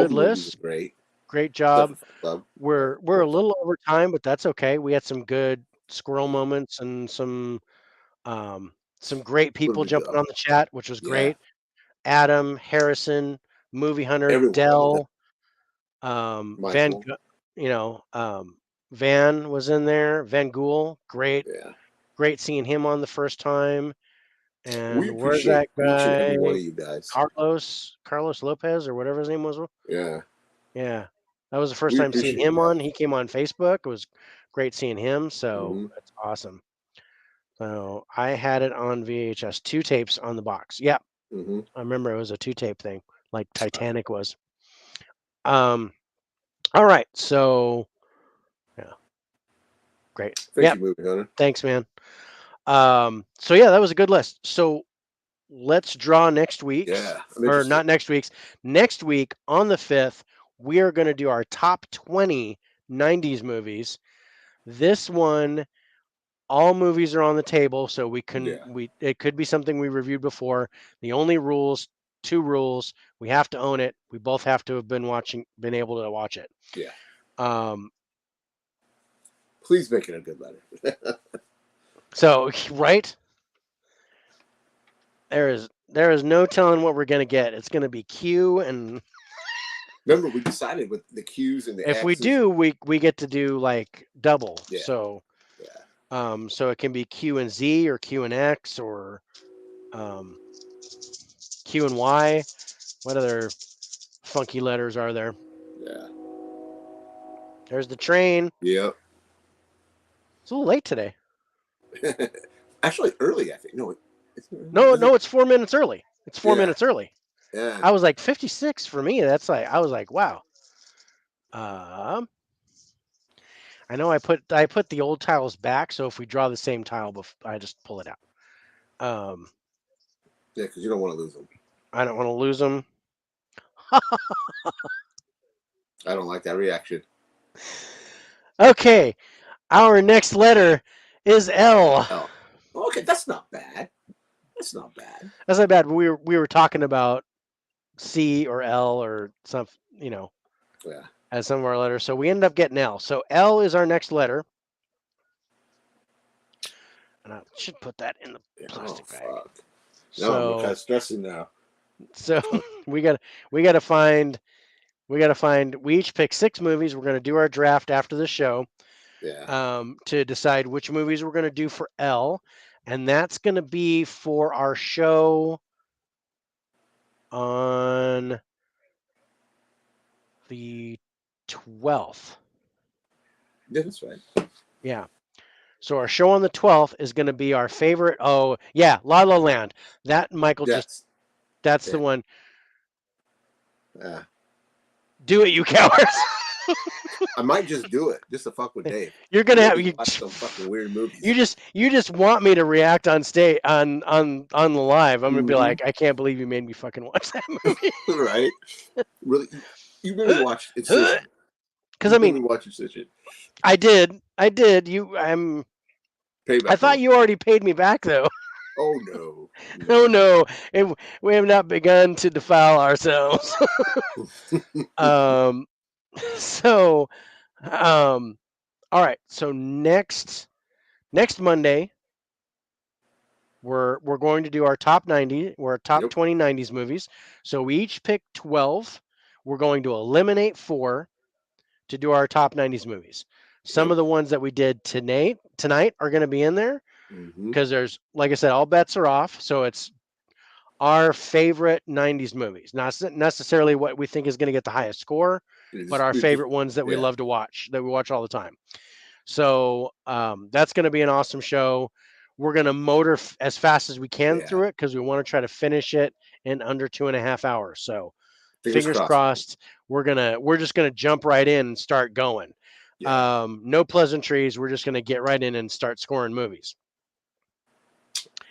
good the movies list. are great, Great except job. for Fight Club. We're a little over time, but that's okay. We had some good squirrel moments and um, some great Where did people we jumping go? on the chat, which was Yeah, great. Adam, Harrison, Movie Hunter, everyone. Dell, Van, Michael. Van was in there. Van Gool, great, Yeah, great seeing him on the first time. we And where's appreciate that each and every one guy? of you guys. Carlos Lopez or whatever his name was. Yeah, Yeah, that was the first we time seeing appreciate you him on. guys. He came on Facebook. It was great seeing him. So Hmm. that's awesome. So I had it on VHS, two tapes on the box. Yeah, Hmm. I remember it was a two tape thing, like Titanic was. Um, all right, so yeah, great. Thank Yep, you, Movie Hunter. thanks, man. So yeah, that was a good list. So let's draw next week's, Yeah, I'm or interested. not next week's. Next week on the 5th, we are going to do our top 20 90s movies. This one, all movies are on the table, so Yeah, it could be something we reviewed before. The only rules, two rules, we have to own it. We both have to have been able to watch it. yeah. Um, Please make it a good letter. so right there is no telling what we're gonna get. It's gonna be Q, and Remember, we decided with the Q's and the if we X's. do, we get to do like double. Yeah, So yeah. so it can be Q and Z or Q and X or um, Q and Y. What other funky letters are there? Yeah. There's the train. Yep. It's a little late today. Actually, early. I think. No, No, is it? no, it's 4 minutes early. It's four Yeah, minutes early. yeah. I was like 56 for me. That's like I was like, wow. Um, I know I put the old tiles back, so if we draw the same tile, I just pull it out. Um, Yeah, because you don't want to lose them. I don't want to lose them. I don't like that reaction. Okay, our next letter is L. Oh, okay. That's not bad. That's not bad. That's not bad. But we were talking about C or L or some, Yeah. as some of our letters. So we ended up getting L. So L is our next letter, and I should put that in the Oh plastic bag. fuck. No, I'm kind So of stressing now. so we got to find we each pick 6 movies. We're going to do our draft after the show Yeah. to decide which movies we're going to do for L, and that's going to be for our show on the 12th. Yeah, that's right. Yeah. So our show on the 12th is going to be our favorite. Oh, yeah, La La Land. That Michael Yes. that's Yeah. the one. Yeah. Do it, you cowards. I might just do it just to fuck with Dave. You're going to have Watch some fucking weird movies. you just want me to react on stage on the live. I'm going to be like, I can't believe you made me fucking watch that movie. Right? Really? You made me watch Incision. Cuz You I made mean, me watch Incision. I did. Payback. I thought you already paid me back though. Oh no. Oh no, we have not begun to defile ourselves. um, so, all right. So next Monday, we're going to do our top 90, or top Yep. 20 90s movies. So we each pick 12. We're going to eliminate 4 to do our top 90s movies. Some Yep. of the ones that we did tonight are going to be in there Mm-hmm. because there's, like I said, all bets are off. So it's our favorite 90s movies, not necessarily what we think is going to get the highest score, but our favorite ones that we yeah. love to watch, that we watch all the time. So that's going to be an awesome show. we're going to motor as fast as we can Yeah. through it because we want to try to finish it in under 2.5 hours. So Fingers fingers crossed. crossed. We're just gonna jump right in and start going. Yeah. No pleasantries. We're just gonna get right in and start scoring movies.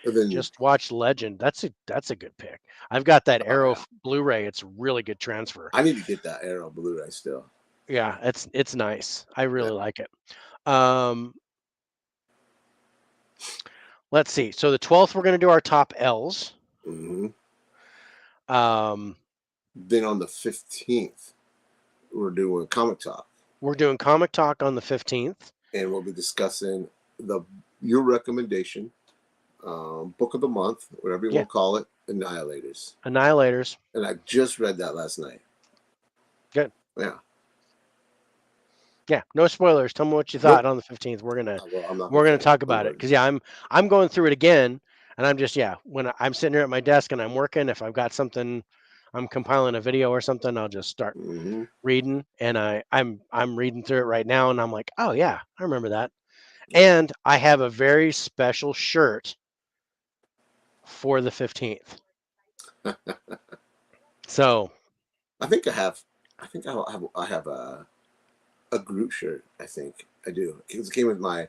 And then, Just watch Legend. That's a good pick. I've got that oh Arrow yeah, Blu-ray. It's a really good transfer. I need to get that Arrow Blu-ray still. Yeah, it's nice. I Yeah. really like it. Um, let's see. So the 12th, we're gonna do our top L's. Mm-hmm. Um, Then on the 15th, we're doing Comic Talk, we're doing Comic Talk on the 15th. and we'll be discussing your recommendation, book of the month, whatever you Yeah, want to call it, Annihilators. Annihilators. And I just read that last night. Good. Yeah. Yeah, no spoilers. Tell me what you thought Nope. on the 15th. Well, I'm not We're gonna gonna say it. talk about it because yeah, I'm going through it again, and I'm just when I'm sitting here at my desk and I'm working, if I've got something, I'm compiling a video or something, I'll just start Mm-hmm. reading, and I'm reading through it right now, and I'm like, oh yeah, I remember that, Yeah. and I have a very special shirt for the 15th. So I think I have. I think I have a Groot shirt. I think I do. It came with my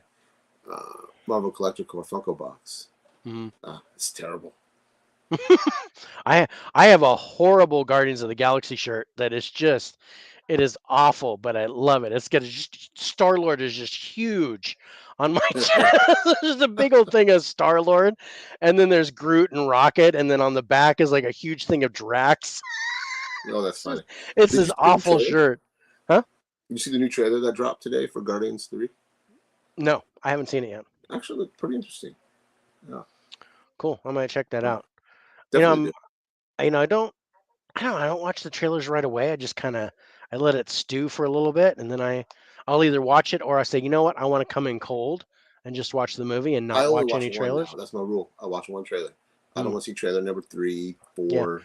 Marvel Collector Core Funko box. mhm. It's terrible. I have a horrible Guardians of the Galaxy shirt that is just it is awful, but I love it. It's got Star Lord is just huge on my chest. There's a big old thing of Star Lord, and then there's Groot and Rocket, and then on the back is like a huge thing of Drax. Oh, that's funny. It's Did you this see the new awful trailer? shirt, huh? Did you see the new trailer that dropped today for Guardians 3? No, I haven't seen it yet. Actually, looked pretty interesting. Yeah, Cool, I might check that yeah, out. You know, definitely do. I don't watch the trailers right away. I just kind of I let it stew for a little bit, and then I'll either watch it or I say, you know what, I want to come in cold and just watch the movie and I not only watch watch any one now. trailers. That's my rule. I watch one trailer. I don't Hmm. want to see trailer number 3, Yeah, 4.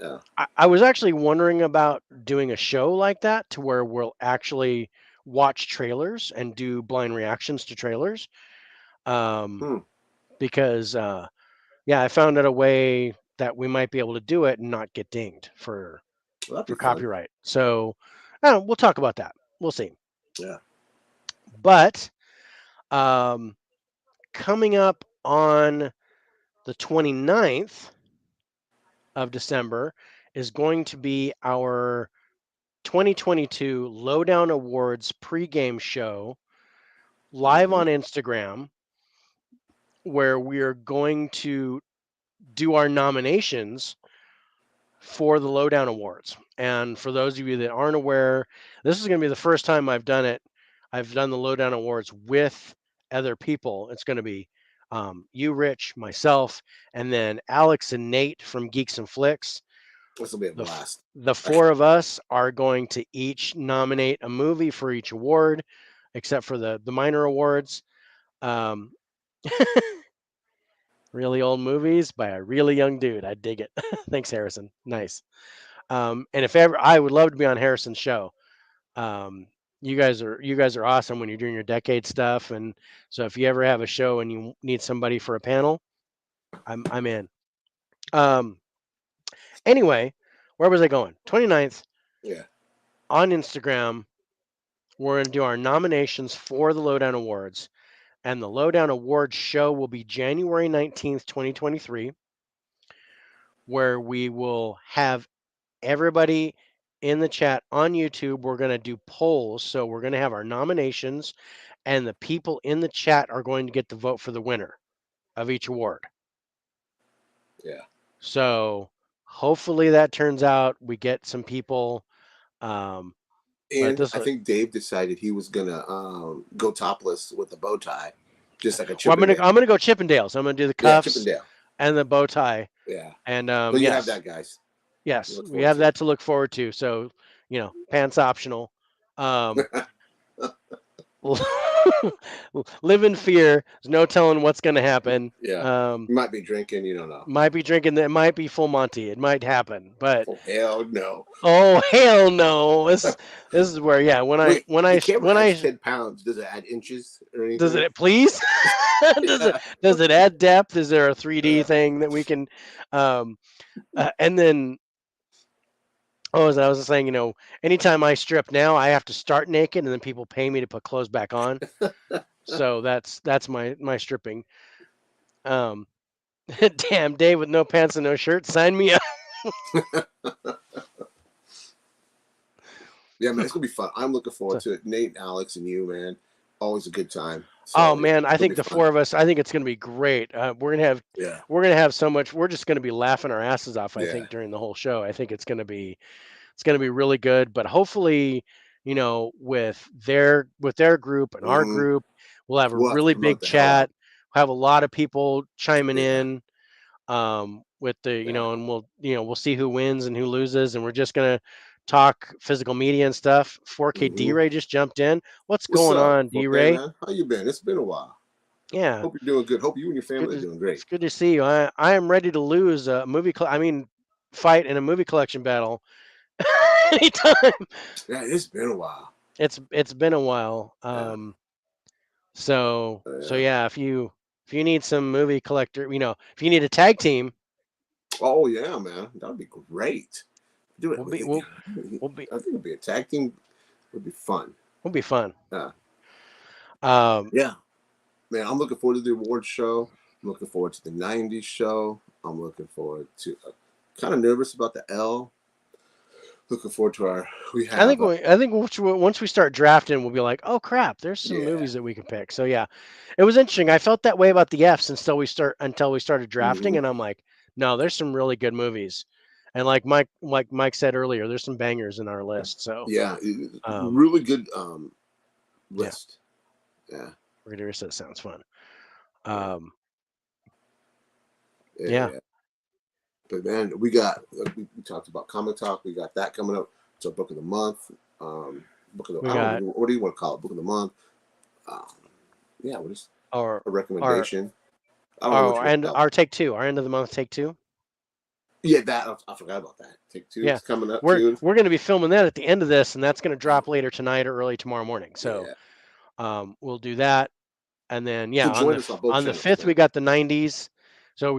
Yeah. I was actually wondering about doing a show like that to where we'll actually watch trailers and do blind reactions to trailers. Um, Hmm. because yeah, I found out a way that we might be able to do it and not get dinged Well, that'd for be fun. copyright. So I don't know, we'll talk about that. We'll see. Yeah. But um, coming up on the 29th of December is going to be our 2022 Lowdown Awards pregame show live Mm-hmm. on Instagram, where we are going to do our nominations for the Lowdown Awards. And for those of you that aren't aware, this is going to be the first time I've done it. I've done the Lowdown Awards with other people. It's going to be you, Rich, myself, and then Alex and Nate from Geeks and Flicks. This will be a The blast. the four of us are going to each nominate a movie for each award, except for the minor awards. Um, really old movies by a really young dude. I dig it. Thanks, Harrison. Nice. And if ever, I would love to be on Harrison's show. Um, you guys are awesome when you're doing your decade stuff, and so if you ever have a show and you need somebody for a panel, I'm in. Um, anyway, where was I going? 29th Yeah. on Instagram. We're going to do our nominations for the Lowdown Awards, and the Lowdown Awards show will be January 19th, 2023, where we will have everybody in the chat on YouTube. We're going to do polls. So we're going to have our nominations, and the people in the chat are going to get to vote for the winner of each award. Yeah. So hopefully that turns out. We get some people. But And this, I think Dave decided he was gonna go topless with a bow tie, just like a well, Chippendale. I'm gonna go Chippendales. I'm gonna do the Yeah, cuffs Chippendale. and the bow tie. Yeah. And So you have yes, that, guys. yes, Look we forward have to. that to look forward to. So pants optional. Um, live in fear. There's no telling what's going to happen. Yeah. You might be drinking, you don't know. Might be drinking. It might be full Monty. It might happen. But Oh hell no. oh hell no! This is where when I Wait, when the I camera when adds I 10 pounds. Does it add inches or does anything? it please? Yeah. Does it add depth? Is there a 3D Yeah. thing that we can? Um, and then as I was saying, anytime I strip now, I have to start naked, and then people pay me to put clothes back on. So that's my stripping. Um, damn, Dave with no pants and no shirt, sign me up. Yeah, man, it's gonna be fun. I'm looking forward So, to it. Nate, Alex, and you, man. Always a good time. oh So man, I it'll be think the fun. four of us, I think it's gonna be great. Yeah. We're gonna have so much. We're just gonna be laughing our asses off. I Yeah. think during the whole show. I think it's gonna be really good. But hopefully, with their group and our Hmm. group, we'll have a We'll have to really promote big the hell chat. out. Have a lot of people chiming Yeah. in. With the Yeah. and we'll see who wins and who loses, and we're just gonna talk physical media and stuff. 4K Hmm. D-Ray just jumped in. What's What's going up? on, Okay, D-Ray? man. How you been? It's been a while. Yeah, Hope you're doing good. Hope you and your it's good family are to doing great. it's good to see you. I am ready to lose a fight in a movie collection battle anytime. Yeah, it's been a while. It's been a while. Yeah. So Yeah. yeah, if you need some movie collector, if you need a tag team, Oh yeah, man. That would be great. Do it. we'll be we'll we'll be I think it'd be a tag team. Would be fun. we'll be fun. Yeah. Um, Yeah. Man, I'm looking forward to the awards show. I'm looking forward to the '90s show. I'm looking forward to. Kind of nervous about the L. Looking forward to our. We I think have. once we start drafting, we'll be like, oh crap, there's some Yeah. movies that we can pick. So yeah, it was interesting. I felt that way about the Fs until we started drafting, Hmm. and I'm like, no, there's some really good movies, and like Mike said earlier, there's some bangers in our list. So Yeah. um, Really good yeah, list. Yeah. readers, that sounds fun. Yeah. Um, Yeah. yeah, Yeah. But man, we got. We talked about Comic Talk. We got that coming up. It's our book of the month. Book of the. we I don't got know. What do you want to call it? Book of the month. Um, yeah. What is our a our recommendation? I don't know what our you want and to call it. our take two, our end of the month take two. Yeah, that I forgot about that. Take two Yeah, is coming up we're too. we're going to be filming that at the end of this, and that's going to drop later tonight or early tomorrow morning. So Yeah. we'll do that. And then So on join us on both the channels, fifth we man. got the '90s. So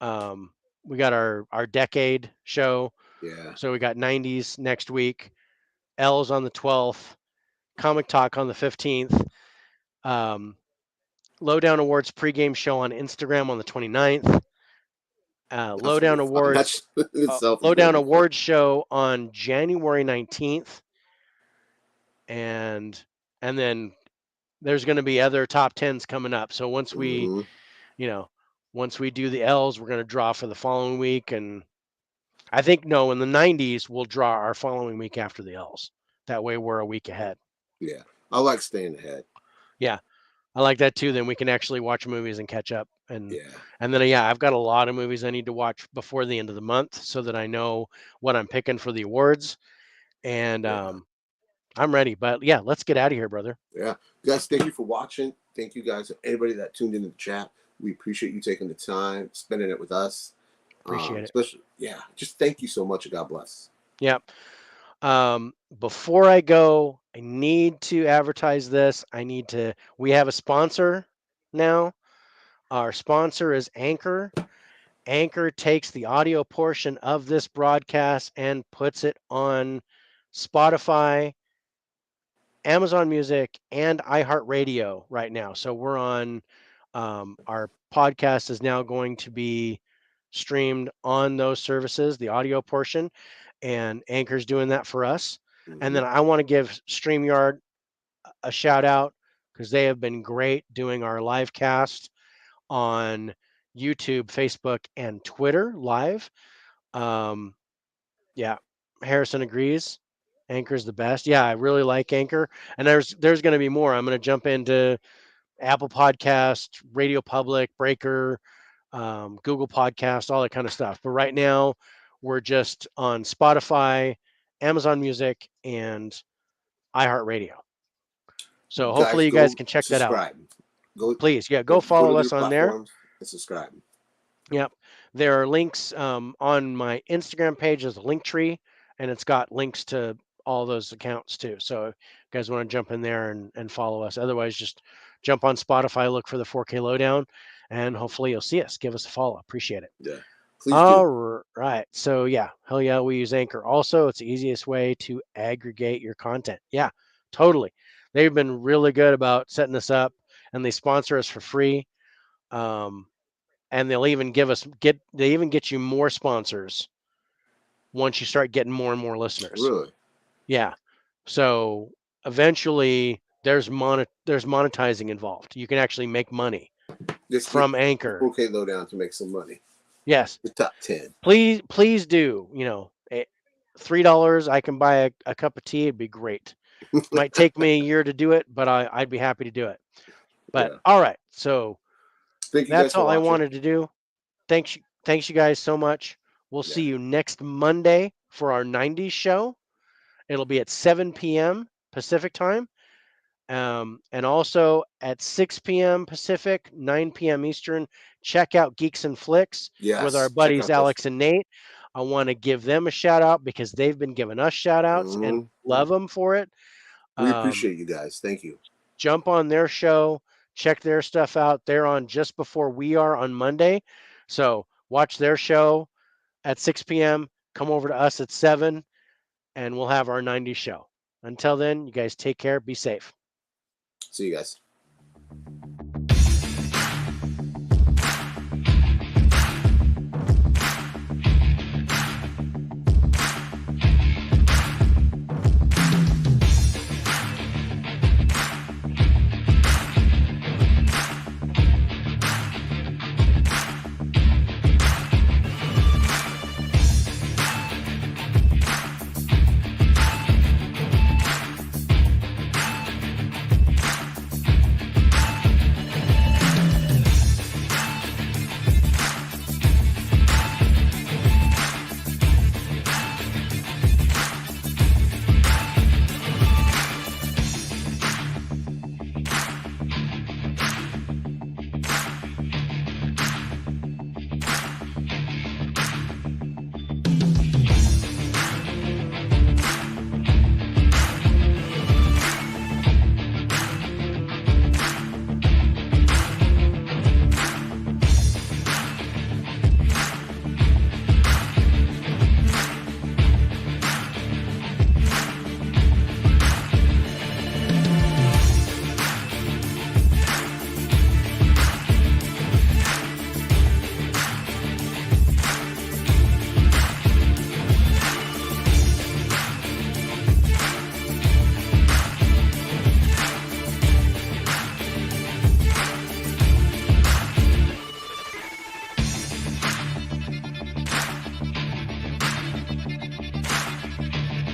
um, we got our decade show. Yeah. So we got '90s next week. L's on the 12th. Comic Talk on the 15th. Um, Lowdown Awards pregame show on Instagram on the 29th. That's gonna be Lowdown fun. Awards That's in itself is gonna Lowdown be fun. Awards show on January 19th, and then there's going to be other top tens coming up. So Hmm. you know, once we do the L's, we're going to draw for the following week. And I think, no, in the '90s, we'll draw our following week after the L's. That way we're a week ahead. Yeah. I like staying ahead. Yeah. I like that too. Then we can actually watch movies and catch up. Yeah. And then, yeah, I've got a lot of movies I need to watch before the end of the month so that I know what I'm picking for the awards. And Yeah. I'm ready. But yeah, let's get out of here, brother. Yeah. Guys, thank you for watching. Thank you guys, everybody that tuned in the chat. We appreciate you taking the time, spending it with us. Appreciate it. Especially, yeah, just thank you so much and God bless. Yeah. Before I go, I need to advertise this. We have a sponsor now. Our sponsor is Anchor. Anchor takes the audio portion of this broadcast and puts it on Spotify, Amazon Music, and iHeartRadio right now. So we're on, our podcast is now going to be streamed on those services, the audio portion, and Anchor's doing that for us. And Hmm. then I want to give StreamYard a shout out because they have been great doing our live cast on YouTube, Facebook, and Twitter live. Um, yeah, Harrison agrees. Anchor's the best. Yeah, I really like Anchor, and there's going to be more. I'm going to jump into Apple Podcast, Radio Public, Breaker, Google Podcast, all that kind of stuff. But right now, we're just on Spotify, Amazon Music, and iHeartRadio. So hopefully Guys, you guys go can check that out. subscribe. Go Please, yeah, go go go to follow their us on there. platforms and subscribe. Yep. There are links on my Instagram page. There's a link tree, and it's got links to all those accounts too. So if you guys want to jump in there and follow us. Otherwise, just jump on Spotify, look for the 4K Lowdown, and hopefully you'll see us. Give us a follow. Appreciate it. Yeah. Please do. All right. So yeah, hell yeah, we use Anchor. Also, it's the easiest way to aggregate your content. Yeah, totally. They've been really good about setting this up, and they sponsor us for free. Um, and they'll even they even get you more sponsors once you start getting more and more listeners. Really. Yeah. So eventually there's monetizing involved. You can actually make money Just get from Anchor. 4K Lowdown to make some money. Yes. The top 10. Please do. $3 I can buy a cup of tea. It'd be great. Might take me a year to do it, but I'd be happy to do it. But Yeah. all right. So Thank you guys that's for all I watching. wanted to do. Thanks you guys so much. We'll see you next Monday for our 90s show. It'll be at 7 p.m. Pacific time. And also at 6 p.m. Pacific, 9 p.m. Eastern. Check out Geeks and Flicks with our Yes. Check buddies out those. Alex and Nate. I want to give them a shout out because they've been giving us shout outs and love them for it. We appreciate you guys. Thank you. Jump on their show, check their stuff out. They're on just before we are on Monday. So watch their show at 6 p.m. Come over to us at 7 and we'll have our 90s show. Until then, you guys take care. Be safe. See you guys.